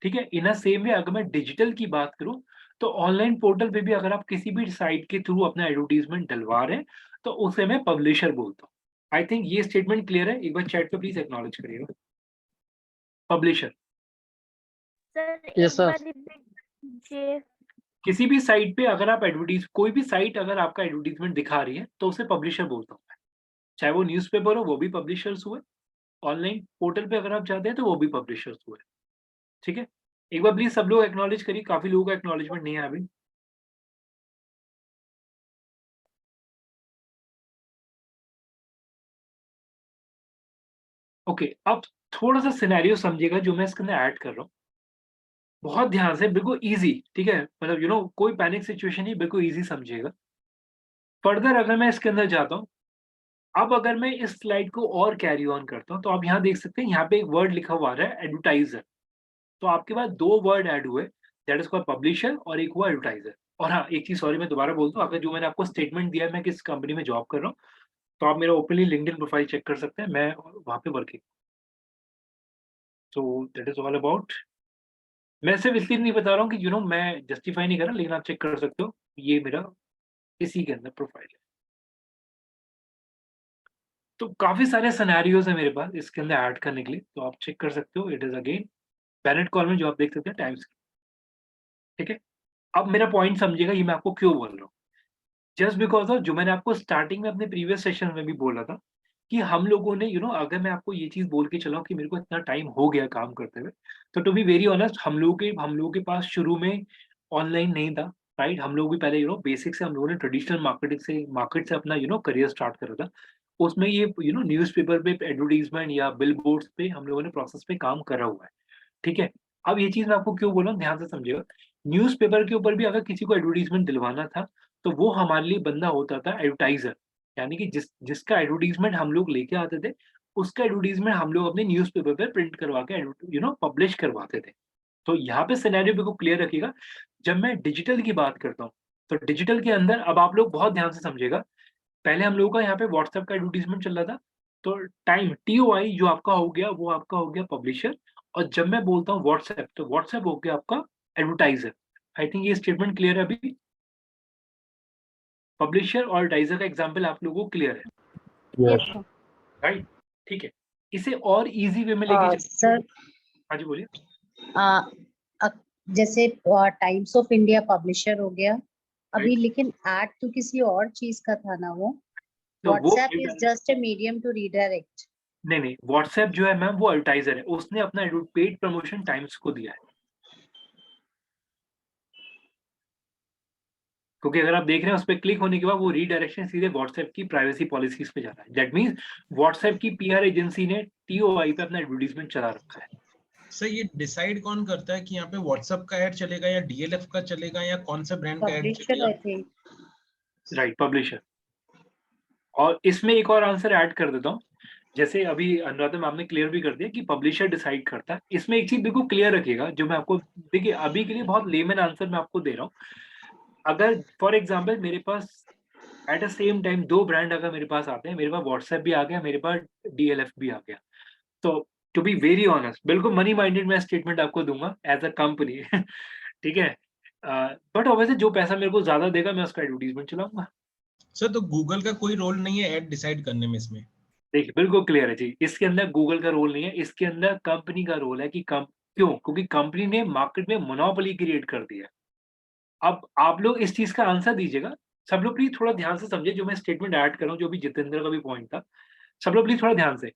ठीक है? इन अ सेम वे अगर मैं डिजिटल की बात करूँ, तो ऑनलाइन पोर्टल पे भी अगर आप किसी भी साइट के थ्रू अपना एडवर्टाइज़मेंट डलवा रहे हैं, तो उसे मैं पब्लिशर बोलता हूँ। आई थिंक ये स्टेटमेंट क्लियर है, एक बार चैट पे प्लीज़ एक्नॉलेज करिएगा। पब्लिशर, सर यस एक सर। बार रिपीट कीजिए। किसी भी साइट पे अगर आप कोई भी साइट अगर आपका एडवर्टाइज़मेंट दिखा रही है, तो उसे पब्लिशर बोलता हूँ मैं। चाहे वो न्यूज़पेपर हो, वो भी पब्लिशर्स हुए, ऑनलाइन पोर्टल पे अगर आप जाते हैं, तो वो भी पब्लिशर्स हुए। ठीक है, एक बार प्लीज सब लोग एक्नॉलेज करिए, काफी लोगों का एक्नॉलेजमेंट नहीं है अभी। ओके, अब थोड़ा सा सिनेरियो समझिएगा जो मैं इसके अंदर ऐड कर रहा हूँ, बहुत ध्यान से, बिल्कुल इजी, ठीक है, मतलब कोई पैनिक सिचुएशन नहीं, बिल्कुल इजी समझिएगा। फर्दर अगर मैं इसके अंदर जाता हूँ, अब अगर मैं इस स्लाइड को और कैरी ऑन करता हूँ, तो आप यहाँ देख सकते हैं, यहाँ पे एक वर्ड लिखा हुआ आ रहा है एडवर्टाइजर। तो आपके पास दो वर्ड ऐड हुए, दैट इज कॉल्ड पब्लिशर और एक हुआ एडवर्टाइजर। और हाँ, एक चीज सॉरी मैं दोबारा बोलता हूँ, अगर जो मैंने आपको स्टेटमेंट दिया है मैं किस कंपनी में जॉब कर रहा हूँ, तो आप मेरा ओपनली लिंक्डइन प्रोफाइल चेक कर सकते हैं, मैं वहाँ पे working. So that is all about. मैं सिर्फ इसलिए नहीं बता रहा हूँ कि मैं जस्टिफाई नहीं कर रहा, लेकिन आप चेक कर सकते हो, ये मेरा इसी के अंदर प्रोफाइल है। तो काफी सारे सिनेरियोज है मेरे पास इसके अंदर ऐड करने के लिए, तो आप चेक कर सकते हो। It is again Bennett Coleman जो आप देख सकते हैं टाइम्स की, ठीक है। अब मेरा पॉइंट समझिएगा, ये मैं आपको क्यों बोल रहा हूँ। जस्ट बिकॉज ऑफ जो मैंने आपको स्टार्टिंग में अपने प्रीवियस सेशन में भी बोला था कि हम लोगों ने अगर मैं आपको ये चीज बोल के चला कि मेरे को इतना टाइम हो गया काम करते हुए, तो टू बी वेरी ऑनेस्ट हम लोगों के पास शुरू में ऑनलाइन नहीं था, राइट। हम लोग भी पहले बेसिक से हम लोगों ने ट्रेडिशनल मार्केट से अपना करियर स्टार्ट करा था। उसमें ये न्यूज़पेपर पे एडवर्टीजमेंट या बिल बोर्ड्स पे हम लोगों ने प्रोसेस पे काम करा हुआ है, ठीक है। अब ये चीज मैं आपको क्यों बोल रहा हूँ, ध्यान से समझिएगा। न्यूज़पेपर के ऊपर भी अगर किसी को एडवर्टीजमेंट दिलवाना था, तो वो हमारे लिए बंदा होता था एडवर्टाइजर, यानी कि जिसका एडवर्टीजमेंट हम लोग लेके आते थे, उसका एडवर्टीजमेंट हम लोग अपने न्यूज़पेपर पे प्रिंट करवा के पब्लिश करवाते थे। तो यहाँ पे सिनेरियो बिल्कुल क्लियर रखिएगा। जब मैं डिजिटल की बात करता हूँ, तो डिजिटल के अंदर अब आप लोग बहुत ध्यान से समझिएगा। पहले हम लोगों का यहाँ पे व्हाट्सएप का एडवर्टीजमेंट चल रहा था, तो टाइम TOI जो आपका हो गया, वो आपका हो गया पब्लिशर। और जब मैं बोलता हूँ व्हाट्सएप, तो व्हाट्सएप हो गया आपका एडवर्टाइजर। आई थिंक ये स्टेटमेंट क्लियर है अभी। पब्लिशर और एडवर्टाइजर का एग्जाम्पल आप लोगों को क्लियर है, यस सर। राइट, ठीक है। इसे और इजी वे में लेके सर हाँ जी बोलिए। जैसे टाइम्स ऑफ इंडिया पब्लिशर हो गया अभी, Right. लेकिन ऐड तो किसी और चीज का था ना वो। तो वो WhatsApp is just a medium to redirect. नहीं, व्हाट्सएप जो है मैम वो एडवर्टाइजर है, उसने अपना पेड प्रमोशन टाइम्स को दिया है। क्योंकि अगर आप देख रहे हैं उस पर क्लिक होने के बाद वो रीडायरेक्शन सीधे व्हाट्सएप की प्राइवेसी पॉलिसीज पे जा रहा है। दैट मींस व्हाट्सएप की PR एजेंसी ने TOI पे अपना एडवर्टीजमेंट चला रखा है। सर ये डिसाइड कौन करता है कि यहाँ पे व्हाट्सएप का ऐड चलेगा या DLF का चलेगा या कौन से ब्रांड का ऐड पब्लिशर चलेगा? I think. Right, publisher. और इसमें एक और आंसर ऐड कर देता हूँ, जैसे अभी अनुराधा मैम ने क्लियर भी कर दिया कि पब्लिशर डिसाइड करता है। इसमें एक चीज बिल्कुल क्लियर रखिएगा, जो मैं आपको देखिए अभी के लिए बहुत लेमन आंसर मैं आपको दे रहा हूँ। अगर फॉर एग्जाम्पल मेरे पास एट द सेम टाइम दो ब्रांड अगर मेरे पास आते हैं, मेरे पास व्हाट्सएप भी आ गया, मेरे पास DLF भी आ गया, तो टू बी वेरी ऑनेस्ट बिल्कुल मनी माइंडेड मैं स्टेटमेंट आपको दूंगा एज अ कंपनी ठीक है। बट ऑब्वियसली जो पैसा मेरे को ज्यादा देगा मैं उसका एडवर्टीजमेंट चलाऊंगा। सर तो गूगल का कोई रोल नहीं है ऐड डिसाइड करने में इसमें? देखिए बिल्कुल क्लियर है जी, इसके अंदर गूगल का रोल नहीं है, इसके अंदर कंपनी का रोल है कि क्यों, क्योंकि कंपनी ने मार्केट में मोनोपोली क्रिएट कर दिया। अब आप लोग इस चीज का आंसर दीजिएगा। सब लोग प्लीज थोड़ा ध्यान से समझे जो मैं स्टेटमेंट ऐड कर रहा हूँ, जो भी जितेंद्र का भी पॉइंट था। सब लोग प्लीज थोड़ा ध्यान से,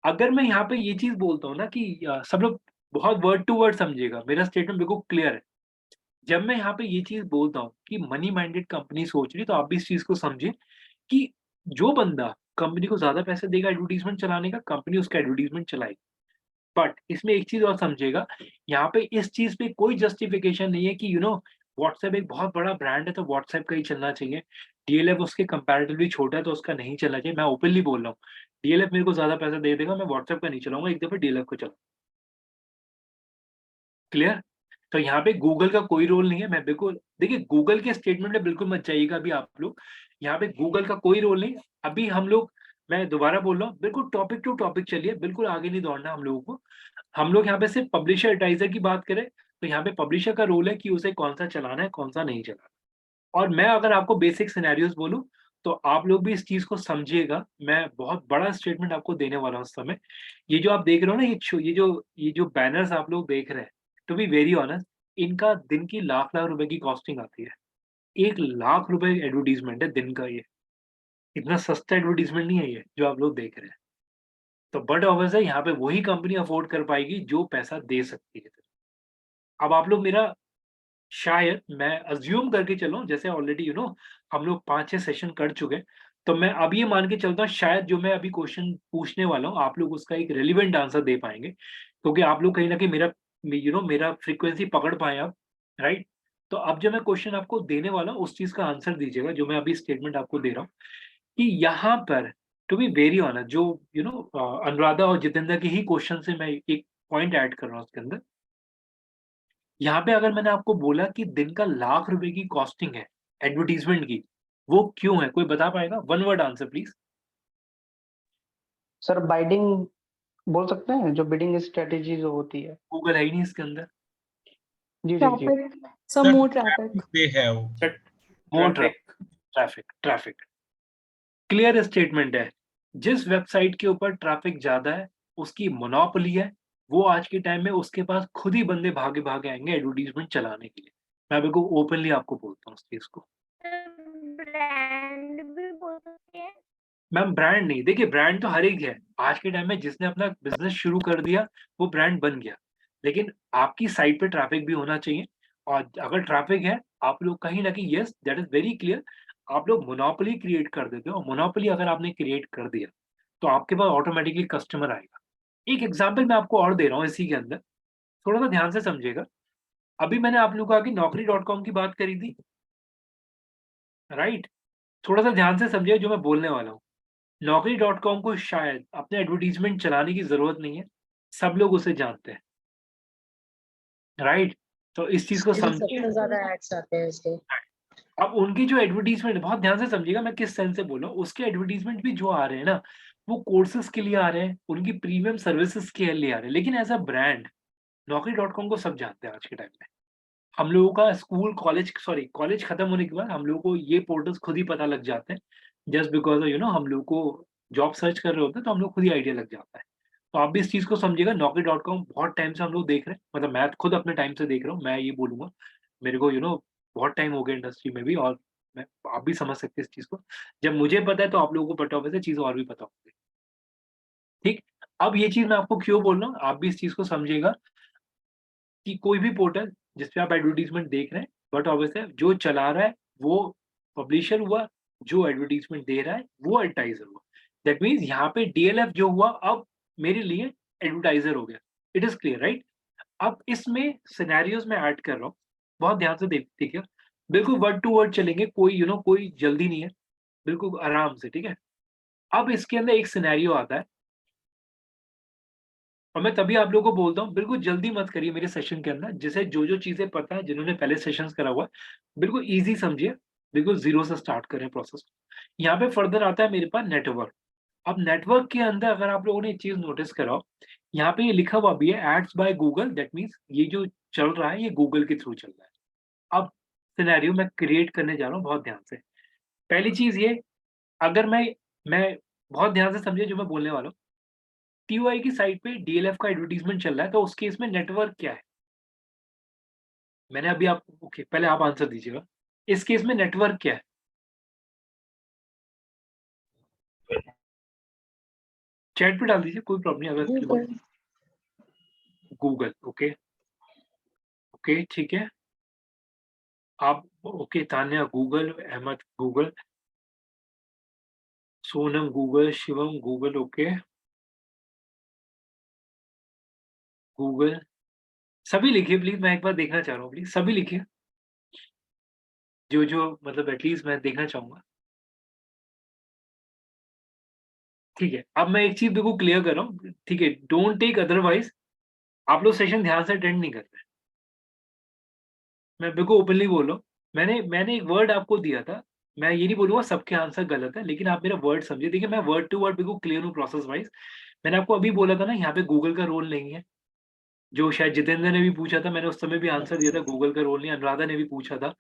अगर मैं यहाँ पे ये चीज बोलता हूँ ना कि सब लोग बहुत वर्ड टू वर्ड समझिएगा, मेरा स्टेटमेंट बिल्कुल क्लियर है। जब मैं यहाँ पे ये चीज बोलता हूँ कि मनी माइंडेड कंपनी सोच रही, तो आप भी इस चीज को समझिए कि जो बंदा कंपनी को ज्यादा पैसे देगा एडवर्टीजमेंट चलाने का, कंपनी उसका एडवर्टीजमेंट चलाएगी। बट इसमें एक चीज और समझिएगा, यहाँ पे इस चीज पे कोई जस्टिफिकेशन नहीं है कि व्हाट्सएप एक बहुत बड़ा ब्रांड है तो व्हाट्सएप का ही चलना चाहिए। DLF उसके कंपैरेटिवली छोटा है तो उसका नहीं चलना चाहिए। मैं ओपनली बोल रहा हूँ, DLF मेरे को ज्यादा पैसा दे देगा, मैं व्हाट्सएप का नहीं चलाऊंगा, एक दफे DLF को चलाऊंगा। क्लियर? तो यहाँ पे गूगल का कोई रोल नहीं है। मैं बिल्कुल देखिए गूगल के स्टेटमेंट में बिल्कुल मत जाइएगा अभी आप लोग, यहाँ पे गूगल का कोई रोल नहीं। अभी हम लोग, मैं दोबारा बोल रहा हूँ, बिल्कुल टॉपिक टू टॉपिक चलिए, बिल्कुल आगे नहीं दौड़ना हम लोगों को। हम लोग यहाँ पे सिर्फ पब्लिशर एडवर्टाइजर की बात करें, तो यहाँ पे पब्लिशर का रोल है कि उसे कौन सा चलाना है कौन सा नहीं चलाना। और मैं अगर आपको बेसिक सिनेरियोज बोलूं, तो आप लोग भी इस चीज को समझिएगा। मैं बहुत बड़ा स्टेटमेंट आपको देने वाला हूँ उस समय। ये जो आप देख रहे हो ना, ये जो बैनर्स आप लोग देख रहे हैं, टू बी वेरी ऑनेस्ट, इनका दिन की लाख लाख रुपए की कॉस्टिंग आती है। 1 लाख रुपए एडवर्टीजमेंट है दिन का। ये इतना सस्ता एडवर्टीजमेंट नहीं है ये जो आप लोग देख रहे हैं। तो बट ऑब्वियस है यहाँ पे वही कंपनी अफोर्ड कर पाएगी जो पैसा दे सकती है। अब आप लोग मेरा शायद मैं अज्यूम करके चलूँ, जैसे ऑलरेडी हम लोग 5-6 सेशन कर चुके हैं, तो मैं अब ये मान के चलता हूँ शायद जो मैं अभी क्वेश्चन पूछने वाला हूँ, आप लोग उसका एक रेलेवेंट आंसर दे पाएँगे। क्योंकि आप लोग कहीं न कहीं मेरा फ्रीक्वेंसी पकड़ पाएँ आप, राइट? तो अब जो मैं क्वेश्चन आपको देने वाला हूँ, उस चीज़ का आंसर दीजिएगा, जो मैं अभी स्टेटमेंट आपको दे रहा हूँ, कि यहाँ पर टू बी वेरी ऑनेस्ट जो अनुराधा और जितेंद्र के ही क्वेश्चन से मैं एक पॉइंट ऐड कर रहा हूँ उसके अंदर। यहाँ पे अगर मैंने आपको बोला कि दिन का ₹1,00,000 की कॉस्टिंग है, एडवर्टाइज़मेंट की, वो क्यों है? कोई बता पाएगा? One word answer please. Sir biding बोल सकते हैं, जो बिडिंग स्ट्रेटेजी जो होती है। गूगल है ही नहीं इसके अंदर। जी। Traffic, some more traffic. पे है वो। मोर ट्रैफिक। क्लियर स्टेटमेंट है। जिस वेबसाइट के ऊपर ट्रैफिक ज़्यादा है, उसकी मोनोपोली है, वो आज के टाइम में उसके पास खुद ही बंदे भागे-भागे आएँगे एडवर्टाइज़मेंट चलाने के लिए। मैं बिल्कुल ओपनली आपको बोलता हूँ इस चीज़ को। ब्रांड भी बोल सकते हैं। मैम ब्रांड नहीं, देखिए ब्रांड तो हर एक है। आज के टाइम में जिसने अपना बिज़नेस शुरू कर दिया, वो ब्रांड बन गया। लेकिन आपकी साइट पे ट्रैफिक भी होना चाहिए और अगर ट्रैफिक है, आप लोग कहीं न कहीं yes that is very clear आप लोग मोनोपोली क्रिएट कर देते हो। मोनोपोली अगर आपने क्रिएट कर दिया, तो आपके पास ऑटोमैटिकली कस्टमर आएगा। एक एग्ज़ाम्पल मैं आपको और दे रहा हूँ इसी के अंदर, थोड़ा-सा ध्यान से समझिएगा। अभी मैंने आप लोगों को कहा कि naukri.com की बात करी थी, राइट? थोड़ा-सा ध्यान से समझिए जो मैं बोलने वाला हूँ। naukri.com को शायद अपने एडवर्टाइज़मेंट चलाने की ज़रूरत नहीं है, सब लोग उसे जानते हैं, राइट? तो इस चीज़ को समझिए। सबसे ज्यादा एड्स आते हैं इसके। अब उनकी जो एडवर्टाइज़मेंट बहुत ध्यान से समझिएगा मैं किस सेंस से बोल रहा हूँ, उसके एडवर्टाइज़मेंट भी जो आ रहे हैं ना, वो कोर्सेज़ के लिए आ रहे हैं, उनकी प्रीमियम सर्विसेज़ के लिए आ रहे हैं। लेकिन एज़ अ ब्रांड naukri.com को सब जानते हैं आज के टाइम में। हम लोगों का कॉलेज खत्म होने के बाद हम लोगों को ये पोर्टल्स खुद ही पता लग जाते हैं। जस्ट बिकॉज़ हम लोग को जॉब सर्च कर रहे होते हैं, तो हम लोग खुद ही आइडिया लग जाता है। तो आप भी इस चीज़ को समझिएगा naukri.com बहुत टाइम से हम लोग देख रहे हैं, मतलब मैं खुद अपने टाइम से देख रहा हूँ, मैं ये बोलूँगा। मेरे को बहुत टाइम हो गया इंडस्ट्री में भी और मैं आप भी समझ सकते हैं इस चीज़ को। जब मुझे पता है तो आप लोगों को पता होगा, वैसे चीज़ और भी पता होंगी। ठीक? अब ये चीज़ मैं आपको क्यों बोल रहा हूँ, आप भी इस चीज़ को समझिएगा कि कोई भी पोर्टल जिस पे आप एडवर्टाइज़मेंट देख रहे हैं, बट ऑब्वियस है जो चला रहा है वो पब्लिशर हुआ, जो एडवर्टाइज़मेंट दे रहा है वो एडवर्टाइज़र हुआ। दैट मीन्स यहाँ पे डीएलएफ जो हुआ अब मेरे लिए एडवर्टाइज़र हो गया। It is clear right? अब इसमें सिनेरियोज़ मैं ऐड कर रहा हूँ, बहुत ध्यान से देखिए। बिल्कुल वर्ड टू वर्ड चलेंगे, कोई जल्दी नहीं है, बिल्कुल आराम से, ठीक है? अब इसके अंदर एक सिनेरियो आता है और मैं तभी आप लोगों को बोलता हूँ बिल्कुल जल्दी मत करिए मेरे सेशन के अंदर, जिसे जो-जो चीज़ें पता है, जिन्होंने पहले सेशंस करा हुआ है, बिल्कुल ईज़ी समझिए, बिल्कुल ज़ीरो से स्टार्ट करें प्रोसेस। यहाँ पे फर्दर आता है मेरे पास नेटवर्क। अब नेटवर्क के अंदर अगर आप लोगों ने एक चीज़ नोटिस करा हो, यहाँ पे ये लिखा हुआ भी है ads by Google that means ये जो चल रहा है ये गूगल के थ्रू चल रहा है। अब सिनेरियो मैं क्रिएट करने जा रहा हूँ बहुत ध्यान से। पहली चीज़ ये अगर मैं बहुत ध्यान से समझिए जो मैं बोलने वाला हूँ। टीओआई की साइट पे डीएलएफ का एडवर्टाइज़मेंट चल रहा है, तो उस केस में नेटवर्क क्या है? मैंने अभी आपको ओके, पहले आप आंसर दीजिएगा। इस केस में नेटवर्क क्या है? चैट पे डाल दीजिए, कोई प्रॉब्लम नहीं अगर गूगल ओके, ओके ठीक है। आप okay Tanya Google, Ahmed Google, Sonam Google, Shivam Google okay. Google, सभी लिखिए प्लीज़ मैं एक बार देखना चाह रहा हूँ प्लीज़, सभी लिखिए। जो मतलब एटलीस्ट मैं देखना चाहूँगा। ठीक है, अब मैं एक चीज़ बिल्कुल क्लियर कर रहा हूँ, ठीक है? डोंट टेक अदरवाइज़ आप लोग सेशन ध्यान से अटेंड नहीं कर रहे। मैं बिल्कुल ओपनली बोल रहा हूँ। मैंने एक वर्ड आपको दिया था, मैं ये नहीं बोलूँगा सबके आंसर गलत है, लेकिन आप मेरा वर्ड समझिए। देखिए मैं वर्ड टू वर्ड बिल्कुल क्लियर हूँ प्रोसेस वाइज़। मैंने आपको अभी बोला था ना यहाँ पे गूगल का रोल नहीं है, जो शायद जितेंद्र ने भी पूछा था, मैंने उस समय भी आंसर दिया था गूगल का रोल नहीं है, अनुराधा ने भी पूछा था।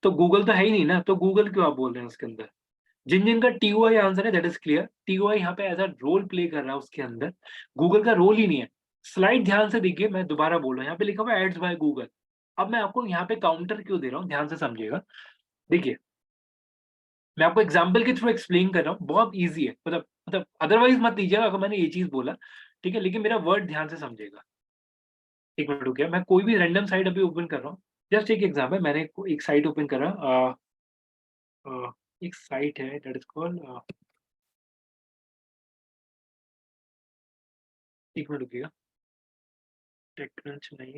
तो गूगल तो है ही नहीं ना, तो गूगल क्यों आप बोल रहे हैं उसके अंदर? जिन-जिन का टीओआई आंसर है दैट इज़ क्लियर, टीओआई यहाँ पे एज़ अ रोल प्ले कर रहा है उसके अंदर, गूगल का रोल ही नहीं है। स्लाइड ध्यान से देखिए, मैं दोबारा बोल रहा हूँ, यहाँ पे लिखा हुआ है एड्स बाय गूगल। अब मैं आपको यहाँ पे काउंटर क्यों दे रहा हूँ, ध्यान से समझिएगा। देखिए, मैं आपको एग्ज़ाम्पल के थ्रू एक्सप्लेन कर रहा हूँ, बहुत ईज़ी है। मतलब अदरवाइज़ मत लीजिएगा अगर मैंने ये चीज़ बोला, ठीक है? लेकिन मेरा वर्ड ध्यान से समझिएगा। एक मिनट रुकिए, मैं कोई भी रैंडम साइट अभी ओपन कर रहा हूँ। जस्ट एक एग्जांपल, मैंने एक साइट ओपन करा, एक साइट है दैट इज कॉल्ड, एक मिनट रुकिएगा, टेक्क्रंच नहीं,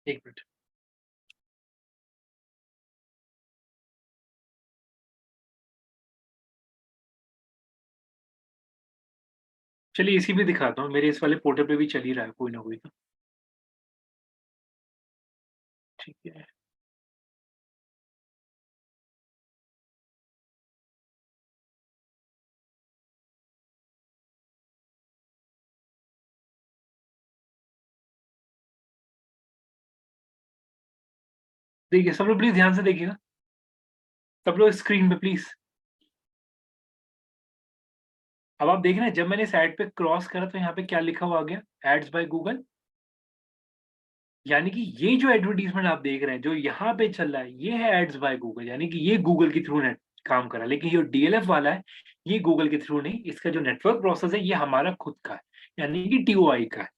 एक मिनट। चलिए इसी पे दिखाता हूँ, मेरे इस वाले पोर्टल पे भी चल ही रहा है कोई ना कोई तो। ठीक है, देखिए सब लोग प्लीज ध्यान से देखिएगा, सब लोग स्क्रीन पे प्लीज। अब आप देख रहे हैं, जब मैंने साइट पे क्रॉस करा तो यहाँ पे क्या लिखा हुआ आ गया, एड्स बाय गूगल। यानी कि ये जो एडवर्टीजमेंट आप देख रहे हैं जो यहाँ पे चल रहा है, ये है एड्स बाय गूगल, यानी कि ये गूगल के थ्रू नेट काम कर रहा है। लेकिन ये डीएलएफ वाला है, ये गूगल के थ्रू नहीं, इसका जो नेटवर्क प्रोसेस है ये हमारा खुद का है, यानी कि टीओआई का है।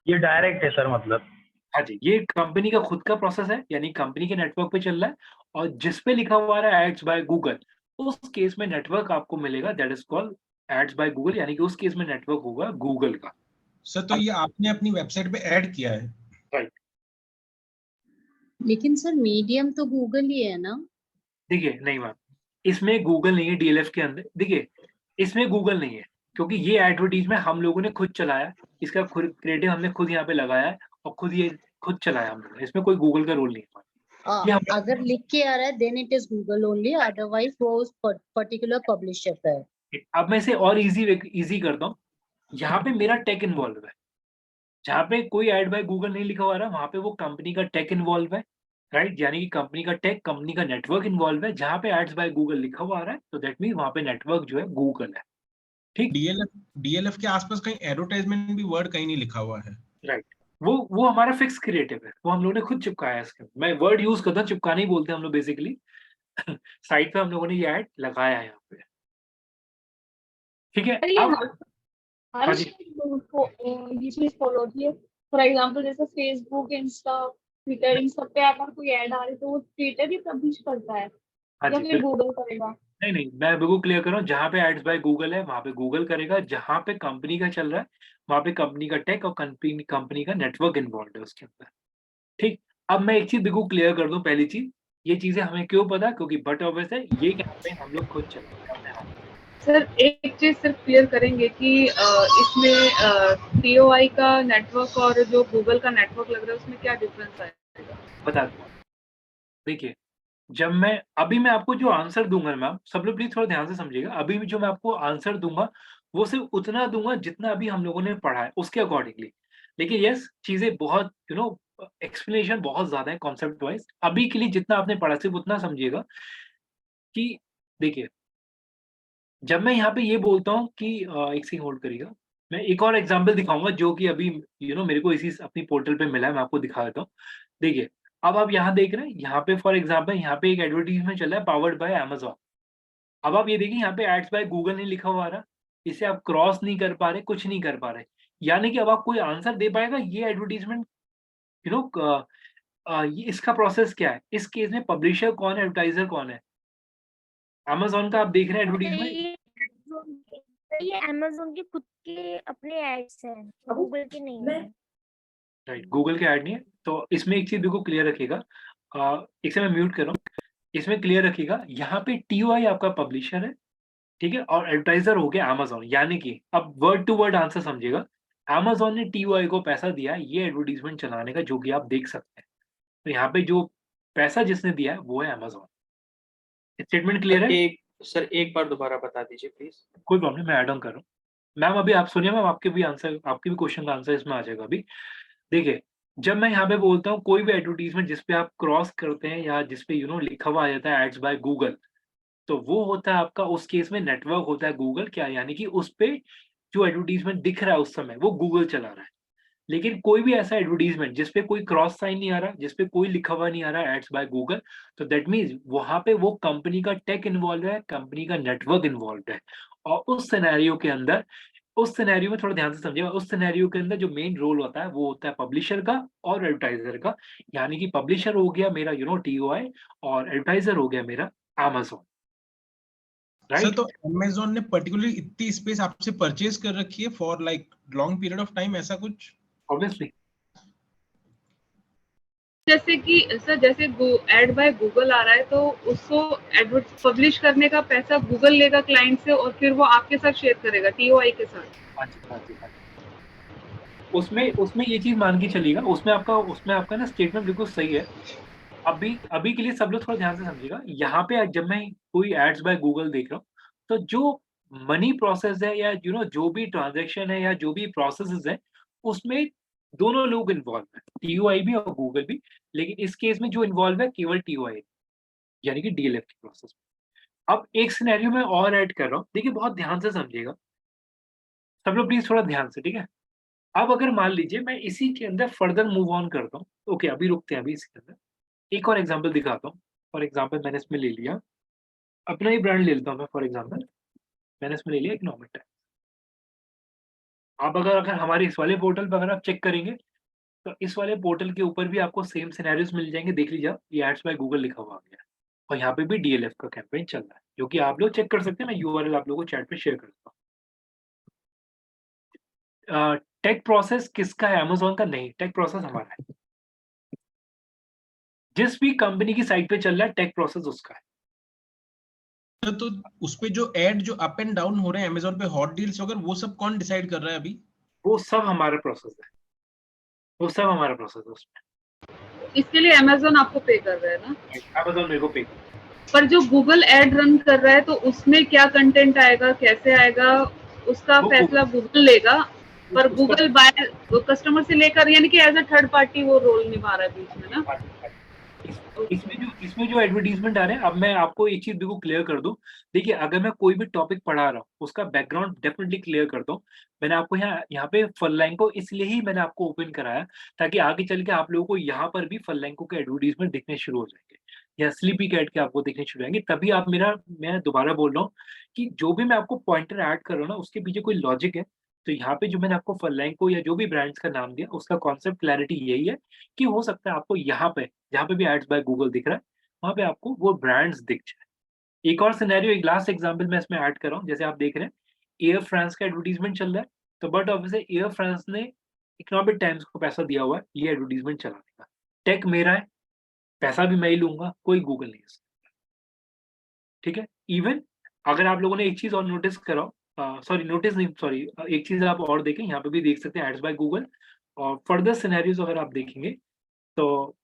ये डायरेक्ट है सर, मतलब हाँ जी, ये कंपनी का खुद का प्रोसेस है, यानी कंपनी के नेटवर्क पे चल रहा है, और जिस पे लिखा हुआ है एड्स बाय गूगल, उस केस में नेटवर्क आपको मिलेगा that is called ads by Google, यानी कि उस केस में नेटवर्क होगा गूगल का। सर तो ये आपने अपनी वेबसाइट पे ऐड किया है? राइट। लेकिन सर मीडियम तो गूगल ही है ना? देखिए नहीं मैम, इसमें गूगल नहीं है डीएलएफ के अंदर, देखिए इसमें गूगल नहीं है, क्योंकि ये एडवर्टीजमेंट हम लोगों ने खुद चलाया, इसका खुद क्रेडिट हमने खुद यहाँ पे लगाया है, और खुद ये खुद चलाया हम लोगों ने, इसमें कोई गूगल का रोल नहीं है। ये हमारा, अगर लिख के आ रहा है then it is Google only, otherwise वो उस पर्टिकुलर पब्लिशर पे है। अब मैं इसे और इजी करता हूँ, यहाँ पे मेरा टेक इन्वॉल्व है, जहाँ पे कोई एड बाय गूगल नहीं लिखा हुआ रहा, वहाँ पे वो कंपनी का टेक इन्वॉल्व है, राइट, यानी कि कंपनी का टेक, कंपनी का नेटवर्क इन्वॉल्व है। जहाँ पे एड्स बाय गूगल लिखा हुआ आ रहा है तो दैट मीन वहाँ पे नेटवर्क जो है गूगल है। ठीक, डीएलएफ के आसपास कहीं एडवर्टाइजमेंट भी वर्ड कहीं नहीं लिखा हुआ है? राइट, वो हमारा फिक्स क्रिएटिव है, वो हम लोगों ने खुद चिपकाया है इसके। मैं वर्ड यूज करता हूँ, चिपका नहीं बोलते हम लोग बेसिकली। साइट पे हम लोगों ने ये ऐड लगाया है यहाँ पे, ठीक है। अब हाँ जी, ये चीज फॉलो होती है। फॉर एग्जांपल जैसे फेसबुक, इंस्टा, ट्विटर, इन सब पे अगर कोई ऐड आ रही है तो वो ट्विटर ही पब्लिश करता है हाँ या जी, फिर बिल्कुल। गूगल करेगा? नहीं नहीं, मैं बिल्कुल क्लियर कर रहा हूँ, जहाँ पे एड्स बाय गूगल है वहाँ पे गूगल करेगा, जहाँ पे कंपनी का चल रहा है वहाँ पे कंपनी का टेक और कंपनी का नेटवर्क इन्वॉल्व है उसके अंदर। ठीक, अब मैं एक चीज बिल्कुल क्लियर कर दूं, पहली चीज, ये चीजें हमें क्यों पता, क्योंकि बट ऑब्वियस है, ये कैंपेन हम लोग खुद चलाते हैं अपने हाथ से। सर एक चीज सिर्फ क्लियर करेंगे कि इसमें टीओआई का नेटवर्क और जो गूगल का नेटवर्क लग रहा है उसमें क्या डिफरेंस है? बता दूं, देखिए, जब मैं आपको जो आंसर दूंगा मैम, सब लोग प्लीज थोड़ा ध्यान से समझिएगा, अभी भी जो मैं आपको आंसर दूंगा वो सिर्फ उतना दूंगा जितना अभी हम लोगों ने पढ़ा है उसके अकॉर्डिंगली। लेकिन यस, चीजें बहुत एक्सप्लेनेशन बहुत ज्यादा है कॉन्सेप्ट वाइज, अभी के लिए जितना आपने पढ़ा सिर्फ उतना समझिएगा कि, देखिए, जब मैं यहाँ पे ये बोलता हूँ कि एक सेकंड होल्ड करिएगा, मैं एक और एग्जांपल दिखाऊंगा जो कि अभी मेरे को इसी अपनी पोर्टल पे मिला है, मैं आपको दिखा देता हूँ। देखिए, अब आप यहाँ देख रहे हैं, यहाँ पे फॉर एग्जांपल यहाँ पे एक एडवर्टीजमेंट चल रहा है पावर्ड बाय अमेज़न। अब आप ये देखिए, यहाँ पे एड्स बाय गूगल नहीं लिखा हुआ आ रहा, इसे आप क्रॉस नहीं कर पा रहे, कुछ नहीं कर पा रहे, यानी कि अब आप कोई आंसर दे पाएगा ये एडवर्टीजमेंट, यू नो ये इसका प्रोसेस क्या है, इस केस में पब्लिशर कौन है, एडवर्टाइजर कौन है। अमेज़न का आप देख रहे हैं एडवर्टीजमेंट, ये अमेज़न के खुद के अपने एड्स हैं, गूगल के नहीं है। राइट, गूगल के ऐड नहीं है। तो इसमें एक चीज बिल्कुल क्लियर रखिएगा, एक से मैं म्यूट कर रहा हूँ, इसमें क्लियर रखिएगा, यहाँ पे टीओआई आपका पब्लिशर है, ठीक है, और एडवर्टाइजर हो गया अमेज़न, यानी कि अब वर्ड टू वर्ड आंसर समझिएगा, अमेज़न ने टीओआई को पैसा दिया है ये एडवर्टीजमेंट चलाने का, जो कि आप देख सकते हैं। तो यहाँ पे जो पैसा जिसने दिया है वो है अमेज़न। स्टेटमेंट क्लियर है? एक बार दोबारा बता दीजिए प्लीज। कोई प्रॉब्लम, मैं ऐड ऑन कर रहा हूँ। मैम अभी आप सुनिए मैम, आपके भी क्वेश्चन का आंसर इसमें आ जाएगा अभी। देखिए, जब मैं यहाँ पे बोलता हूँ कोई भी एडवर्टीजमेंट जिस पे आप क्रॉस करते हैं या जिस पे लिखा हुआ आ जाता है एड्स बाय गूगल, तो वो होता है आपका, उस केस में नेटवर्क होता है गूगल क्या, यानी कि उस पे जो एडवर्टीजमेंट दिख रहा है उस समय वो गूगल चला रहा है। लेकिन कोई भी ऐसा एडवर्टाइजमेंट जिसपे कोई क्रॉस साइन नहीं आ रहा, जिसपे कोई लिखा हुआ नहीं आ रहा एड्स बाय गूगल, तो दैट मीन्स वहां पे वो कंपनी का टेक इन्वॉल्व है, कंपनी का नेटवर्क इन्वॉल्व है। और उस सिनेरियो में थोड़ा ध्यान से समझिएगा, उस सिनेरियो के अंदर जो मेन रोल होता है वो होता है पब्लिशर का और एडवर्टाइजर का। यानी कि पब्लिशर हो गया मेरा टीओआई और एडवर्टाइजर हो गया मेरा अमेज़न, सर राइट? तो अमेजोन ने पर्टिकुलरली इतनी स्पेस आपसे परचेज कर रखी है for like long period of time, ऐसा कुछ? ऑब्वियसली। जैसे कि सर जैसे एड बाय गूगल आ रहा है तो उसको एडवर्ट पब्लिश करने का पैसा गूगल लेगा क्लाइंट से और फिर वो आपके साथ शेयर करेगा टीओआई के साथ। हाँ जी, हाँ जी, हाँ जी। उसमें ये चीज मान के चलिएगा, उसमें आपका ना स्टेटमेंट बिल्कुल सही है। अभी अभी के लिए सब लोग थोड़ा ध्यान से समझिएगा। यहाँ पे जब मैं कोई एड्स बाय गूगल देख रहा हूँ, तो जो मनी प्रोसेस है या जो भी ट्रांजैक्शन है या जो भी प्रोसेसेस है, उसमें दोनों लोग इन्वॉल्व हैं, टीओआई भी और गूगल भी। लेकिन इस केस में जो इन्वॉल्व है केवल टीओआई, यानी कि डीएलएफ की प्रोसेस। अब एक सिनेरियो में और ऐड कर रहा हूँ, देखिए बहुत ध्यान से समझिएगा सब लोग, प्लीज थोड़ा ध्यान से, ठीक है? अब अगर मान लीजिए मैं इसी के अंदर फर्दर मूव ऑन करता हूँ, ओके अभी रुकते हैं, अभी इसके अंदर एक और एग्जांपल दिखाता हूँ। फॉर एग्जांपल मैंने इसमें ले लिया, अपना ही ब्रांड ले लेता हूँ मैं, फॉर एग्जांपल मैंने इसमें ले लिया इकोनॉमिक टाइम्स। आप अगर अगर हमारे इस वाले पोर्टल पर अगर आप चेक करेंगे, तो इस वाले पोर्टल के ऊपर भी आपको सेम सिनेरियोस मिल जाएंगे। देख लीजिए आप, ये एड्स बाय गूगल लिखा हुआ आ गया है और यहाँ पे भी डीएलएफ का कैंपेन चल रहा है, जो कि आप लोग चेक कर सकते हैं। मैं यूआरएल आप लोगों को चैट पे शेयर करता हूँ। टेक प्रोसेस किसका है? अमेज़न का नहीं, टेक प्रोसेस हमारा है। जिस भी कंपनी की साइट पे चल रहा है टेक प्रोसेस उसका है। तो उस पे जो एड जो अप एंड डाउन हो रहे हैं अमेजोन पे, हॉट डील्स वगैरह, वो सब कौन डिसाइड कर रहा है अभी? वो सब हमारा प्रोसेस है, वो सब हमारा प्रोसेस है उसमें। इसके लिए अमेज़न आपको पे कर रहा है ना? अमेज़न मेरे को पे कर। पर जो गूगल एड रन कर रहा है तो उसमें क्या कंटेंट आएगा, कैसे आएगा, उसका वो फैसला गूगल लेगा। पर उसका गूगल बाय कस्टमर से लेकर यानी कि एज अ थर्ड पार्टी वो रोल निभा रहा है बीच में ना। इसमें जो एडवर्टीजमेंट आ रहे हैं, अब मैं आपको एक चीज बिल्कुल क्लियर कर दूं। देखिए अगर मैं कोई भी टॉपिक पढ़ा रहा हूँ उसका बैकग्राउंड डेफिनेटली क्लियर करता हूँ। मैंने आपको यहाँ पे फनलाइन को इसलिए ही मैंने आपको ओपन कराया, ताकि आगे चल के आप लोगों को यहाँ पर भी फनलाइन के एडवर्टीजमेंट दिखने शुरू हो जाएंगे या स्लीपी कैट के आपको दिखने शुरू होंगे। तभी आप मैं दोबारा बोल रहा हूँ कि जो भी मैं आपको पॉइंटर ऐड कर रहा हूँ ना, उसके पीछे कोई लॉजिक है। तो यहाँ पे जो मैंने आपको फनलाइन को या जो भी ब्रांड्स का नाम दिया, उसका कॉन्सेप्ट क्लैरिटी यही है कि हो सकता है आपको यहाँ पे जहाँ पे भी एड्स बाय गूगल दिख रहा है, वहाँ पे आपको वो ब्रांड्स दिख जाए। एक और सिनेरियो, एक लास्ट एग्जांपल मैं इसमें ऐड कर रहा हूँ। जैसे आप देख रहे हैं एयर फ्रांस का एडवर्टाइजमेंट चल रहा है, तो बट ऑब्वियसली एयर फ्रांस ने इकोनॉमिक टाइम्स को पैसा दिया हुआ है ये एडवर्टाइजमेंट चलाने का। टेक मेरा है, पैसा भी मैं ही लूंगा, कोई गूगल नहीं है, ठीक है? इवन अगर आप लोगों ने एक चीज और नोटिस करा, सॉरी नोटिस नहीं, सॉरी, एक चीज आप और देखें, यहाँ पे भी देख सकते हैं एड्स बाय गूगल। और फर्दर सिनेरियोज अगर आप देखेंगे, तो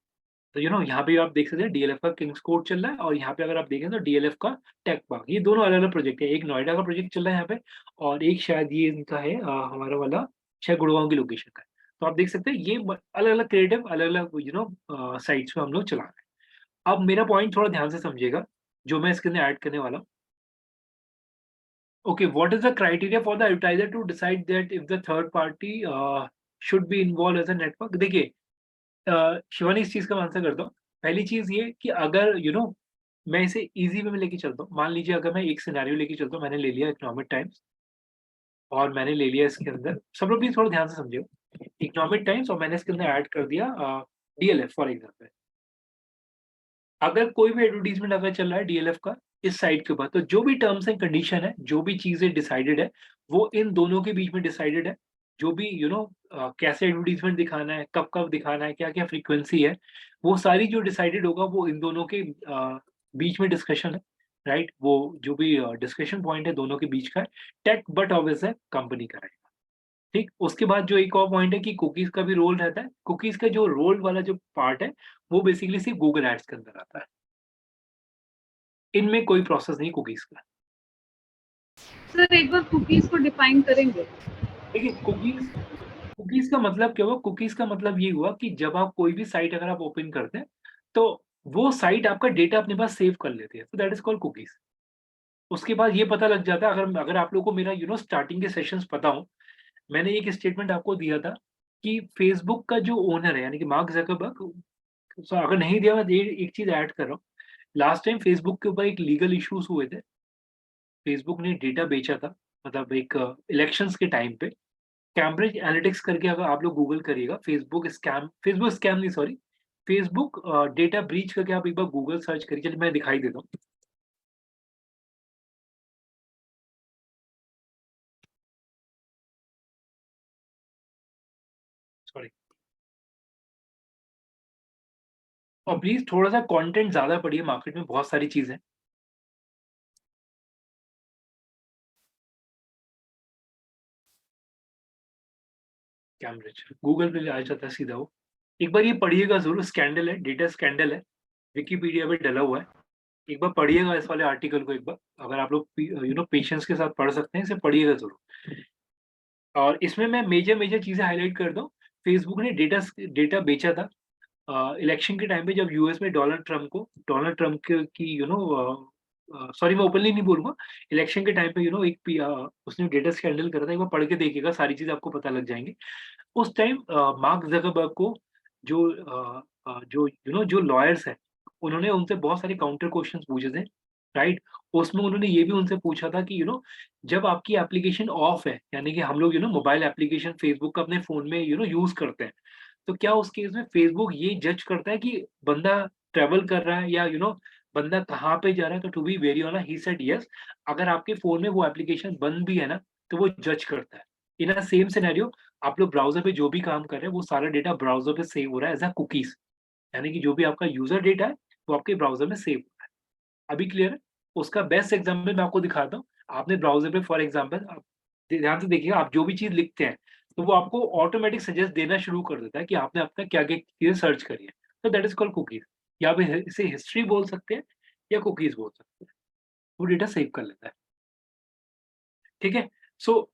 यहाँ पे आप देख सकते हैं डीएलएफ का किंग्स कोड चल रहा है, और यहाँ पे अगर आप देखें तो डीएलएफ का टेक पार्क। ये दोनों अलग अलग प्रोजेक्ट है, एक नोएडा का प्रोजेक्ट चल रहा है यहाँ पे, और एक शायद ये इनका है हमारा वाला शायद गुड़गांव की लोकेशन का है। तो आप देख सकते हैं ये अलग अलग क्रिएटिव अलग अलग साइट्स पे हम लोग चला रहे हैं। अब मेरा पॉइंट थोड़ा ध्यान से समझिएगा जो मैं इसके अंदर ऐड करने वाला हूँ। Okay, what is the criteria for the advertiser to decide that if the third party should be involved as a network? देखिए शिवानी, इस चीज का आंसर करता हूँ। पहली चीज ये कि अगर मैं इसे इजी वे में लेके चलता हूँ। मान लीजिए अगर मैं एक सिनेरियो लेके चलता हूँ, मैंने ले लिया इकोनॉमिक टाइम्स और मैंने ले लिया इसके अंदर, सब लोग प्लीज थोड़ा ध्यान से समझिए, इकोनॉमिक टाइम्स और मैंने इसके अंदर ऐड कर दिया डीएलएफ फॉर एग्जाम्पल। अगर कोई भी एडवर्टीजमेंट अगर चल रहा है डीएलएफ का इस साइट के ऊपर, तो जो भी टर्म्स एंड कंडीशन है, जो भी चीजें डिसाइडेड है, वो इन दोनों के बीच में डिसाइडेड है। जो भी कैसे एडवर्टीजमेंट दिखाना है, कब कब दिखाना है, क्या क्या फ्रीक्वेंसी है, वो सारी जो डिसाइडेड होगा वो इन दोनों के बीच में डिस्कशन है, राइट? वो जो भी डिस्कशन पॉइंट है दोनों के बीच का है। टेक बट ऑब्वियस है कंपनी का रहेगा, ठीक। उसके बाद जो एक और पॉइंट है कि कुकीज का भी रोल रहता है। कुकीज का जो रोल वाला जो पार्ट है वो बेसिकली सिर्फ गूगल एड्स के अंदर आता है, इनमें कोई प्रोसेस नहीं कुकीज का। सर एक बार कुकीज को डिफाइन करेंगे? देखिए कुकीज का मतलब क्या हुआ? कुकीज का मतलब ये हुआ कि जब आप कोई भी साइट अगर आप ओपन करते हैं, तो वो साइट आपका डेटा अपने पास सेव कर लेती है, तो दैट इज कॉल्ड कुकीज। उसके बाद ये पता लग जाता है, अगर आप लोगों को मेरा स्टार्टिंग के सेशंस पता हो, मैंने एक स्टेटमेंट आपको दिया था कि फेसबुक का जो ओनर है यानी कि मार्क ज़करबर्ग, सो अगर नहीं दिया मैं एक चीज़ ऐड कर रहा हूँ। लास्ट टाइम फेसबुक के ऊपर एक लीगल इश्यूज़ हुए थे। फेसबुक ने डेटा बेचा था, मतलब एक इलेक्शंस के टाइम पे। कैम्ब्रिज एनालिटिक्स करके अगर आप लोग गूगल करिएगा, फेसबुक स्कैम नहीं, सॉरी, फेसबुक डेटा ब्रीच करके आप एक बार गूगल सर्च करिए। चलिए मैं दिखाई देता हूँ। सॉरी, और प्लीज थोड़ा सा कंटेंट ज्यादा पढ़िए, मार्केट में बहुत सारी चीजें। कैम्ब्रिज गूगल पे आ जाता है सीधा वो। एक बार ये पढ़िएगा जरूर, स्कैंडल है, डेटा स्कैंडल है, विकिपीडिया पे डला हुआ है। एक बार पढ़िएगा इस वाले आर्टिकल को एक बार, अगर आप लोग पेशेंस के साथ पढ़ सकते हैं, इसे पढ़िएगा जरूर। और इसमें मैं मेजर मेजर चीजें हाईलाइट कर दूं। फेसबुक ने डेटा बेचा था इलेक्शन के टाइम पे, जब यूएस में डोनाल्ड ट्रम्प की सॉरी मैं ओपनली नहीं बोलूंगा, इलेक्शन के टाइम पे उसने डेटा स्कैंडल करा था। एक बार पढ़ के देखिएगा, सारी चीजें आपको पता लग जाएंगी। उस टाइम मार्क जकरबर्ग को जो लॉयर्स हैं, उन्होंने उनसे बहुत सारे काउंटर क्वेश्चंस पूछे थे, राइट। उसमें उन्होंने ये भी उनसे पूछा था कि जब आपकी एप्लीकेशन ऑफ है, यानी कि हम लोग मोबाइल एप्लीकेशन फेसबुक का अपने फोन में यूज करते हैं, तो क्या उस केस में फेसबुक ये जज करता है कि बंदा ट्रेवल कर रहा है या बंदा कहाँ पे जा रहा है। तो to be very honest he said yes, अगर आपके फोन में वो एप्लीकेशन बंद भी है ना, तो वो जज करता है। इन अ सेम सिनेरियो, आप लोग ब्राउजर पे जो भी काम कर रहे हैं, वो सारा डेटा ब्राउजर पे सेव हो रहा है एज अ कुकीज, यानी कि जो भी आपका यूजर डेटा है वो आपके ब्राउजर में सेव हो रहा है। अभी क्लियर है? उसका बेस्ट एग्जाम्पल मैं आपको दिखाता हूँ। आपने ब्राउजर पे फॉर एग्जाम्पल, आप ध्यान से देखिएगा, आप जो भी चीज लिखते हैं तो वो आपको ऑटोमेटिक सजेस्ट देना शुरू कर देता है कि आपने अब तक क्या क्या चीजें सर्च करी है। तो दैट इज कॉल्ड कुकीज, या आप इसे हिस्ट्री बोल सकते हैं या कुकीज बोल सकते हैं। वो डेटा सेव कर लेता है, ठीक है। सो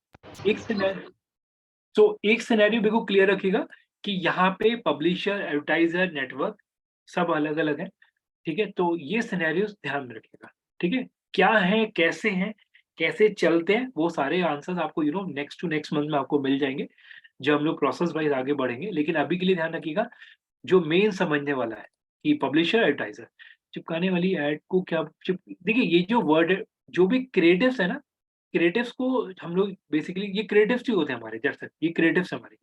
एक सिनेरियो एक सिनेरियो बिल्कुल क्लियर रखिएगा कि यहाँ पे पब्लिशर, एडवर्टाइजर, नेटवर्क सब अलग अलग है, ठीक है। तो ये सिनेरियोस ध्यान में रखिएगा, ठीक है। क्या है, कैसे हैं, कैसे चलते हैं, वो सारे आंसर्स आपको नेक्स्ट टू नेक्स्ट मंथ में आपको मिल जाएंगे, जब हम लोग प्रोसेस वाइज आगे बढ़ेंगे। लेकिन अभी के लिए ध्यान रखिएगा, जो मेन समझने वाला है कि पब्लिशर, एडवर्टाइजर, चिपकाने वाली एड को क्या देखिए, ये जो वर्ड है, जो भी क्रिएटिव्स है ना, क्रिएटिव्स को हम लोग बेसिकली, ये क्रिएटिव्स ही होते हैं हमारे, जैसे ये क्रिएटिव्स हमारे।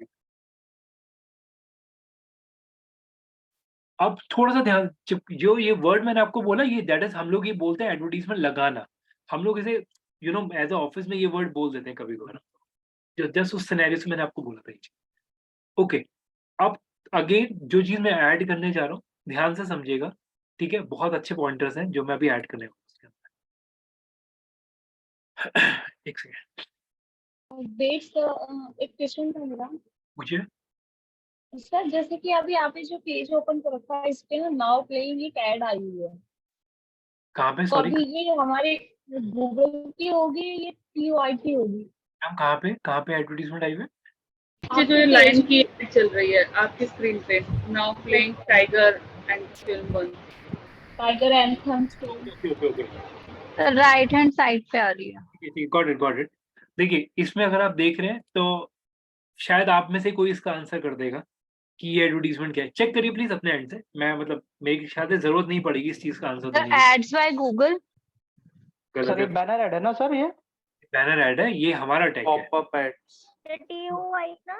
अब थोड़ा सा ध्यान, जो ये वर्ड मैंने आपको बोला, ये दैट इज, हम लोग ये बोलते हैं एडवर्टीजमेंट लगाना। हम लोग इसे एज अ ऑफिस में ये वर्ड बोल देते हैं कभी कभार, जो जस्ट उस सिनेरियो से मैंने आपको बोला था ये चीज। ओके, अब अगेन जो चीज मैं ऐड करने जा रहा हूँ, ध्यान से समझिएगा, ठीक है। बहुत अच्छे पॉइंटर्स हैं जो मैं अभी ऐड करने वाला हूँ उसके अंदर। एक सेकेंड वेट सर, एक क्वेश्चन था मेरा मुझे। सर। जैसे कि अभी आपने जो पेज ओपन कर रखा है, इस पे ना नाउ प्लेइंग एक ऐड आई हुई है, कहाँ पे, तो सॉरी अभी ये हमारे गूगल की होगी, ये टीवाई की होगी? मैम, कहाँ पे एडवर्टीजमेंट आई हुई है? ये जो ये लाइन की ad चल रही है आपकी स्क्रीन पे, now playing tiger and film 1। Tiger anthem okay okay okay, right hand side पे आ रही है। Got it. देखिए, इसमें अगर आप देख रहे हैं तो शायद आप में से कोई इसका आंसर कर देगा कि ये एडवर्टीजमेंट क्या है। चेक करिए प्लीज अपने एंड से, मैं मतलब मेरी शायद से जरूरत नहीं पड़ेगी इस चीज का आंसर देने की। Ads by Google. गलत सर ये है, बैनर ऐड है ना सर? ये बैनर ऐड है, ये हमारा टैग है। Popup ads. TOI ना,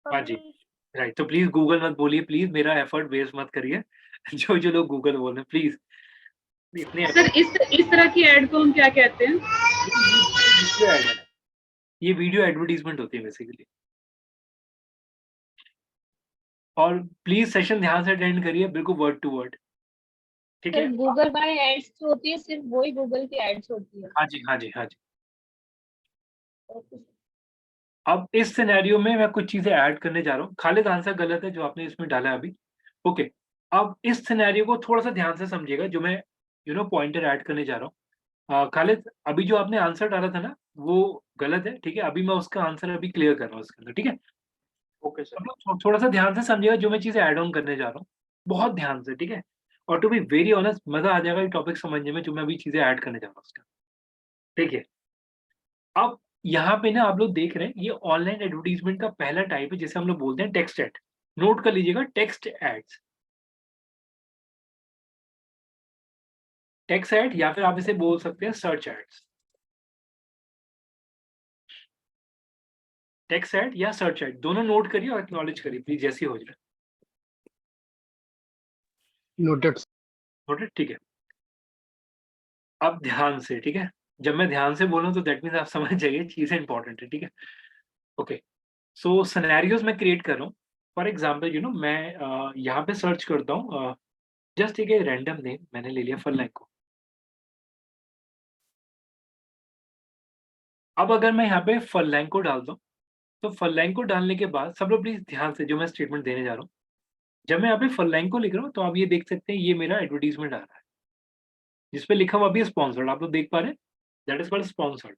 हाँ जी, publish। राइट। तो प्लीज गूगल मत बोलिए, प्लीज मेरा एफर्ट वेस्ट मत करिए। जो लोग गूगल बोल रहे हैं, प्लीज इतने सर इस तरह की एड को हम क्या कहते हैं? वीडियो ऐड है, ये वीडियो एडवर्टीजमेंट होती है बेसिकली। और प्लीज सेशन ध्यान से अटेंड करिए, बिल्कुल वर्ड टू वर्ड, ठीक है। सर गूगल बाय एड्स जो होती है, सिर्फ वही गूगल की एड्स होती है। हाँ जी, हाँ जी, हाँ जी। अब इस सिनेरियो में मैं कुछ चीजें ऐड करने जा रहा हूँ। खालिद, आंसर गलत है जो आपने इसमें डाला है अभी। ओके, अब इस सिनेरियो को थोड़ा सा ध्यान से समझिएगा, जो मैं पॉइंटर ऐड करने जा रहा हूँ। खालिद, अभी जो आपने आंसर डाला था ना, वो गलत है, ठीक है। अभी मैं उसका आंसर अभी क्लियर कर रहा हूँ उसके अंदर, ठीक है। Okay sir. अब लोग थोड़ा सा ध्यान से समझिएगा, जो मैं चीजें ऐड ऑन करने जा रहा हूँ, बहुत ध्यान से, ठीक है। और टू बी वेरी ऑनेस्ट, मजा आ जाएगा ये टॉपिक समझने में, जो मैं अभी चीजें ऐड करने जा रहा हूँ उसका, ठीक है। अब यहाँ पे ना आप लोग देख रहे हैं ये ऑनलाइन एडवर्टाइजमेंट का पहला टाइप है जिसे हम लोग बोलते हैं टेक्स्ट एड। नोट कर लीजिएगा, टेक्स्ट एड्स, टेक्स्ट एड या फिर आप इसे बोल सकते हैं सर्च एड्स। टेक्स्ट एड या सर्च एड दोनों नोट करिए और एक्नॉलेज करिए प्लीज, जैसे ही हो जाए। नोटेड। नोटेड, ठीक है। अब ध्यान से, ठीक है, जब मैं ध्यान से बोलूं तो दैट मीन्स आप समझ जाइए चीजें इंपॉर्टेंट है, ठीक है। ओके, सो सिनेरियोज मैं क्रिएट कर रहा हूँ। फॉर एग्जाम्पल मैं यहाँ पे सर्च करता हूँ, जस्ट एक रैंडम नेम मैंने ले लिया फलैंको। अब अगर मैं यहाँ पे फलैंको डालता हूँ तो फलैंको डालने के बाद सब लोग प्लीज ध्यान से जो मैं स्टेटमेंट देने जा रहा हूँ, जब मैं यहाँ पे फलैंको लिख रहा हूँ तो आप ये देख सकते हैं ये मेरा एडवर्टीजमेंट आ रहा है जिसपे लिखा हुआ भी स्पॉन्सर्ड, आप लोग देख पा रहे हैं, दैट इज कॉल्ड स्पॉन्सर्ड।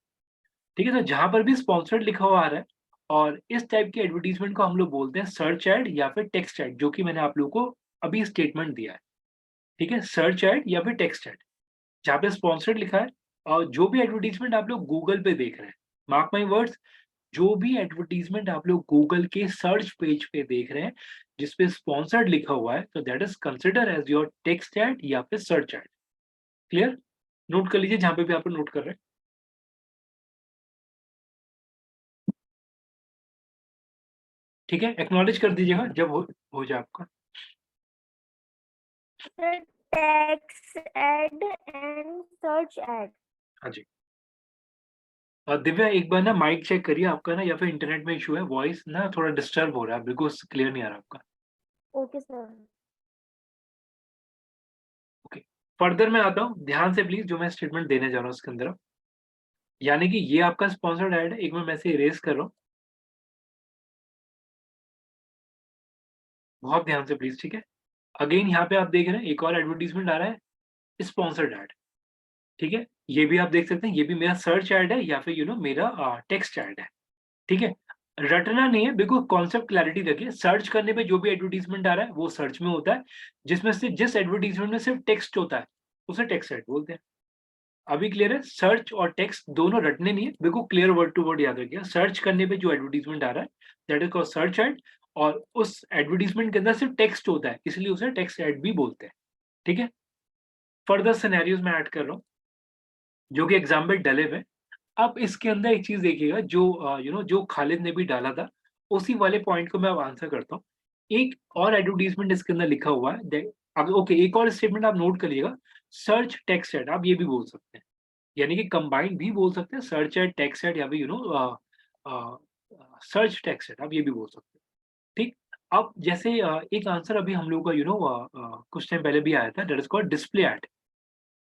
ठीक है, तो जहां पर भी स्पॉन्सर्ड लिखा हुआ आ रहा है और इस टाइप की एडवर्टीजमेंट को हम लोग बोलते हैं सर्च एड या फिर टेक्स्ट एड, जो कि मैंने आप लोगों को अभी स्टेटमेंट दिया है। ठीक है, सर्च एड या फिर टेक्स्ट एड जहाँ पे स्पॉन्सर्ड लिखा है। और जो भी एडवर्टीजमेंट आप लोग गूगल पे देख रहे हैं, मार्क माई वर्ड्स, जो भी एडवर्टीजमेंट आप लोग गूगल के सर्च पेज पे देख रहे हैं जिसपे स्पॉन्सर्ड लिखा हुआ है, तो that is consider as your text ad या फिर सर्च एड। क्लियर? नोट कर लीजिए जहां पे भी आप लोग नोट कर रहे हैं। ठीक है, एक्नॉलेज कर दीजिएगा जब हो जाए आपका। Text ad and search ad. हाँ जी। दिव्या एक बार ना माइक चेक करिए आपका ना, या फिर इंटरनेट में इशू है, वॉइस ना थोड़ा डिस्टर्ब हो रहा है, बिल्कुल क्लियर नहीं आ रहा आपका। Okay sir. ओके, फर्दर मैं आता हूँ, ध्यान से प्लीज जो मैं स्टेटमेंट देने जा रहा हूँ उसके अंदर। यानी कि ये आपका स्पॉन्सर्ड ऐड है, एक बार मैं इसे इरेज कर रहा हूँ, बहुत ध्यान से प्लीज, ठीक है। अगेन यहाँ पे आप देख रहे हैं एक और एडवर्टीजमेंट आ रहा है, स्पॉन्सर्ड ऐड। ठीक है, ये भी आप देख सकते हैं, ये भी मेरा सर्च ऐड है या फिर मेरा टेक्स्ट ऐड है। ठीक है, रटना नहीं है, बिल्कुल कॉन्सेप्ट क्लैरिटी रखिए। सर्च करने पे जो भी एडवर्टीजमेंट आ रहा है वो सर्च में होता है, जिसमें से जिस एडवर्टीजमेंट में सिर्फ टेक्स्ट होता है उसे टेक्स्ट ऐड बोलते हैं। अभी क्लियर है? सर्च और टेक्स्ट दोनों रटने नहीं है, बिल्कुल क्लियर वर्ड टू वर्ड याद रखिए। सर्च करने पे जो एडवर्टीजमेंट आ रहा है that is called search add, और उस एडवर्टीजमेंट के अंदर सिर्फ टेक्स्ट होता है इसलिए उसे टेक्स्ट ऐड भी बोलते हैं। ठीक है, फर्दर सिनेरियोज में ऐड कर रहा हूँ जो कि एग्जाम्पल डले हुए। अब इसके अंदर एक चीज देखिएगा, जो जो खालिद ने भी डाला था उसी वाले पॉइंट को मैं अब आंसर करता हूँ। एक और एडवर्टीजमेंट इसके अंदर लिखा हुआ है, अब ओके, एक और स्टेटमेंट आप नोट करिएगा, सर्च टेक्स्ट ऐड, आप ये भी बोल सकते हैं, यानी कि कंबाइंड भी बोल सकते हैं, सर्च ऐड टेक्स्ट ऐड, या फिर सर्च टेक्स्ट ऐड, आप ये भी बोल सकते हैं। ठीक, अब जैसे एक आंसर अभी हम लोग का कुछ टाइम पहले भी आया था, that is called display ad.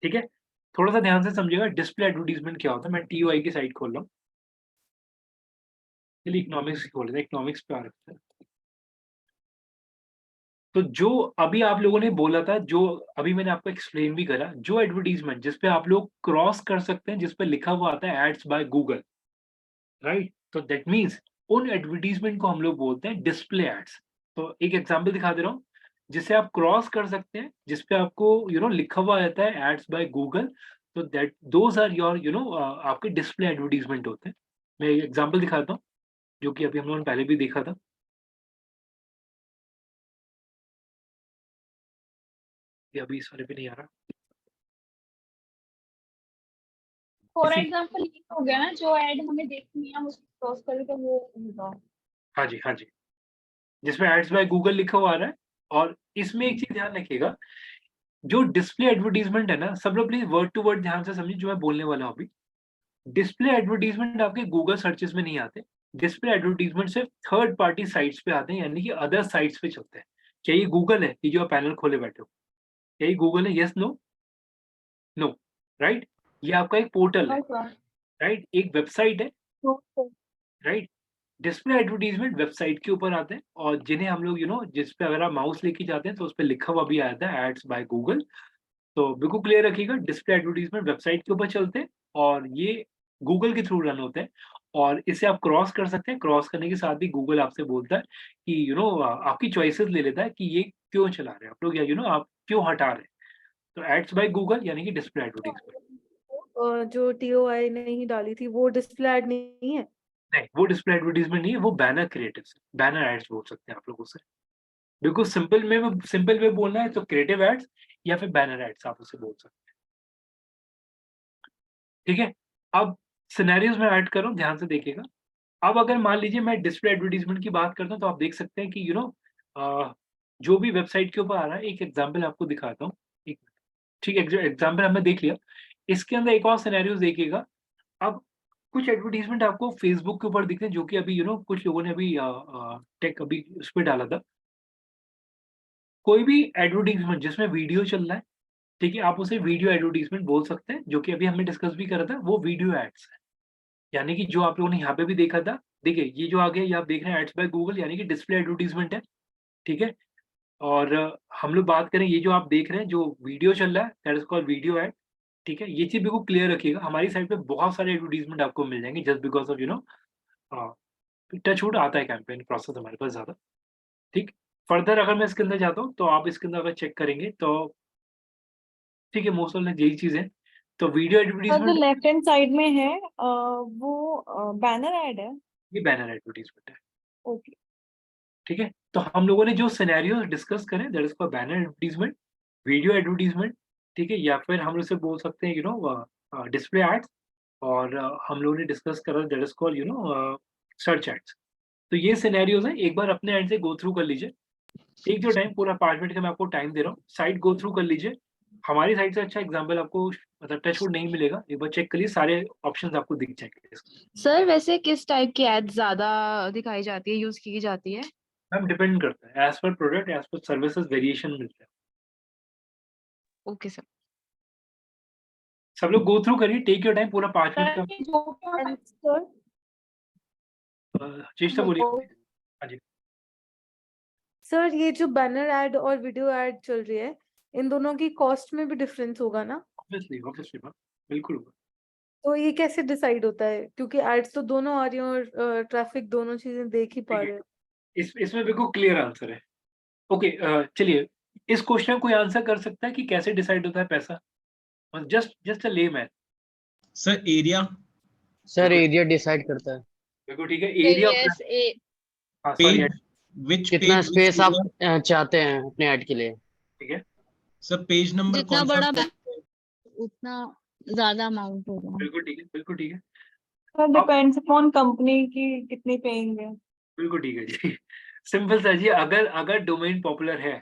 ठीक है, थोड़ा सा ध्यान से समझिएगा डिस्प्ले एडवर्टीजमेंट क्या होता है। मैं TOI की साइट खोल रहा हूँ, चलिए इकोनॉमिक्स खोल रहे हैं, इकोनॉमिक्स पे आ रखते हैं। तो जो अभी आप लोगों ने बोला था, जो अभी मैंने आपको एक्सप्लेन भी करा, जो एडवर्टीजमेंट जिसपे आप लोग क्रॉस कर सकते हैं, जिसपे लिखा हुआ आता है एड्स बाय गूगल, राइट, तो दैट मीन्स उन एडवर्टीजमेंट को हम लोग बोलते हैं डिस्प्ले एड्स। तो एक एग्जांपल दिखा दे रहा हूँ जिसे आप क्रॉस कर सकते हैं, जिसपे आपको लिखा हुआ रहता है एड्स बाय गूगल, तो दैट दोज आर योर आपके डिस्प्ले एडवर्टीजमेंट होते हैं। मैं एक एग्जांपल दिखाता हूँ जो कि अभी हम लोगों ने पहले भी देखा था। ये अभी इस वाले पे नहीं आ रहा। फॉर इसी एग्जांपल ये हो गया ना, जो ऐड हमें देखनी है हम उसको क्रॉस करें तो वो होगा। हाँ जी, हाँ जी, जिसमें एड्स बाय गूगल लिखा हुआ आ रहा है। और इसमें एक चीज ध्यान रखिएगा, जो डिस्प्ले एडवर्टीजमेंट है ना, सब लोग प्लीज वर्ड टू वर्ड ध्यान से समझिए जो मैं बोलने वाला हूँ अभी। डिस्प्ले एडवर्टीजमेंट आपके गूगल सर्चेस में नहीं आते, डिस्प्ले एडवर्टीजमेंट सिर्फ थर्ड पार्टी साइट्स पे आते हैं, यानी कि अदर साइट्स पे चलते हैं। क्या ये गूगल है? ये जो आप पैनल खोले बैठे हो, क्या ये गूगल है? Yes, no? No, right? ये आपका एक पोर्टल है, राइट, एक वेबसाइट है, राइट। डिस्प्ले एडवर्टीजमेंट वेबसाइट के ऊपर आते हैं, और जिन्हें हम लोग जिस पे अगर आप माउस लेके जाते हैं तो उस पर लिखा हुआ भी आता है एड्स बाय गूगल। तो बिल्कुल क्लियर रखिएगा, डिस्प्ले एडवर्टीजमेंट वेबसाइट के ऊपर चलते हैं और ये गूगल के थ्रू रन होते हैं, और इसे आप क्रॉस कर सकते हैं। क्रॉस करने के साथ भी गूगल आपसे बोलता है कि आपकी चॉइसेस ले लेता है कि ये क्यों चला रहे हैं आप लोग, या आप क्यों हटा रहे हैं। तो एड्स बाय गूगल यानी कि डिस्प्ले एडवर्टीजमेंट। जो TOI ने ही डाली थी वो डिस्प्ले ऐड नहीं है? नहीं, वो डिस्प्ले एडवर्टाइजमेंट नहीं है, वो बैनर क्रिएटिव्स है, बैनर एड्स बोल सकते हैं आप लोग उसे। बिल्कुल सिंपल वे बोलना है तो क्रिएटिव एड्स या फिर बैनर एड्स आप उसे बोल सकते हैं। ठीक है, अब सिनेरियोज में ऐड करो, ध्यान से देखिएगा। अब अगर मान लीजिए मैं डिस्प्ले एडवर्टाइजमेंट की बात करता हूँ तो आप देख सकते हैं कि जो भी वेबसाइट के ऊपर आ रहा है, एक एग्जाम्पल आपको दिखाता हूँ। एक ठीक है, एग्जाम्पल हमने देख लिया। इसके अंदर एक और सिनेरियोज देखिएगा। अब कुछ एडवर्टाइजमेंट आपको फेसबुक के ऊपर दिखते हैं, जो कि अभी कुछ लोगों ने अभी टेक अभी उस पर डाला था। कोई भी एडवर्टाइजमेंट जिसमें वीडियो चल रहा है, ठीक है, आप उसे वीडियो एडवर्टाइजमेंट बोल सकते हैं, जो कि अभी हमने डिस्कस भी करा था, वो वीडियो एड्स है। यानी कि जो आप लोगों ने यहाँ पे भी देखा था, देखिए ये जो आ गया, ये आप देख रहे हैं एड्स बाय गूगल, यानी कि डिस्प्ले एडवर्टाइजमेंट है। ठीक है, और हम लोग बात करें, ये जो आप देख रहे हैं जो वीडियो चल रहा है, that is called video add. ठीक है, ये चीज बिल्कुल क्लियर रखिएगा। हमारी साइड पे बहुत सारे एडवर्टाइजमेंट आपको मिल जाएंगे जस्ट बिकॉज ऑफ टचवुड आता है कैंपेन प्रोसेस हमारे पास ज्यादा। ठीक, फर्दर अगर मैं इसके अंदर जाता हूँ तो आप इसके अंदर अगर चेक करेंगे तो ठीक है, मोस्ट ऑफ यही चीज है। तो वीडियो जो एडवर्टाइजमेंट, लेफ्ट हैंड साइड में है वो बैनर ऐड है? ये बैनर एडवर्टाइजमेंट है। ओके। ठीक है, तो हम लोगों ने जो सिनेरियो डिस्कस करें, that is called banner advertisement, video advertisement. ठीक है, या फिर हम उसे बोल सकते हैं डिस्प्ले एड्स, और हम लोगों ने डिस्कस करा that is called search ads. तो ये सिनेरियोज हैं, एक बार अपने एंड से गो थ्रू कर लीजिए। एक जो टाइम पूरा 5 मिनट का मैं आपको टाइम दे रहा हूँ, साइट गो थ्रू कर लीजिए। हमारी साइड से अच्छा एग्जाम्पल आपको मतलब टचवुड नहीं मिलेगा, एक बार चेक करिए, सारे ऑप्शंस आपको दिख जाएंगे। सर वैसे किस टाइप की एड ज्यादा दिखाई जाती है, यूज की जाती है? मैम डिपेंड करता है, as per product as per services variation मिलता है। Okay sir. सब लोग गो थ्रू करिए, टेक योर टाइम, पूरा 5 मिनट का। चेष्टा बोलिए। हाँ जी सर, ये जो बैनर ऐड और वीडियो ऐड चल रही है, इन दोनों की कॉस्ट में भी डिफरेंस होगा ना? ऑब्वियसली मैम, बिल्कुल होगा। तो ये कैसे डिसाइड होता है, क्योंकि एड्स तो दोनों आ रही हैं और ट्रैफिक दोनों चीजें देख ही पा रहे हैं। इसमें बिल्कुल क्लियर आंसर है। ओके, चलिए, इस क्वेश्चन का कोई आंसर कर सकता है कि कैसे डिसाइड होता है पैसा? Just a layman. Sir area. Sir area decide करता है। बिल्कुल ठीक है, एरिया। हाँ सॉरी, विच कितना पेज, स्पेस आप चाहते हैं अपने ऐड के लिए। ठीक है, सर पेज नंबर जितना कौन बड़ा सा? उतना ज्यादा अमाउंट होगा। बिल्कुल ठीक है, बिल्कुल ठीक है। सर डिपेंड्स अपॉन कंपनी की कितनी पेइंग है। बिल्कुल ठीक है जी। सिंपल सा जी, अगर डोमेन पॉपुलर है,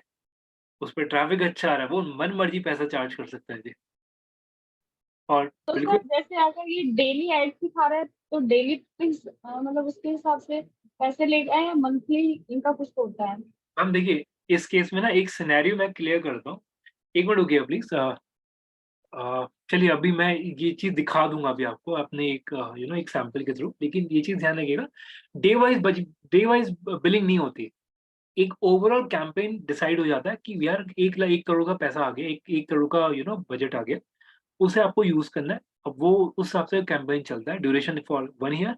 उस पर ट्रैफिक अच्छा आ रहा है, वो मन मर्जी पैसा चार्ज कर सकता है जी। और तो बिल्कुल सर जैसे अगर ये डेली एड दिखा रहा है तो डेली मतलब उसके हिसाब से पैसे लेगा या मंथली, इनका कुछ होता है? हम देखिए, इस केस में ना एक सिनेरियो मैं क्लियर करता हूँ, एक मिनट रुकिए प्लीज। चलिए, अभी मैं ये चीज दिखा दूंगा अभी आपको अपने एक सैंपल के थ्रू, लेकिन ये चीज ध्यान रखिएगा, डे वाइज बिलिंग नहीं होती। एक ओवरऑल कैंपेन डिसाइड हो जाता है कि यार 1 करोड़ का पैसा आ गया, एक करोड़ का बजट आ गया, उसे आपको यूज करना है। अब वो उस हिसाब से कैंपेन चलता है, ड्यूरेशन फॉर 1 ईयर।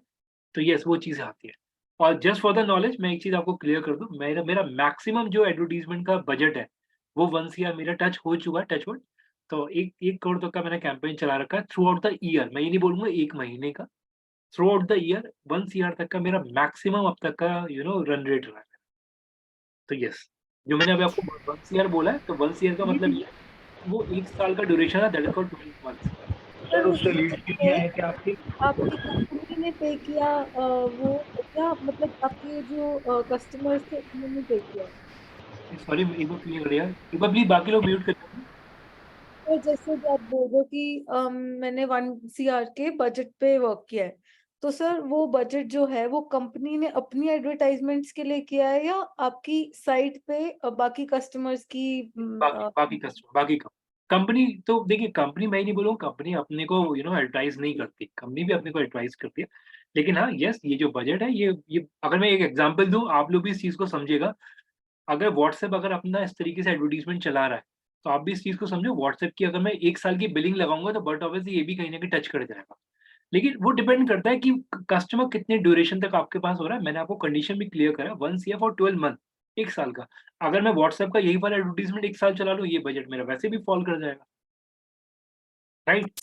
तो यस, वो चीजें आती है। और जस्ट फॉर द नॉलेज मैं एक चीज आपको क्लियर कर दूं, मेरा मेरा मैक्सिमम जो एडवर्टीजमेंट का बजट है, वो 1 ईयर मेरा टच हो चुका है, टचवुड। तो एक करोड़ तक का मैंने कैंपेन चला रखा है थ्रू आउट द ईयर। मैं ये नहीं बोलूंगा 1 महीने का, through out the year 1 year तक का मेरा मैक्सिमम अब तक का रन रेट रहा है। तो यस, जो मैंने अभी आपको 1 ईयर बोला है, तो 1 ईयर का मतलब ये वो 1 साल का ड्यूरेशन है, that is called 12 months. Sir उससे लीड कितनी है कि आपकी कंपनी ने पे किया वो क्या, मतलब आपके जो कस्टमर्स थे उन्होंने पे किया? सॉरी, एक बार क्लियर करिए, एक बार प्लीज बाकी लोग म्यूट कर दीजिए। तो जैसे कि आप बोल रहे हो कि मैंने 1 CR के बजट पे वर्क किया है, तो सर वो बजट जो है वो कंपनी ने अपनी एडवर्टाइजमेंट्स के लिए किया है या आपकी साइट पे बाकी कस्टमर्स की? बाकी कस्टमर, बाकी कंपनी, तो देखिए कंपनी, मैं ही नहीं बोलूँगा कंपनी अपने को एडवर्टाइज नहीं करती, कंपनी भी अपने को एडवर्टाइज करती है। लेकिन हाँ यस, ये जो बजट है, ये अगर मैं एक एग्जांपल दूं, आप लोग भी इस चीज को समझिएगा। अगर व्हाट्सएप अगर अपना इस तरीके से एडवर्टीजमेंट चला रहा है, तो आप भी इस चीज को समझो, व्हाट्सएप की अगर मैं 1 साल की बिलिंग लगाऊंगा तो बट ऑब्वियसली ये भी कहीं ना कहीं टच कर जाएगा। लेकिन वो डिपेंड करता है कि कस्टमर कितने ड्यूरेशन तक आपके पास हो रहा है। मैंने आपको कंडीशन भी क्लियर करा, 1 ईयर फॉर 12 मंथ, 1 साल का। अगर मैं व्हाट्सएप का यही वाला एडवर्टीजमेंट 1 साल चला लूँ, ये बजट मेरा वैसे भी फॉल कर जाएगा, राइट?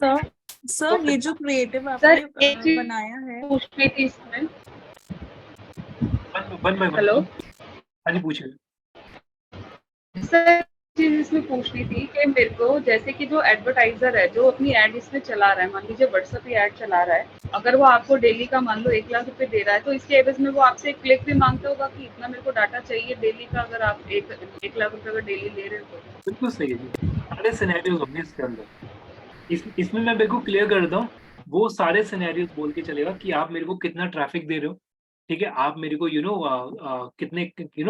सर ये जो क्रिएटिव सर आपने एक चीज बनाया है पूछनी थी इसमें। One by one. हेलो हाँ जी, पूछिए। सर चीज इसमें पूछनी थी कि मेरे को जैसे कि जो एडवर्टाइजर है जो अपनी एड इसमें चला रहा है, मान लीजिए व्हाट्सएप पे एड चला रहा है, अगर वो आपको डेली का मान लो 1 लाख रुपए दे रहा है, तो इसके एवज में वो आपसे एक क्लिक भी मांगता होगा कि इतना मेरे को डाटा चाहिए डेली का, अगर आप 1 लाख रुपए अगर डेली ले रहे हो तो। बिल्कुल सही है जी, सारे सिनेरियोज होंगे इसके अंदर। इसमें मैं बिल्कुल क्लियर कर देता हूँ, वो सारे सिनेरियोज बोल के चलेगा कि आप मेरे को कितना ट्रैफिक दे रहे हो, ठीक है, आप मेरे को कितने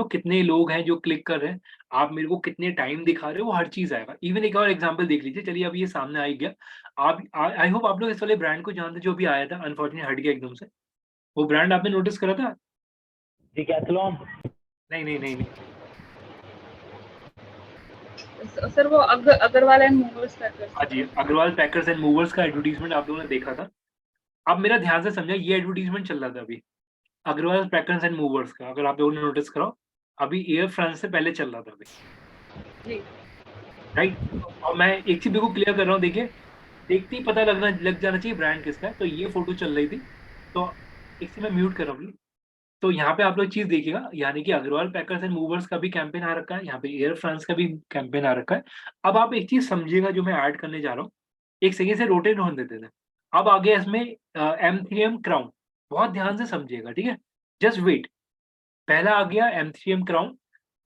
कितने लोग हैं जो क्लिक कर रहे हैं, आप मेरे को कितने टाइम दिखा रहे हो, वो हर चीज आएगा। इवन एक और एग्जांपल देख लीजिए, चलिए अभी ये सामने आ ही गया। आप आई होप आप लोग इस वाले ब्रांड को जानते, जो अभी आया था, अनफॉर्चुनेट हट गया एकदम से। वो ब्रांड आपने नोटिस करा था? डिकैथलॉन। नहीं नहीं नहीं नहीं। सर वो अग्रवाल एंड मूवर्स पैकर्स। हाँ जी, अग्रवाल पैकर्स एंड मूवर्स का एडवर्टीजमेंट आप लोगों ने देखा था। अब मेरा ध्यान से समझा, ये एडवर्टीजमेंट चल रहा था अभी अग्रवाल पैकर्स एंड मूवर्स का, अगर आप लोगों ने नोटिस करो, अभी एयर फ्रांस से पहले चल रहा था अभी, जी राइट। और मैं एक चीज बिल्कुल क्लियर कर रहा हूँ, देखिए, देखते ही पता लग जाना चाहिए ब्रांड किसका है। तो ये फोटो चल रही थी, तो एक से मैं म्यूट कर रहा हूँ। तो यहाँ पे आप लोग चीज देखिएगा, यानी कि अग्रवाल पैकर्स एंड मूवर्स का भी कैंपेन आ रखा है, यहाँ पे एयर फ्रांस का भी कैंपेन आ रखा है। अब आप एक चीज समझिएगा जो मैं ऐड करने जा रहा हूँ, एक सेकंड से रोटेट होने देते थे। अब आ गया इसमें M3M क्राउन, बहुत ध्यान से समझिएगा, ठीक है, जस्ट वेट। पहला आ गया M3M क्राउन,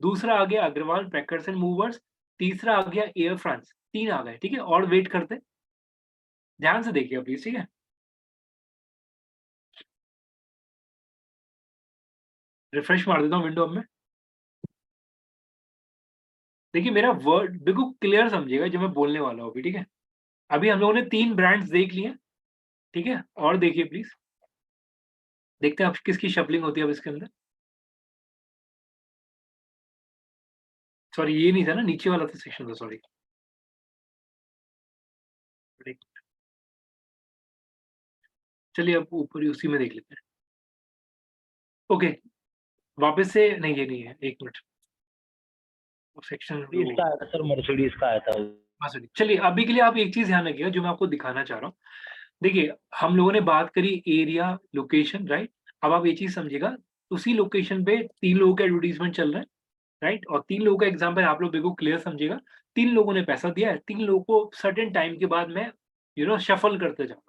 दूसरा आ गया अग्रवाल पैकर्स एंड मूवर्स, तीसरा आ गया एयर फ्रांस, 3 आ गए, ठीक है। और वेट करते, ध्यान से देखिए प्लीज, ठीक है। रिफ्रेश मार देता हूँ विंडो में। देखिए मेरा वर्ड बिल्कुल क्लियर समझिएगा जो मैं बोलने वाला हूँ अभी, ठीक है। अभी हम लोगों ने 3 ब्रांड्स देख लिए, ठीक है, और देखिए प्लीज, देखते हैं अब किसकी शफलिंग होती है अब इसके अंदर। सॉरी, ये नहीं था ना, नीचे वाला था सेक्शन था, सॉरी। चलिए अब ऊपर ही उसी में देख लेते हैं। ओके, वापस से, नहीं ये नहीं है, एक मिनट, सेक्शन इसका आया था सर, मर्सिडीज का आया था। चलिए अभी के लिए आप एक चीज ध्यान रखिएगा जो मैं आपको दिखाना चाह रहा हूँ। देखिए हम लोगों ने बात करी एरिया, लोकेशन, राइट। अब आप ये चीज समझिएगा, उसी लोकेशन पे 3 लोगों का एडवर्टीजमेंट चल रहा है, राइट। और 3 लोगों का एग्जाम्पल आप लोग बिल्कुल क्लियर समझिएगा। 3 लोगों ने पैसा दिया है, 3 लोगों को सर्टेन टाइम के बाद मैं शफल करते जा रहा हूँ,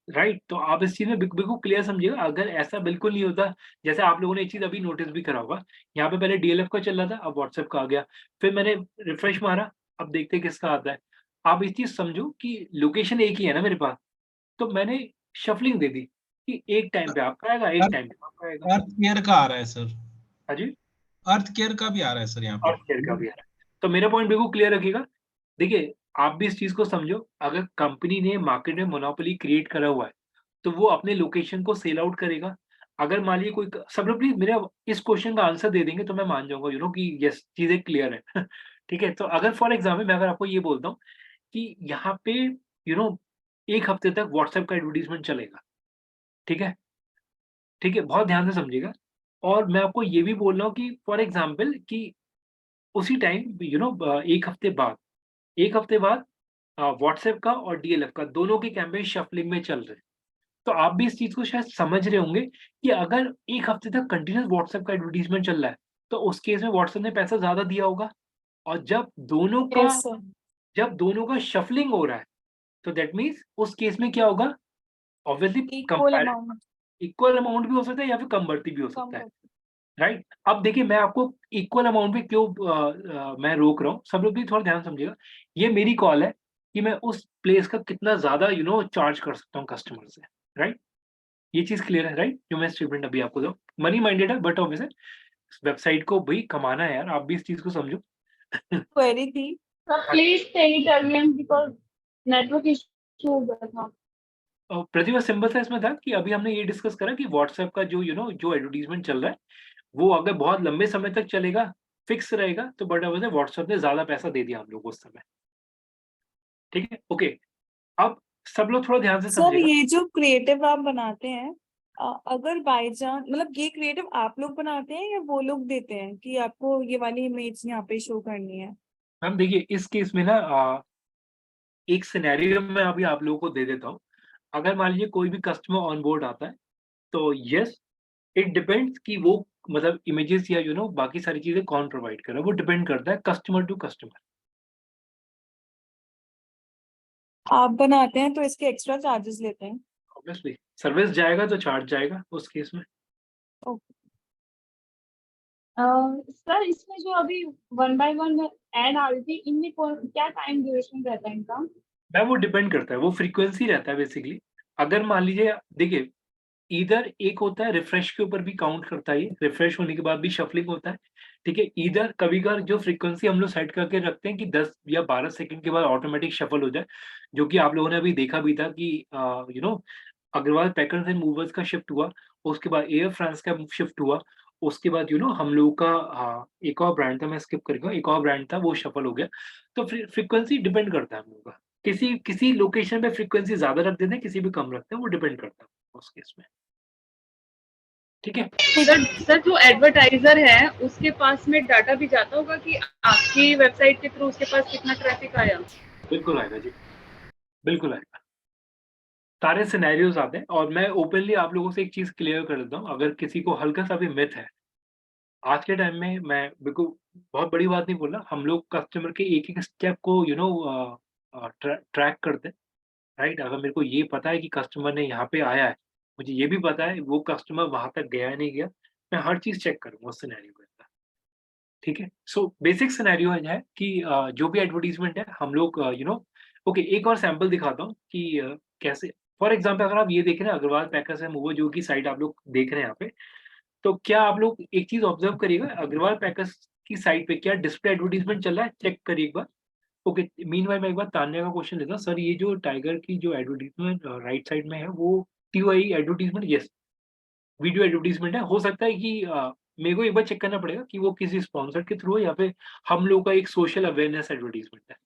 राइट। तो आप इस चीज में बिल्कुल क्लियर समझिएगा। अगर ऐसा बिल्कुल नहीं होता, जैसे आप लोगों ने एक चीज अभी नोटिस भी करा होगा, यहाँ पे पहले डीएलएफ का चल रहा था, अब व्हाट्सएप का आ गया, फिर मैंने रिफ्रेश मारा, अब देखते हैं किसका आता है। आप इस चीज समझो कि लोकेशन एक ही है ना मेरे पास, तो मैंने शफलिंग दे दी कि एक टाइम पे आपका आएगा, एक टाइम पे आपका आएगा। अर्थ केयर का आ रहा है सर, हाँ जी, अर्थ केयर का भी आ रहा है सर यहाँ पे। और शेयर का भी आ रहा है। तो मेरा पॉइंट बिल्कुल क्लियर रखिएगा। देखिए आप भी इस चीज को समझो, अगर कंपनी ने मार्केट में मोनोपोली क्रिएट करा हुआ है, तो वो अपने लोकेशन को सेल आउट करेगा। अगर मान लीजिए कोई, सब लोग प्लीज मेरा इस क्वेश्चन का आंसर दे देंगे तो मैं मान जाऊंगा कि यस चीजें क्लियर है। ठीक है, तो अगर फॉर एग्जाम्पल मैं अगर आपको ये बोलता हूँ कि यहाँ पे एक हफ्ते तक व्हाट्सएप का एडवर्टीजमेंट चलेगा, ठीक है, ठीक है, बहुत ध्यान से समझिएगा। और मैं आपको ये भी बोल रहा हूँ कि फॉर एग्जाम्पल कि उसी टाइम एक हफ्ते बाद व्हाट्सएप का और डीएलएफ का दोनों के कैंपेन शफलिंग में चल रहे हैं। तो आप भी इस चीज को शायद समझ रहे होंगे कि अगर एक हफ्ते तक कंटिन्यूस व्हाट्सएप का एडवर्टीजमेंट चल रहा है, तो उस केस में व्हाट्सएप ने पैसा ज्यादा दिया होगा। और यस सर। जब दोनों का शफलिंग हो रहा है, तो दैट मीन्स उस केस में क्या होगा, obviously equal amount. Equal amount भी हो सकता है या फिर कम बढ़ती भी हो कम सकता है, कर। राइट। अब देखिए मैं आपको इक्वल अमाउंट पे क्यों मैं रोक रहा हूँ, सब लोग भी थोड़ा ध्यान समझिएगा। ये मेरी कॉल है कि मैं उस प्लेस का कितना ज्यादा चार्ज कर सकता हूँ कस्टमर से, राइट। ये चीज क्लियर है, राइट। जो मैं स्टेटमेंट अभी आपको दो मनी माइंडेड है, बट ऑब्वियसली वेबसाइट को भी कमाना है यार, आप भी इस चीज को समझो। क्वेरी थी। Sir please tell it again because network issue हो गया था। प्रतिभा सिंपल सा इसमें था कि अभी हमने ये डिस्कस करा कि व्हाट्सएप का जो एडवर्टीजमेंट चल रहा है, वो अगर बहुत लंबे समय तक चलेगा, फिक्स रहेगा, तो बट वजह व्हाट्सएप ने ज्यादा पैसा दे दिया हम लोग को उस समय, ठीक है। ओके, अब सब लोग थोड़ा ध्यान से सर समझिएगा। ये जो क्रिएटिव आप बनाते हैं, अगर बाय चांस मतलब ये क्रिएटिव आप लोग बनाते हैं या वो लोग देते हैं कि आपको ये वाली इमेज यहाँ पे शो करनी है? मैम देखिए इस केस में ना एक सिनेरियो मैं अभी आप लोगों को दे देता हूँ। अगर मान लीजिए कोई भी कस्टमर ऑन बोर्ड आता है, तो येस, इट डिपेंड्स कि वो मतलब इमेजेस या बाकी सारी चीज़ें कौन प्रोवाइड कर रहा है, वो डिपेंड करता है कस्टमर टू कस्टमर। आप बनाते हैं तो इसके एक्स्ट्रा चार्जेस लेते हैं? ऑब्वियसली सर्विस जाएगा तो चार्ज जाएगा उस केस में। ओके। सर इसमें जो अभी 1 बाय 1 ऐड आ रही थी, इनमें क्या टाइम ड्यूरेशन रहता है इनका? मैम वो डिपेंड करता है, वो फ्रीक्वेंसी रहता है बेसिकली। अगर मान लीजिए देखिए, ईदर एक होता है रिफ्रेश के ऊपर भी काउंट करता है, ये रिफ्रेश होने के बाद भी शफलिंग होता है, ठीक है। ईदर कभी-कभार जो फ्रीक्वेंसी हम लोग सेट करके रखते हैं कि 10 या 12 सेकंड के बाद ऑटोमेटिक शफल हो जाए, जो कि आप लोगों ने अभी देखा भी था कि अग्रवाल पैकर्स एंड मूवर्स का शिफ्ट हुआ, उसके बाद एयर फ्रांस का शिफ्ट हुआ, उसके बाद हम लोगों का एक और ब्रांड था, मैं स्किप कर गया, एक और ब्रांड था वो शफल हो गया। तो फ्रीक्वेंसी डिपेंड करता है हम लोगों का। किसी किसी लोकेशन पे फ्रीक्वेंसी ज़्यादा रख देते हैं, किसी पे कम रखते हैं, वो डिपेंड करता है उस केस में। ठीक है? सर जो एडवर्टाइजर है उसके पास में डाटा भी जाता होगा कि आपकी वेबसाइट के थ्रू उसके पास कितना ट्रैफिक आया? बिल्कुल आएगा जी, बिल्कुल आएगा। सारे सिनेरियोज़ आते हैं और मैं ओपनली आप लोगों से एक चीज़ क्लियर कर देता हूँ, अगर किसी को हल्का-सा भी मिथ है, आज के टाइम में मैं बिल्कुल बहुत बड़ी बात नहीं बोल रहा, हम लोग कस्टमर के एक-एक स्टेप को ट्रैक करते हैं, राइट? अगर मेरे को ये पता है कि कस्टमर ने यहाँ पे आया है, मुझे ये भी पता है वो कस्टमर वहाँ तक गया है, नहीं गया, मैं हर चीज़ चेक करूँगा उस सिनेरियो के अंदर, ठीक है? सो बेसिक सिनेरियो है कि जो भी एडवर्टाइज़मेंट है हम लोग ओके, एक और सैंपल दिखाता हूँ कि कैसे फॉर एग्ज़ाम्पल अगर आप ये देखें ना, अग्रवाल पैकर्स एंड मूवर्स जो की साइट आप लोग देख रहे हैं यहाँ पे, तो क्या आप लोग एक चीज़ ऑब्ज़र्व करिएगा, अग्रवाल पैकर्स की साइट पे क्या डिस्प्ले एडवर्टाइज़मेंट चल रहा है? चेक करिए एक बार। ओके, मीनवाइल मैं एक बार तान्या का क्वेश्चन लेता हूँ। सर ये जो टाइगर की जो एडवर्टाइज़मेंट राइट साइड में है, वो TOI advertisement? Yes, video advertisement है। हो सकता है कि मेरे को एक बार चेक करना पड़ेगा कि वो किसी स्पॉन्सर के थ्रू है या फिर हम लोग का एक सोशल अवेयरनेस एडवर्टाइज़मेंट है।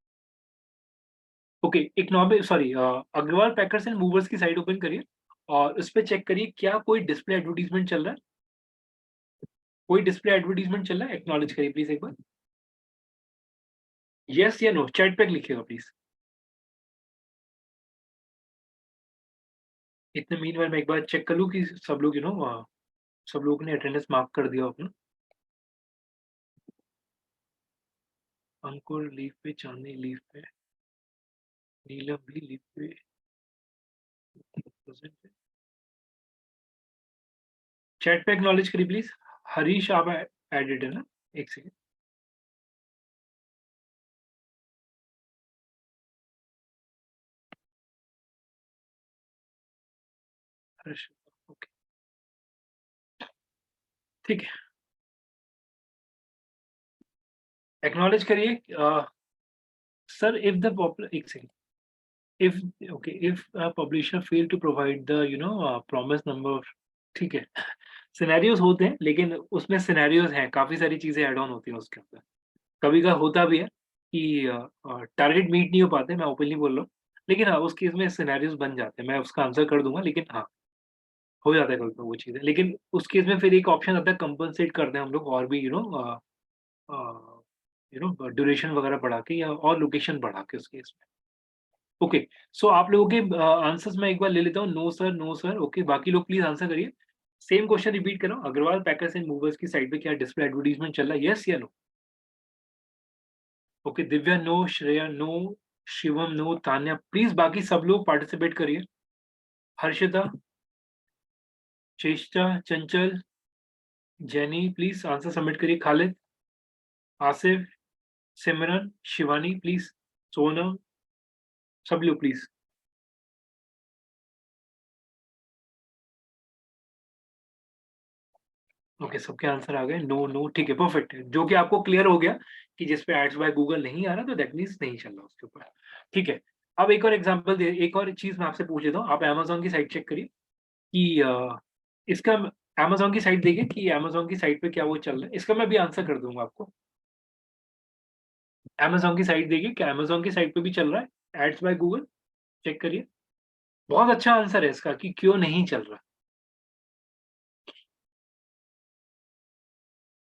Okay, economic sorry Agarwal packers and movers की साइट ओपन करिए और उस पे चेक करिए क्या कोई डिस्प्ले एडवर्टाइज़मेंट चल रहा है? कोई डिस्प्ले एडवर्टाइज़मेंट चल रहा है? एक्नॉलेज करिए प्लीज़ एक बार। येस या नो चैट पे लिखिएगा प्लीज़। इतने मीनवाइल मैं एक बार चेक कर लूँ कि सब लोग सब लोगों ने अटेंडेंस मार्क कर दिया हो अपना। अंकुर लीव पे, चांदनी लीव पे, नीलम भी लीव पे, प्रेजेंट पे। चैट पे एक्नॉलेज करिए प्लीज़। हरीश आप एडेड है ना? एक सेकंड। हर्ष, ओके, ठीक है। एक्नॉलेज करिए सर इफ द पॉपुलर एक second if okay if a publisher fail to provide the promise number, ठीक है। सिनेरियोज होते हैं लेकिन उसमें सिनेरियोज हैं, काफी सारी चीजें ऐड ऑन होती हैं उसके अंदर। कभी कभार होता भी है कि टारगेट मीट नहीं हो पाते, मैं ओपनली बोल रहा हूँ, लेकिन हाँ उस केस में सिनेरियोज बन जाते हैं, मैं उसका आंसर कर दूंगा, लेकिन हाँ हो जाता है कभी कभी वो चीजें, लेकिन उस केस में फिर एक ऑप्शन आता है कंपनसेट करते हैं हम लोग और भी ड्यूरेशन वगैरह बढ़ा के या और लोकेशन बढ़ा के उस केस में। ओके, सो आप लोगों के आंसर्स मैं एक बार ले लेता हूँ। No sir, no sir, okay, बाकी लोग प्लीज आंसर करिए। सेम क्वेश्चन रिपीट कर रहा हूँ, अग्रवाल पैकर्स एंड मूवर्स की साइट पे क्या डिस्प्ले एडवर्टाइजमेंट चल रहा है? यस या no? Okay, Divya no, Shreya no, Shivam no, Tanya please बाकी सब लोग पार्टिसिपेट करिए। हर्षिता, चेष्टा, चंचल, जैनी प्लीज आंसर सबमिट करिए। खालिद, आसिफ, सिमरन, शिवानी प्लीज, सोनम, सब लोग प्लीज। ओके, सबके आंसर आ गए, नो नो, ठीक है, परफेक्ट, जो कि आपको क्लियर हो गया कि जिस पे एड्स बाय गूगल नहीं आ रहा तो दैट मीन्स नहीं चल रहा उसके ऊपर, ठीक है। अब एक और एग्जांपल दे, एक और चीज मैं आपसे पूछ लेता हूँ, आप अमेज़न की साइट चेक करिए कि इसका अमेज़न की साइट देखिए कि अमेज़न की साइट पे क्या वो चल रहा है, इसका मैं भी आंसर कर दूंगा आपको। अमेज़न की साइट देखिए क्या अमेज़न की साइट पे भी चल रहा है एड्स बाय गूगल? चेक करिए। बहुत अच्छा आंसर है इसका कि क्यों नहीं चल रहा।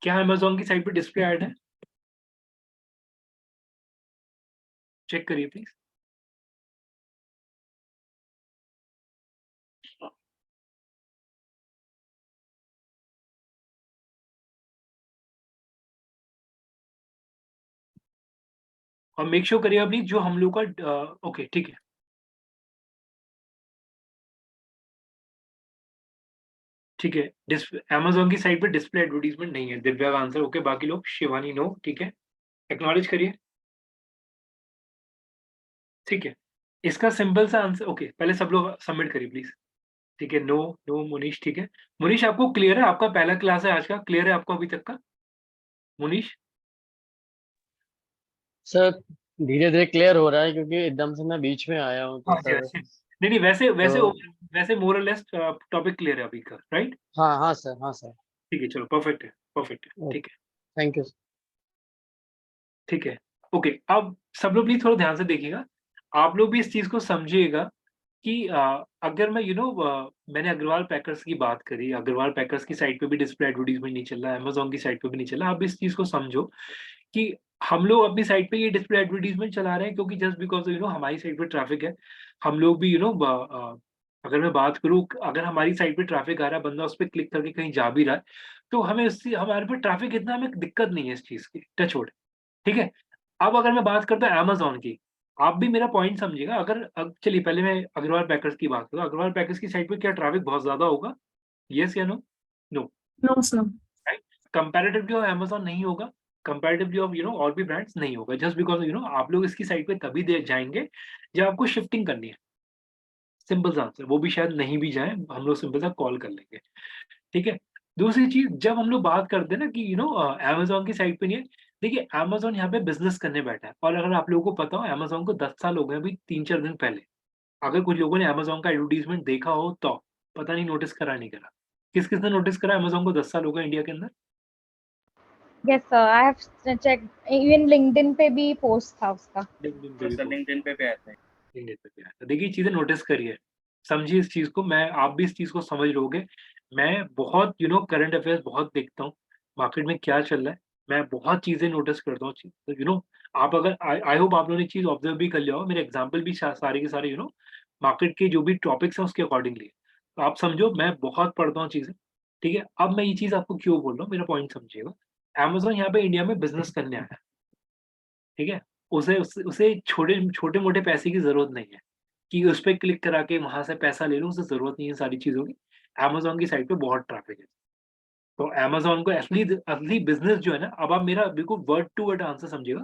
क्या अमेज़न की साइट पे डिस्प्ले ऐड है? चेक करिए प्लीज। और मेक श्योर करिएगा प्लीज जो हम लोग का ओके ठीक है। ठीक है, अमेजोन की साइट पे डिस्प्ले एडवर्टीजमेंट नहीं है। दिव्या का आंसर ओके, बाकी लोग शिवानी नो, ठीक है, एक्नॉलेज करिए। ठीक है, इसका सिंपल सा आंसर ओके, पहले सब लोग सबमिट करिए प्लीज। ठीक है, नो नो मुनीश, ठीक है। मुनीश आपको क्लियर है, आपका पहला क्लास है आज का, क्लियर है आपको अभी तक का मुनीश? सर धीरे धीरे क्लियर हो रहा है क्योंकि एकदम से मैं बीच में आया हूँ तो हाँ जी, सर। अच्छा। नहीं नहीं, वैसे वैसे तो वैसे मोर और लेस टॉपिक क्लियर है अभी का, राइट? हाँ हाँ सर, हाँ सर। ठीक है, चलो परफेक्ट है, परफेक्ट है, ठीक है। Thank you. ठीक है, ओके। अब सब लोग प्लीज थोड़ा ध्यान से देखिएगा, आप लोग भी इस चीज को समझिएगा कि अगर मैं मैंने अग्रवाल पैकर्स की बात करी, अग्रवाल पैकर्स की साइट पे भी डिस्प्ले एडवर्टीजमेंट नहीं चल रहा है, अमेज़न की साइट पे भी नहीं चल रहा। आप इस चीज़ को समझो कि हम लोग अपनी साइट पे ये डिस्प्ले एडवर्टीजमेंट चला रहे हैं क्योंकि जस्ट बिकॉज़ हमारी साइट पे ट्रैफिक है। हम लोग भी अगर मैं बात करूँ, अगर हमारी साइट पे ट्रैफिक आ रहा है, बंदा उस पे क्लिक करके कहीं जा भी रहा है, तो हमें उससे हमारे पे ट्रैफिक इतना हमें दिक्कत नहीं है इस चीज़ की, टच वुड, ठीक है? अब अगर मैं बात करता हूँ अमेज़न की, आप भी मेरा पॉइंट समझिएगा। अगर अब चलिए पहले मैं अग्रवाल पैकर्स की बात करूँ, अग्रवाल पैकर्स की साइट पे क्या ट्रैफिक बहुत ज़्यादा होगा? येस या no? No, no sir. Right? Comparatively of Amazon नहीं होगा, कंपैरेटिवली ऑफ और भी ब्रांड्स नहीं होगा, जस्ट बिकॉज़ आप लोग इसकी साइट पे तभी दे जाएँगे जब आपको शिफ्टिंग करनी है। सिंपल सा आंसर, वो भी शायद नहीं भी जाएँ, हम लोग सिंपल सा कॉल कर लेंगे, ठीक है? दूसरी चीज़, जब हम लोग बात करते हैं ना कि अमेज़न की साइट पे नहीं है, देखिए अमेज़न यहाँ पे बिज़नेस करने बैठा है और अगर आप लोगों को पता हो अमेज़न को 10 साल हो गए अभी 3-4 दिन पहले। अगर कुछ लोगों ने अमेज़न का एडवर्टाइज़मेंट देखा हो तो, पता नहीं नोटिस करा नहीं करा। किस-किस ने नोटिस करा अमेज़न को 10 साल हो गए इंडिया के अंदर? Yes sir, I have check, even LinkedIn पे भी पोस्ट था उसका। लिंक्डइन पे भी लिंक्डइन पे आया था। लिंक्डइन पे भी आया था। देखिए चीज़ें नोटिस करिए, समझिए इस चीज़ को, मैं आप भी इस चीज़ को समझ लोगे। मैं बहुत करंट अफेयर्स बहुत देखता हूँ, मार्केट में क्या चल रहा है, मैं बहुत चीज़ें नोटिस करता हूँ। आप अगर आई आई होप आप लोगों ने चीज़ ऑब्जर्व भी कर लिया होगा, मेरे एग्ज़ाम्पल भी सारे के सारे मार्केट के जो भी टॉपिक्स हैं उसके अकॉर्डिंगली। तो आप समझो मैं बहुत पढ़ता हूँ चीज़ें, ठीक है? अब मैं ये चीज़ आपको क्यों बोल रहा हूँ, मेरा पॉइंट समझिएगा। अमेज़न यहाँ पे इंडिया में बिज़नेस करने आया है, ठीक है? उसे छोटे-मोटे पैसे की ज़रूरत नहीं है कि उस पे क्लिक करा के वहाँ से पैसा ले लूँ, उसे ज़रूरत नहीं है सारी चीज़ों की। अमेज़न की साइट पे बहुत ट्रैफिक है। तो अमेज़न को असली असली बिज़नेस जो है ना, अब आप मेरा बिल्कुल वर्ड टू वर्ड आंसर समझिएगा।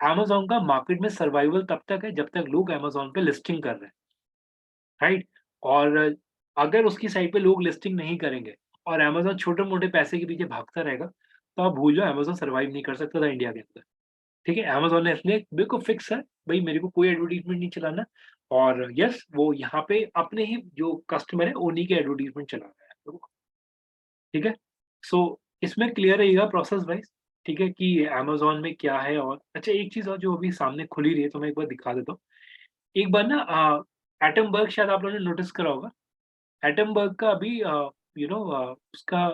अमेज़न का मार्केट में सर्वाइवल तब तक है जब तक लोग अमेज़न पे लिस्टिंग कर रहे हैं, राइट? और अगर उसकी साइट पे लोग लिस्टिंग नहीं करेंगे और अमेज़न छोटे-मोटे पैसे के पीछे भागता रहेगा, तो आप भूल जाओ अमेज़न सर्वाइव नहीं कर सकता था इंडिया के अंदर। ठीक है? अमेज़न ने इसलिए बिल्कुल फिक्स है, भई मेरे को कोई एडवर्टाइज़मेंट नहीं चलाना और यस वो यहाँ पे अपने ही जो कस्टमर है उन्हीं के एडवर्टाइज़मेंट चला रहा है। ठीक है? सो इसमें क्लियर रहिएगा प्रोसेस वाइज़, ठीक है? कि अमेज़न में क्या है और अच्छा एक चीज़ और जो अभी सामने खुल ही रही है तो मैं एक बार दिखा देता हूँ। एक बार ना एटमबर्ग शायद आप लोगों ने नोटिस करा होगा। एटमबर्ग का अभी उसका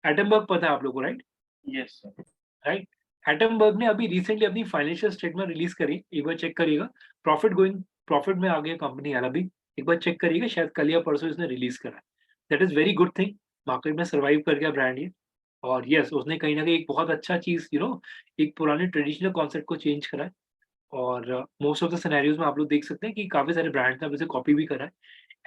एटमबर्ग पता है आप लोगों को, right? Yes sir. Right? Atomberg ने अभी रिसेंटली अपनी फाइनेंशियल स्टेटमेंट रिलीज़ करी, एक बार चेक करिएगा। प्रॉफिट में आ गई है कंपनी यार अभी, एक बार चेक करिएगा, शायद कल या परसों इसने रिलीज़ करा है। That is very good thing, market में सर्वाइव कर गया ब्रांड ये और यस उसने कहीं न कहीं एक बहुत अच्छा चीज़ एक पुराने ट्रेडिशनल कॉन्सेप्ट को चेंज करा है और मोस्ट ऑफ द सिनेरियोज़ में आप लोग देख सकते हैं कि काफ़ी सारे ब्रांड्स ने अब इसे कॉपी भी करा है।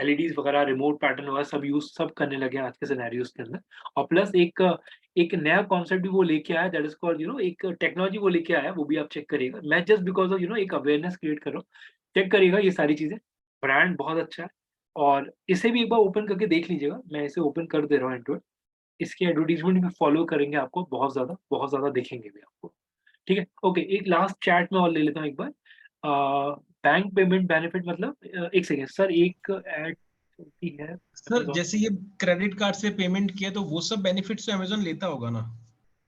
एलईडीज़ वगैरह, रिमोट पैटर्न वगैरह सब करने लगे हैं आज के सिनेरियोज़ के अंदर और प्लस एक नया कॉन्सेप्ट भी वो लेके आया है दैट इज़ कॉल्ड एक टेक्नोलॉजी वो लेके आया है, वो भी आप चेक करिएगा। मैं जस्ट बिकॉज़ ऑफ एक अवेयरनेस क्रिएट कर रहा हूँ। चेक करिएगा ये सारी चीज़ें, ब्रांड बहुत अच्छा है और इसे भी एक बार ओपन करके देख लीजिएगा। मैं इसे ओपन कर दे रहा हूँ एंड टू एंड। इसकी एडवर्टाइज़मेंट भी फॉलो करेंगे आपको बहुत ज़्यादा दिखेंगे भी आपको। ठीक है? ओके, एक लास्ट चैट में और ले लेता हूँ एक बार। बैंक पेमेंट बेनिफिट मतलब एक सेकंड सर, एक ऐड होती है सर जैसे ये क्रेडिट कार्ड से पेमेंट किया तो वो सब बेनिफिट्स तो अमेज़न लेता होगा ना?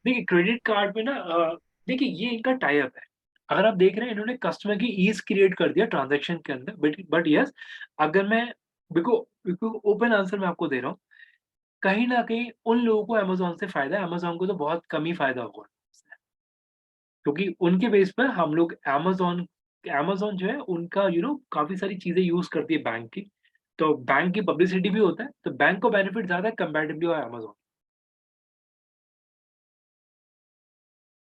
देखिए क्रेडिट कार्ड में ना देखिए ये इनका टाई अप है। अगर आप देख रहे हैं इन्होंने कस्टमर की ईज़ क्रिएट कर दिया ट्रांज़ैक्शन के अंदर बट यस अगर मैं बिल्कुल ओपन आंसर मैं आपको दे रहा हूँ, कहीं न कहीं उन लोगों को अमेज़न से फ़ायदा है, अमेज़न को तो बहुत कम ही फ़ायदा होगा। क्योंकि उनके बेस पर हम लोग अमेज़न जो है उनका काफ़ी सारी चीज़ें यूज़ करती है बैंक की, तो बैंक की पब्लिसिटी भी होता है, तो बैंक को बेनिफिट ज़्यादा है कंपैरेटिवली अमेज़न।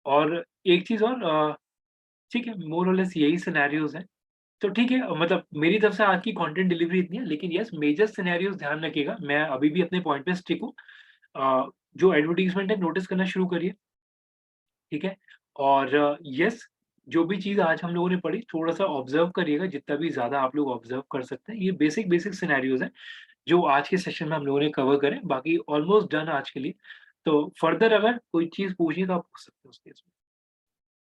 और एक चीज़ और ठीक है, मोर और लेस यही सिनेरियोज़ हैं। तो ठीक है, मतलब मेरी तरफ से आज की कंटेंट डिलीवरी इतनी है, लेकिन यस मेजर सिनेरियोज़ ध्यान रखिएगा, मैं अभी भी अपने पॉइंट पे स्टिक हूँ। जो एडवर्टाइज़मेंट है नोटिस करना शुरू करिए, ठीक है? और यस, जो भी चीज़ आज हम लोगों ने पढ़ी थोड़ा-सा ऑब्ज़र्व करिएगा, जितना भी ज़्यादा आप लोग ऑब्ज़र्व कर सकते हैं। ये बेसिक सिनेरियोज़ हैं, जो आज के सेशन में हम लोगों ने कवर करे, बाकी ऑलमोस्ट डन आज के लिए। तो फर्दर अगर कोई चीज़ पूछिए तो आप पूछ सकते हैं उस केस में।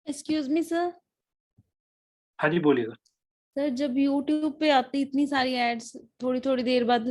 Excuse me sir. हाँ जी, बोलिएगा। सर जब यूट्यूब पे आती इतनी सारी एड्स थोड़ी थोड़ी देर बाद